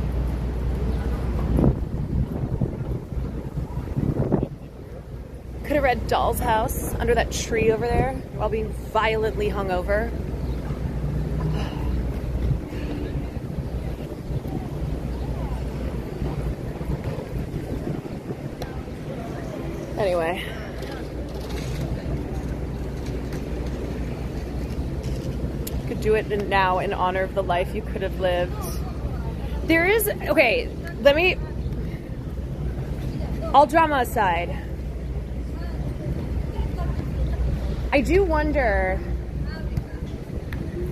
Could have read Doll's House under that tree over there while being violently hungover. Anyway. Could do it now in honor of the life you could have lived. There is, okay, all drama aside, I do wonder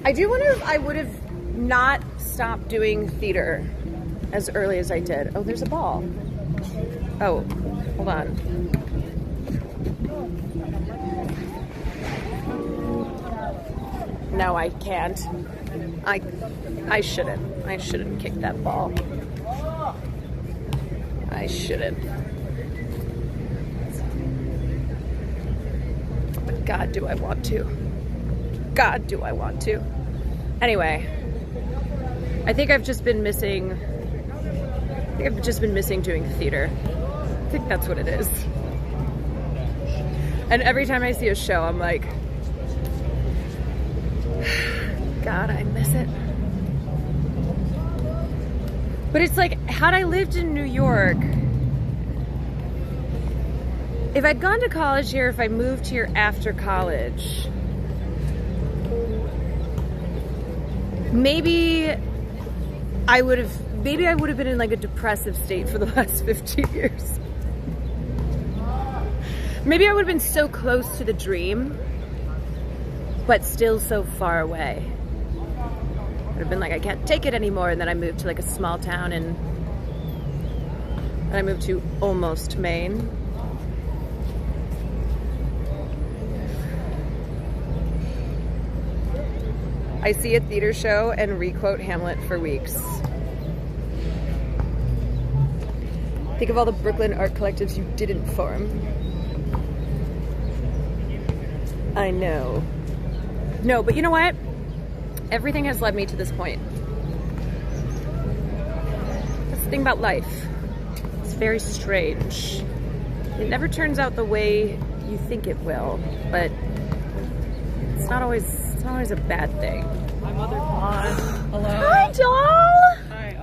if I would have not stopped doing theater as early as I did. Oh, there's a ball. Oh, hold on. No, I can't. I shouldn't. I shouldn't kick that ball. I shouldn't. But God, do I want to. God, do I want to. Anyway, I think I've just been missing doing theater. I think that's what it is. And every time I see a show, I'm like, God, I miss it. But it's like, had I lived in New York, if I'd gone to college here, if I moved here after college, maybe I would have been in like a depressive state for the last 15 years. Maybe I would have been so close to the dream, but still so far away. I'd have been like, I can't take it anymore. And then I moved to like a small town and I moved to almost Maine. I see a theater show and requote Hamlet for weeks. Think of all the Brooklyn art collectives you didn't form. I know. No, but you know what? Everything has led me to this point. That's the thing about life. It's very strange. It never turns out the way you think it will, but it's not always a bad thing. Hi, Mother Kwan. Hello. Hi, doll. Hi.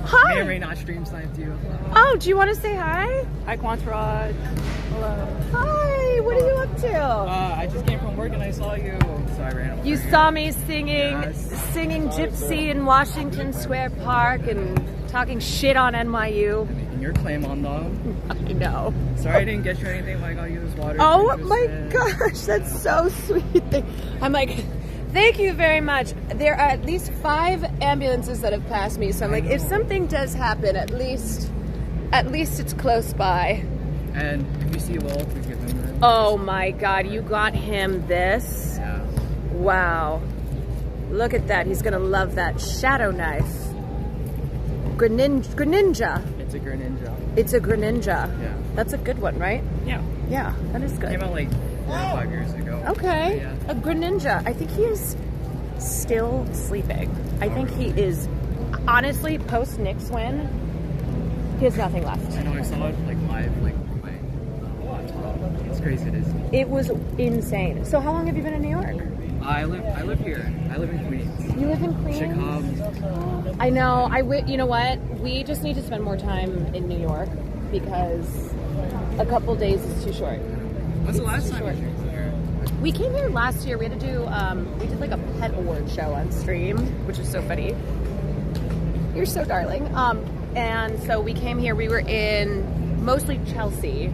Hi. May or may not stream snipe you. Oh, do you want to say hi? Hi, Quantrod. Hello. Hi. What are you up to? I just came from work and I saw you, so I ran over You here. saw me singing Gypsy in Washington Square Park and talking shit on NYU. Making your claim on them. I know. Sorry I didn't get you anything, but I got you this water. Oh my gosh, that's so sweet. I'm like, thank you very much. There are at least 5 ambulances that have passed me, so I'm like, if something does happen, at least it's close by. And if you see Wolf, we give him this. Oh my God, you got him this? Yeah. Wow. Look at that. He's gonna love that shadow knife. Greninja. It's a Greninja. It's a Greninja. Yeah. That's a good one, right? Yeah. Yeah, that is good. Came out like 4 or 5 years ago. Okay. Yeah. A Greninja. I think he is still sleeping. I think he is, honestly, post Nick's win, he has nothing left. I know, I saw it like live, like my it's crazy it is. It was insane. So how long have you been in New York? I live here. I live in Queens. You live in Queens? Chicago. I know. You know what? We just need to spend more time in New York because a couple days is too short. When's the last too time short. you came here? We came here last year. We had to do, we did like a pet award show on stream, which was so funny. You're so darling. And so we came here. We were in mostly Chelsea.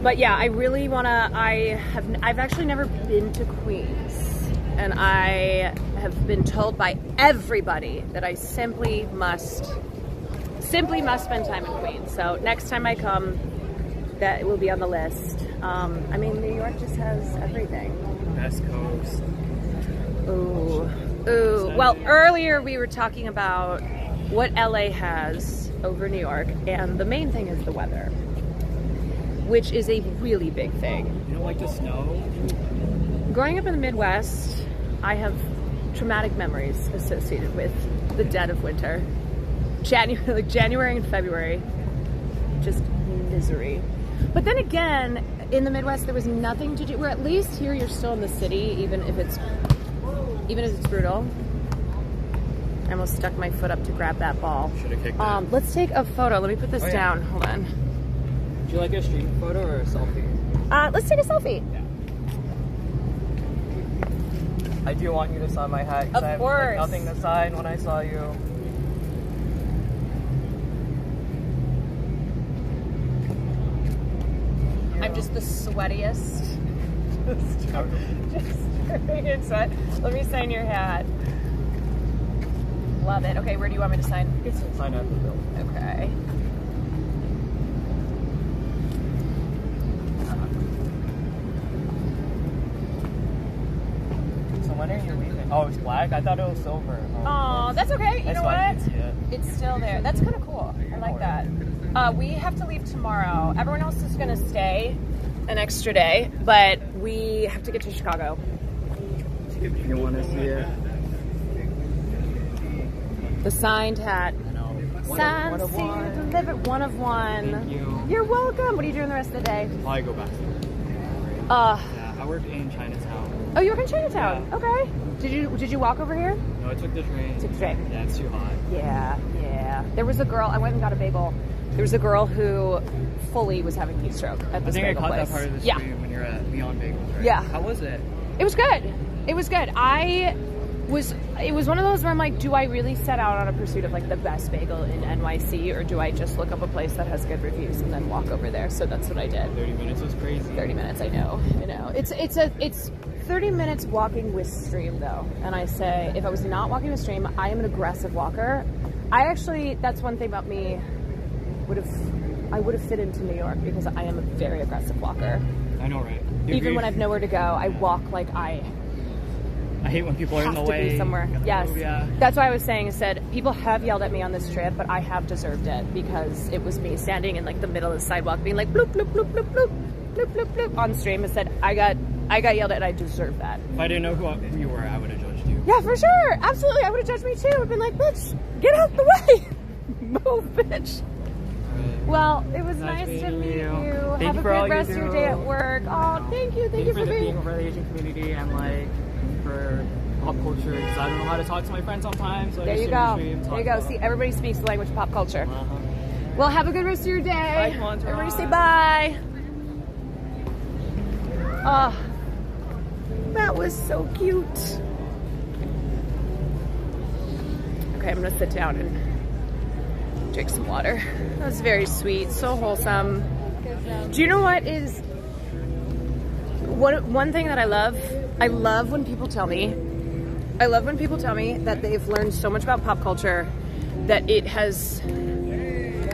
But yeah, I really wanna, I've actually never been to Queens. And I have been told by everybody that I simply must spend time in Queens. So next time I come, that will be on the list. I mean, New York just has everything. West Coast. Ooh, ooh. Well, earlier we were talking about what LA has over New York, and the main thing is the weather, which is a really big thing. You don't like the snow? Growing up in the Midwest, I have traumatic memories associated with the dead of winter. January and February, just misery. But then again, in the Midwest, there was nothing to do. Where at least here, you're still in the city, even if it's brutal. I almost stuck my foot up to grab that ball. Should have kicked that. Let's take a photo. Let me put this down. Hold on. Would you like a street photo or a selfie? Let's take a selfie. Yeah. I do want you to sign my hat. Of I have, course. Like, nothing to sign when I saw you. I'm just the sweatiest. just dripping in sweat. Let me sign your hat. Love it. Okay, where do you want me to sign? You can sign at the bill. Okay. So when are you leaving? Oh, it's black? I thought it was silver. Oh, that's okay. You know fine. I what? can see it. It's still there. That's kind of cool. I like that. We have to leave tomorrow. Everyone else is going to stay an extra day, but we have to get to Chicago. You want to see it? The signed hat. I know. Signed, One of sealed, one. delivered, one of one. Thank you. You're welcome. What are you doing the rest of the day? Probably go back. Uh, Yeah, I work in Chinatown. oh, you work in Chinatown. Yeah. Okay. Did you walk over here? No, I took the train. Took the train. Yeah, it's too hot. Yeah, yeah. There was a girl. I went and got a bagel. There was a girl who fully was having heat stroke at I this think I bagel caught place. that part of the Yeah. stream when you're at Beyond Bagels, right? Yeah. How was it? It was good. It was good. It was one of those where I'm like, do I really set out on a pursuit of like the best bagel in NYC, or do I just look up a place that has good reviews and then walk over there? So that's what I did. 30 minutes was crazy. 30 minutes, I know. It's 30 minutes walking with stream though. And I say, if I was not walking with stream, I am an aggressive walker. That's one thing about me, I would have fit into New York because I am a very aggressive walker. I know, right? Even when I've nowhere to go, I walk like I hate when people are in have the to way. be somewhere. Gotta Yes. move, yeah. That's why I was saying, people have yelled at me on this trip, but I have deserved it because it was me standing in like the middle of the sidewalk being like bloop, bloop, bloop, bloop, bloop, bloop, bloop, bloop on stream. I said, I got yelled at and I deserve that. If I didn't know who you were, I would have judged you. Yeah, for sure. Absolutely. I would have judged me too. I've been like, bitch, get out the way. Move, bitch. Well, it was nice to meet you. Have a good rest of your day at work. Oh, thank you. Thank you for being for the Asian community and like for pop culture, because I don't know how to talk to my friends sometimes. So There you go. There you go. See, everybody speaks the language of pop culture. Well, have a good rest of your day. Bye, Kwan. Everybody say bye. Oh, that was so cute. Okay, I'm gonna sit down and drink some water. That was very sweet, so wholesome. Do you know what is one thing that I love? I love when people tell me that they've learned so much about pop culture that it has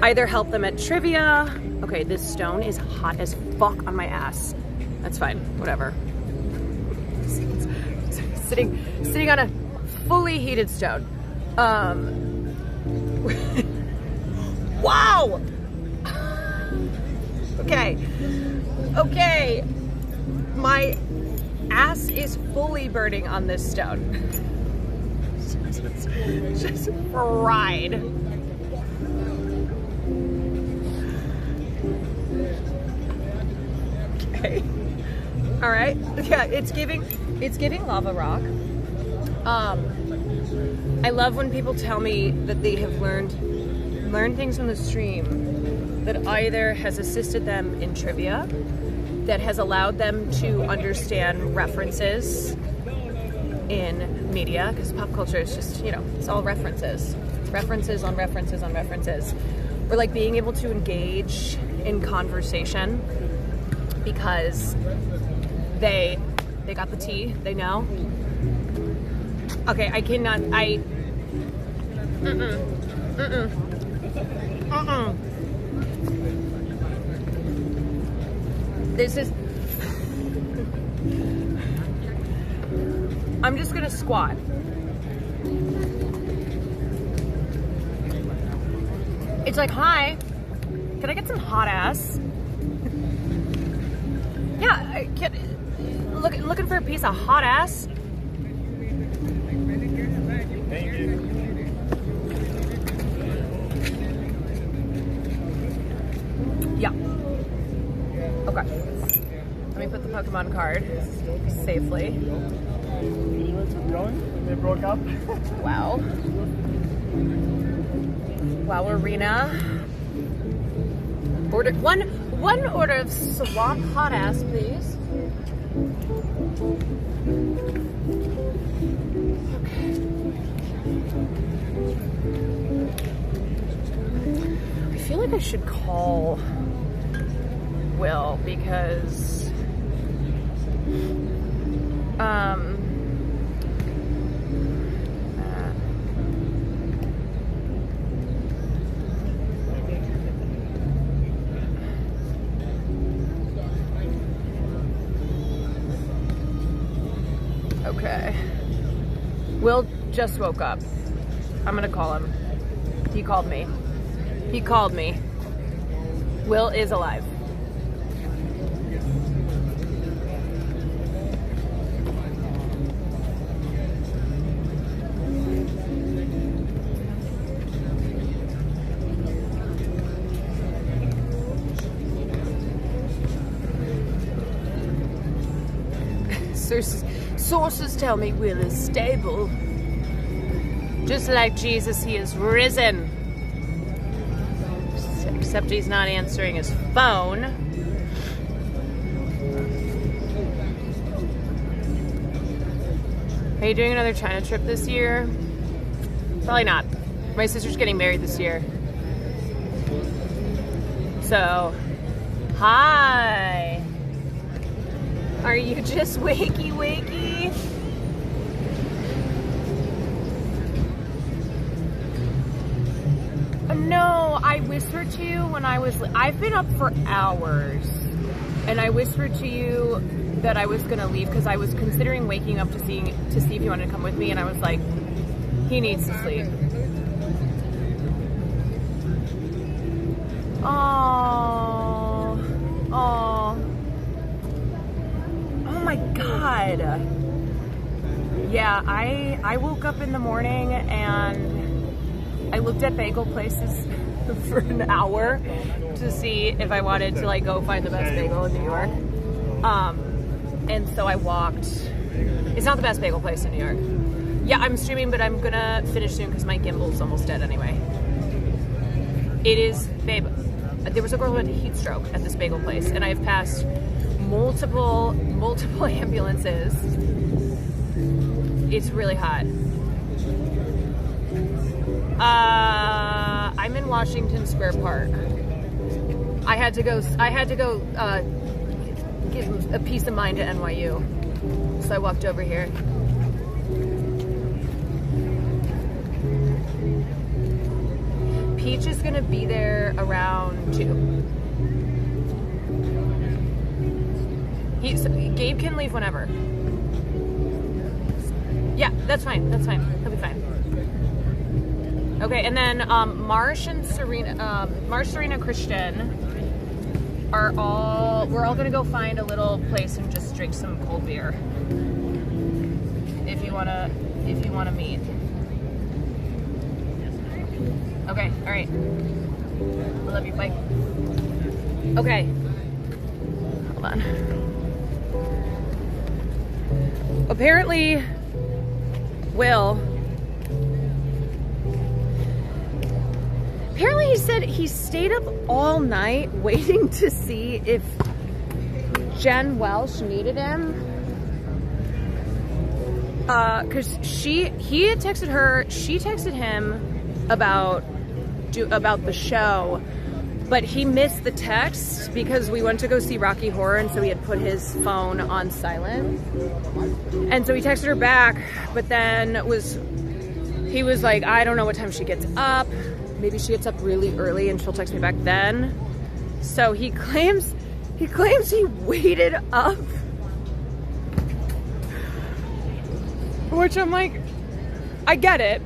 either help them at trivia. Okay, this stone is hot as fuck on my ass. That's fine, whatever. Sitting on a fully heated stone. Wow! Okay. My ass is fully burning on this stone. Just fried. Okay. All right. Yeah, it's giving lava rock. I love when people tell me that they have learned things from the stream that either has assisted them in trivia, that has allowed them to understand references in media, because pop culture is just, you know, it's all references. It's references on references on references. Or like being able to engage in conversation because they got the tea, they know. Okay, I cannot, This is, I'm just gonna squat. It's like, hi, can I get some hot ass? Yeah, looking for a piece of hot ass. Thank you. Yeah. Okay. Let me put the Pokemon card safely. They broke up. Wow. Wow, Arena. Order one order of swamp hot ass, please. Okay. I feel like I should call Will because okay. Will just woke up. I'm gonna call him. He called me. Will is alive. Sources tell me Will is stable. Just like Jesus, he is risen. Except he's not answering his phone. Are you doing another China trip this year? Probably not. My sister's getting married this year. So, hi. Are you just wakey? No, I whispered to you when I've been up for hours, and I whispered to you that I was gonna leave because I was considering waking up to see if you wanted to come with me, and I was like, he needs to sleep. Oh my God. Yeah, I woke up in the morning and I looked at bagel places for an hour to see if I wanted to like go find the best bagel in New York. And so I walked. It's not the best bagel place in New York. Yeah, I'm streaming, but I'm gonna finish soon because my gimbal's almost dead anyway. It is, babe, there was a girl who had a heat stroke at this bagel place, and I've passed multiple ambulances. It's really hot. I'm in Washington Square Park. I had to go give a peace of mind to NYU. So I walked over here. Peach is gonna be there around 2. Gabe can leave whenever. Yeah, that's fine. That's fine. He'll be fine. Okay, and then Marsh, Serena, Christian we're all gonna go find a little place and just drink some cold beer. If you wanna meet. Okay, all right. I love you. Bye. Okay. Hold on. Apparently, he said he stayed up all night waiting to see if Jen Welsh needed him. Cause he had texted her, she texted him about the show, but he missed the text because we went to go see Rocky Horror, and so he had put his phone on silent. And so he texted her back, but then he was like, I don't know what time she gets up. Maybe she gets up really early and she'll text me back then. So he claims he waited up. Which I'm like, I get it,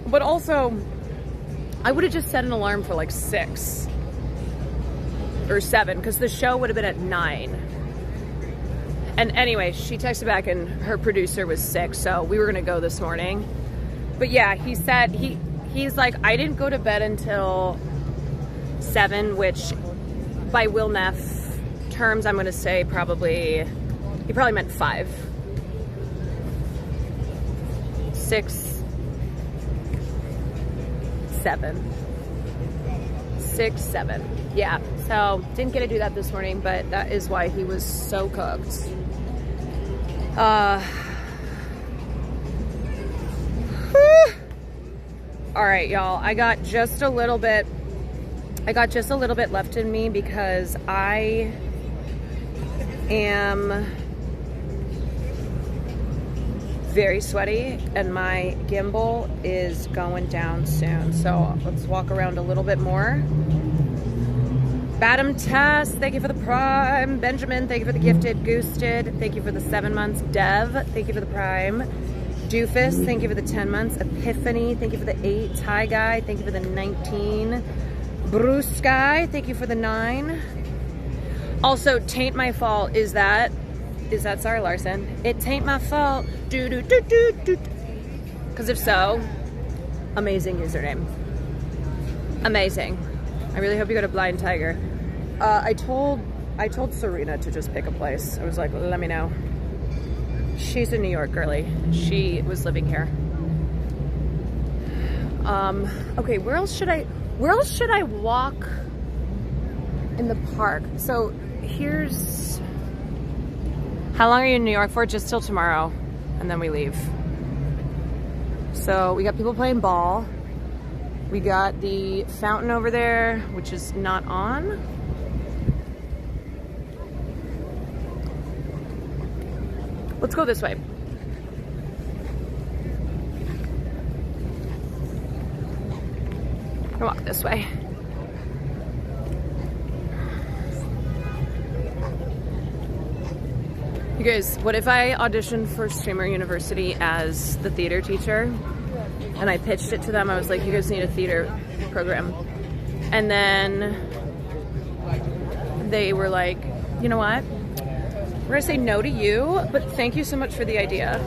but also I would have just set an alarm for like 6 or 7 because the show would have been at 9. And anyway, she texted back and her producer was sick, so we were gonna go this morning. But yeah, he said he's like, I didn't go to bed until 7, which by Will Neff terms, I'm gonna say he probably meant 5. 6, 7. 6, 7. Yeah, so didn't get to do that this morning, but that is why he was so cooked. All right, y'all, I got just a little bit left in me because I am very sweaty and my gimbal is going down soon. So let's walk around a little bit more. Badam Tess, thank you for the prime. Benjamin, thank you for the gifted. Goosted, thank you for the 7 months. Dev, thank you for the prime. Doofus, thank you for the 10 months. Epiphany, thank you for the 8. Ty Guy, thank you for the 19. Bruce Sky, thank you for the 9. Also, tain't my fault. Is that Sarah Larson? It tain't my fault. Do do do do do. Because if so, amazing username. Amazing. I really hope you go to Blind Tiger. I told Serena to just pick a place. I was like, let me know. She's a New York girly. She was living here. Okay, where else should I walk in the park? So here's, how long are you in New York for? Just till tomorrow, and then we leave. So we got people playing ball. We got the fountain over there, which is not on. Let's go this way. I'll walk this way. You guys, what if I auditioned for Streamer University as the theater teacher? And I pitched it to them. I was like, you guys need a theater program. And then they were like, you know what? We're gonna say no to you, but thank you so much for the idea.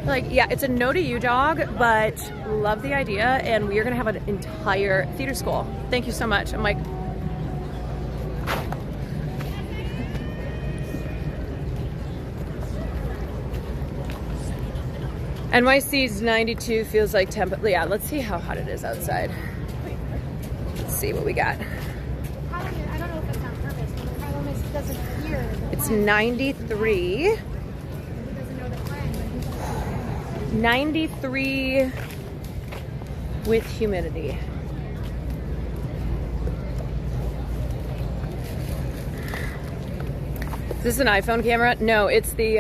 Like, yeah, it's a no to you, dog, but love the idea, and we are gonna have an entire theater school. Thank you so much. I'm like, NYC's 92 feels like temp. Yeah, let's see how hot it is outside. Let's see what we got. I don't know if it's on purpose, but the problem is he doesn't hear. It's 93. He doesn't know the time. 93 with humidity. Is this an iPhone camera? No, it's the,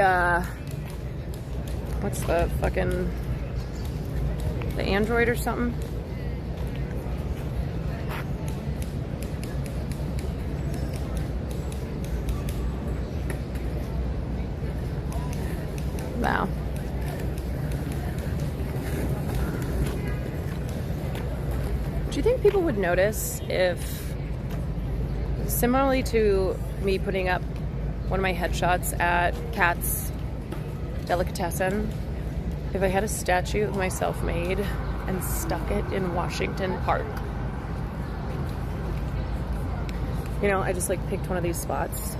what's the fucking The Android or something. Wow. Do you think people would notice if, similarly to me putting up one of my headshots at Kat's Delicatessen, if I had a statue of myself made and stuck it in Washington Park? You know, I just like picked one of these spots.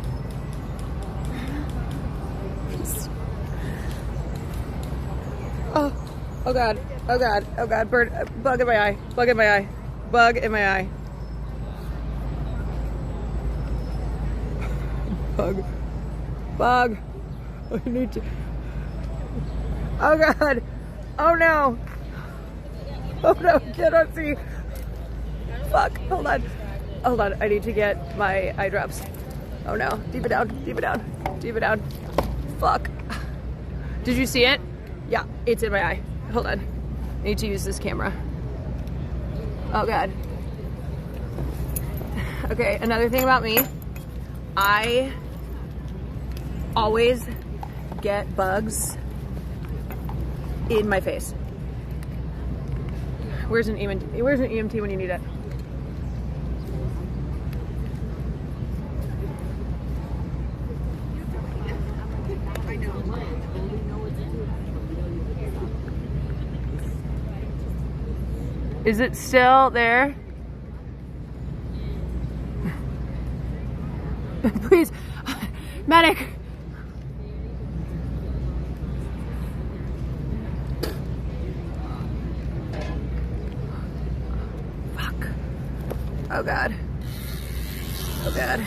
Oh God, oh God, oh God, bird, bug in my eye, bug in my eye, bug in my eye. Bug, bug, I need to, oh God, oh no, cannot see, fuck, hold on, I need to get my eye drops. Oh no, deep it down, deep it down, deep it down, fuck. Did you see it? Yeah, it's in my eye. Hold on. I need to use this camera. Oh God. Okay, another thing about me. I always get bugs in my face. Where's an EMT when you need it? Is it still there? Please, medic. Fuck. Oh God. Oh God.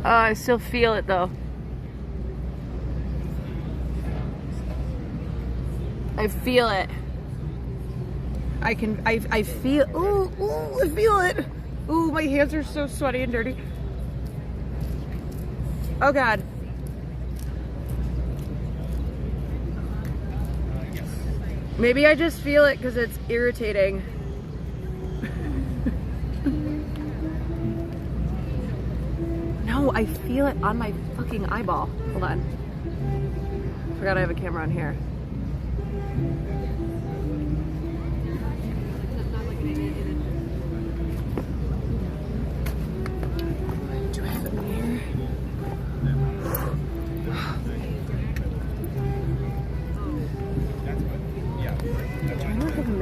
Oh, I still feel it though. I feel it. I feel, ooh, I feel it. Ooh, my hands are so sweaty and dirty. Oh God. Maybe I just feel it because it's irritating. No, I feel it on my fucking eyeball. Hold on. Forgot I have a camera on here.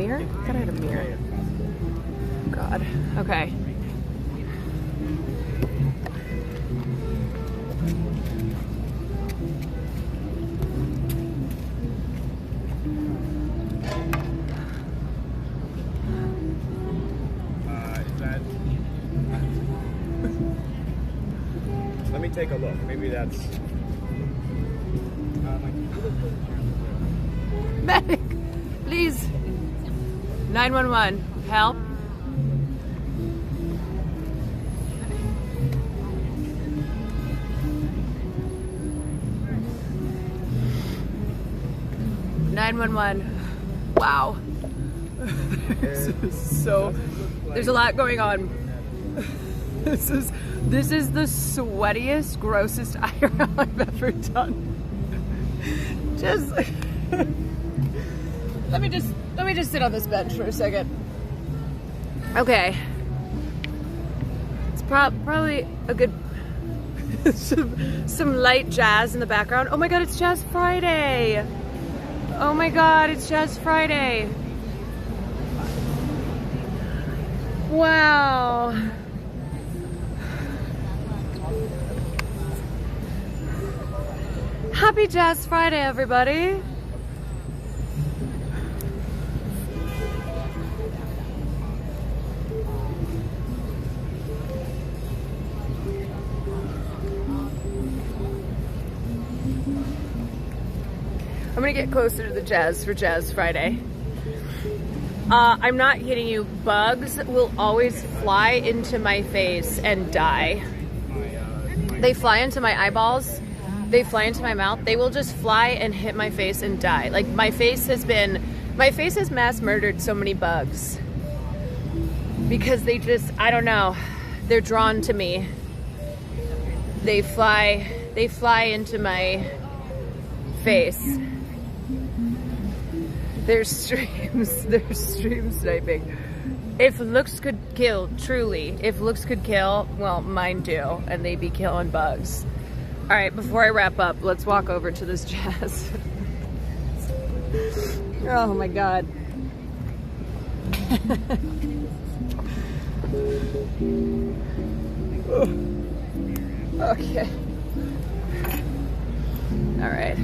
I thought I had a mirror. God. Okay. Let me take a look. Maybe that's. Medic, please. 911, help. Wow. There's a lot going on. This is the sweatiest, grossest IRL I've ever done. Just let me just sit on this bench for a second. Okay. It's probably a good some light jazz in the background. Oh my God, it's Jazz Friday. Oh my God, it's Jazz Friday. Wow. Happy Jazz Friday, everybody. I'm gonna get closer to the jazz for Jazz Friday. I'm not kidding you. Bugs will always fly into my face and die. They fly into my eyeballs. they fly into my mouth, they will just fly and hit my face and die. Like my face has mass murdered so many bugs because they just, I don't know, they're drawn to me. They fly into my face. There's stream sniping. If looks could kill, truly, if looks could kill, well, mine do, and they be killing bugs. All right, before I wrap up, let's walk over to this jazz. Oh my God. Okay. All right.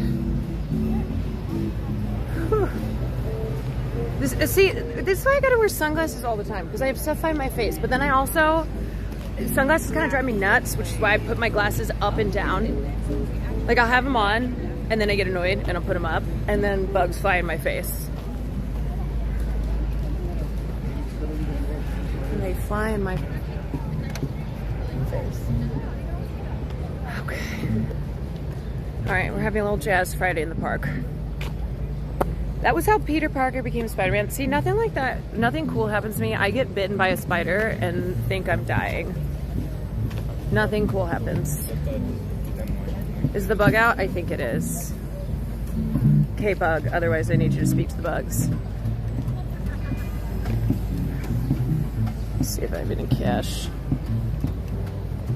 Whew. This is why I gotta wear sunglasses all the time, because I have stuff on my face, but then I also, sunglasses kind of drive me nuts, which is why I put my glasses up and down. Like I'll have them on, and then I get annoyed, and I'll put them up, and then bugs fly in my face. And they fly in my face. Okay. All right, we're having a little Jazz Friday in the park. That was how Peter Parker became Spider-Man. See, nothing like that, nothing cool happens to me. I get bitten by a spider and think I'm dying. Nothing cool happens. Is the bug out? I think it is. Okay, bug, otherwise I need you to speak to the bugs. Let's see if I have any cash.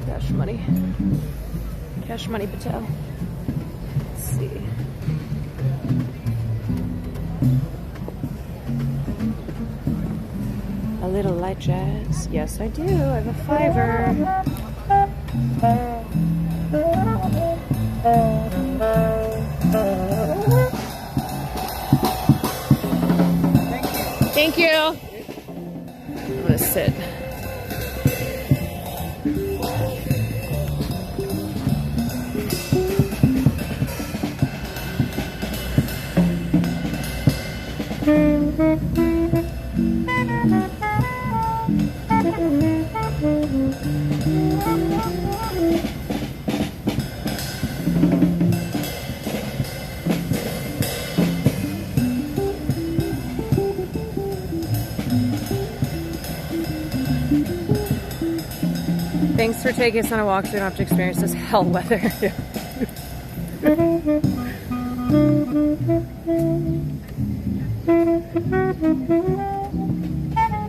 Cash money. Cash money, Patel. Let's see. A little light jazz? Yes, I do. I have a $5. Thank you. I'm gonna sit. Thanks for taking us on a walk so we don't have to experience this hell weather.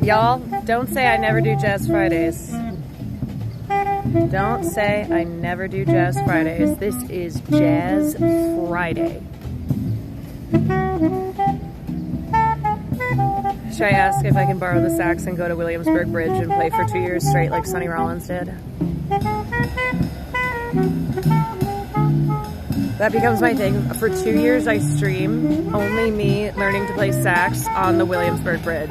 Y'all, don't say I never do Jazz Fridays. Don't say I never do Jazz Fridays. This is Jazz Friday. Should I ask if I can borrow the sax and go to Williamsburg Bridge and play for 2 years straight like Sonny Rollins did? That becomes my thing. For 2 years I stream only me learning to play sax on the Williamsburg Bridge.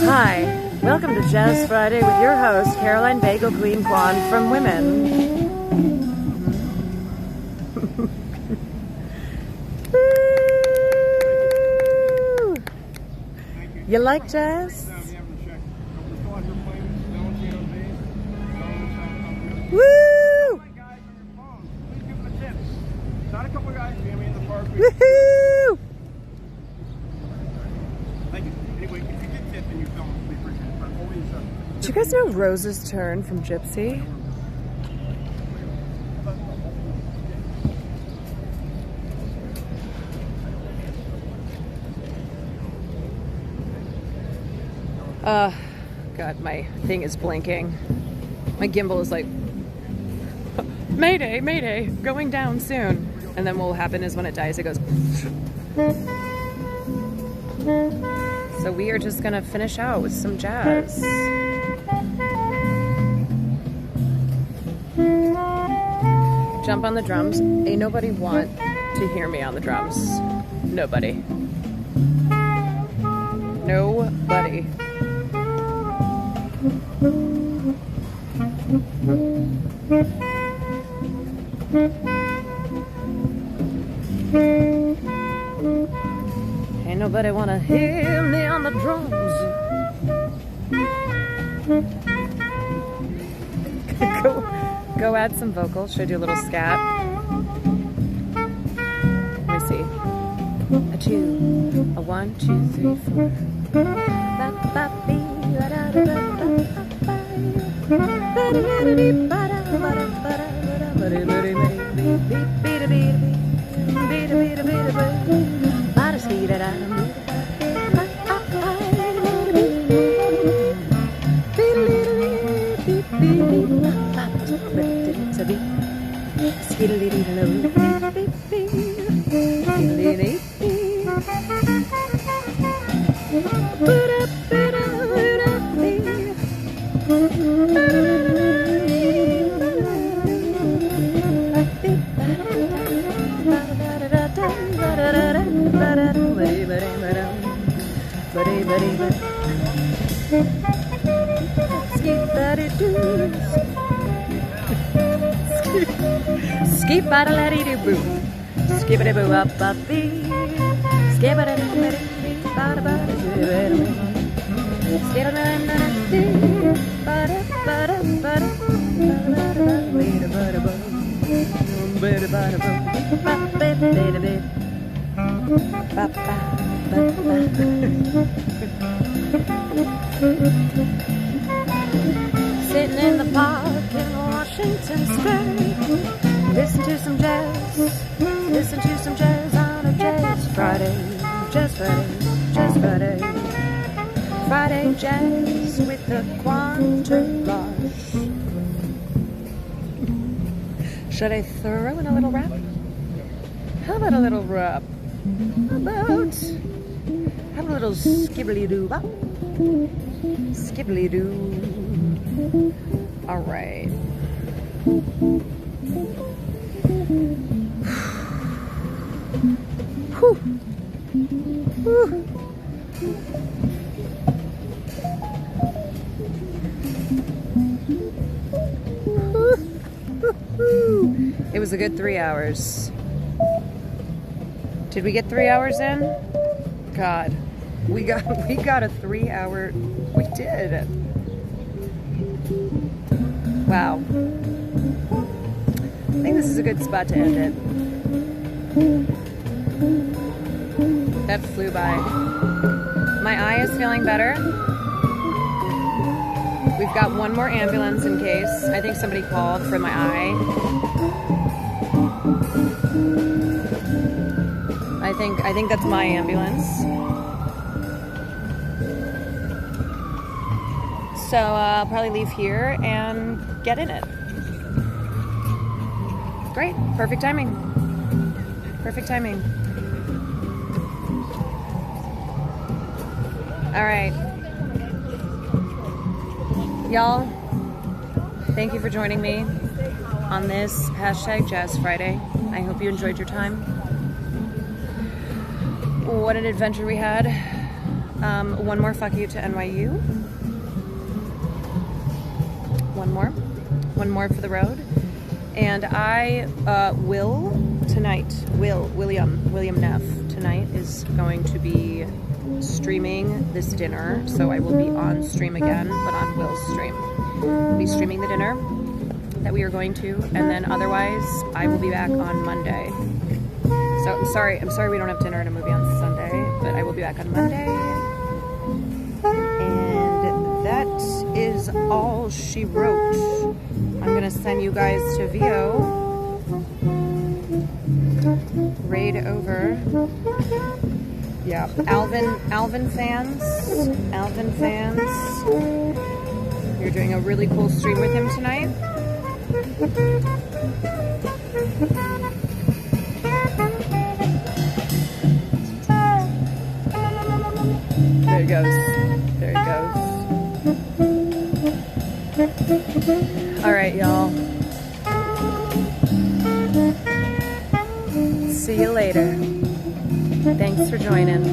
Hi, welcome to Jazz Friday with your host, Caroline Bagel Queen Kwan from Women. You like jazz? Woo! Not a couple guys, you in the park. Woohoo! Thank you. Anyway, if you get tipped and you film, we appreciate it. But always, Did you guys know Rose's Turn from Gypsy? God, my thing is blinking. My gimbal is like, Mayday, Mayday, going down soon. And then what will happen is when it dies, it goes. So we are just gonna finish out with some jazz. Jump on the drums. Ain't nobody want to hear me on the drums. Nobody. Nobody. Ain't nobody wanna hear me on the drums. Go add some vocals. Should I do a little scat? Let me see. A 2, a 1, 2, 3, 4. Skip out a lady do boo. Skip it boo up up bee. Skip it a bada bada skip it bada bada bada sitting in the park in Washington Square. Listen to some jazz. Listen to some jazz on a Jazz Friday. Jazz Friday. Jazz Friday. Friday jazz with the Kwan. Should I throw in a little rap? How about a little rap? How about a little skibbly-doo-bop? Skibbly-doo. All right. Whew. Whew. It was a good 3 hours. Did we get 3 hours in? God, we got a 3 hour. We did. Wow. I think this is a good spot to end it. That flew by. My eye is feeling better. We've got one more ambulance in case. I think somebody called for my eye. I think that's my ambulance. So I'll probably leave here and get in it. Great, perfect timing. Perfect timing. All right. Y'all, thank you for joining me on this hashtag Jazz Friday. I hope you enjoyed your time. What an adventure we had. One more fuck you to NYU. One more for the road. And I William Neff tonight is going to be streaming this dinner. So I will be on stream again, but on Will's stream. I'll be streaming the dinner that we are going to, and then otherwise I will be back on Monday. So I'm sorry we don't have dinner and a movie on Sunday, but I will be back on Monday. And that is all she wrote. I'm gonna send you guys to VO. Raid over. Yeah, Alvin fans. You're doing a really cool stream with him tonight. There it goes. There it goes. All right, y'all. See you later. Thanks for joining.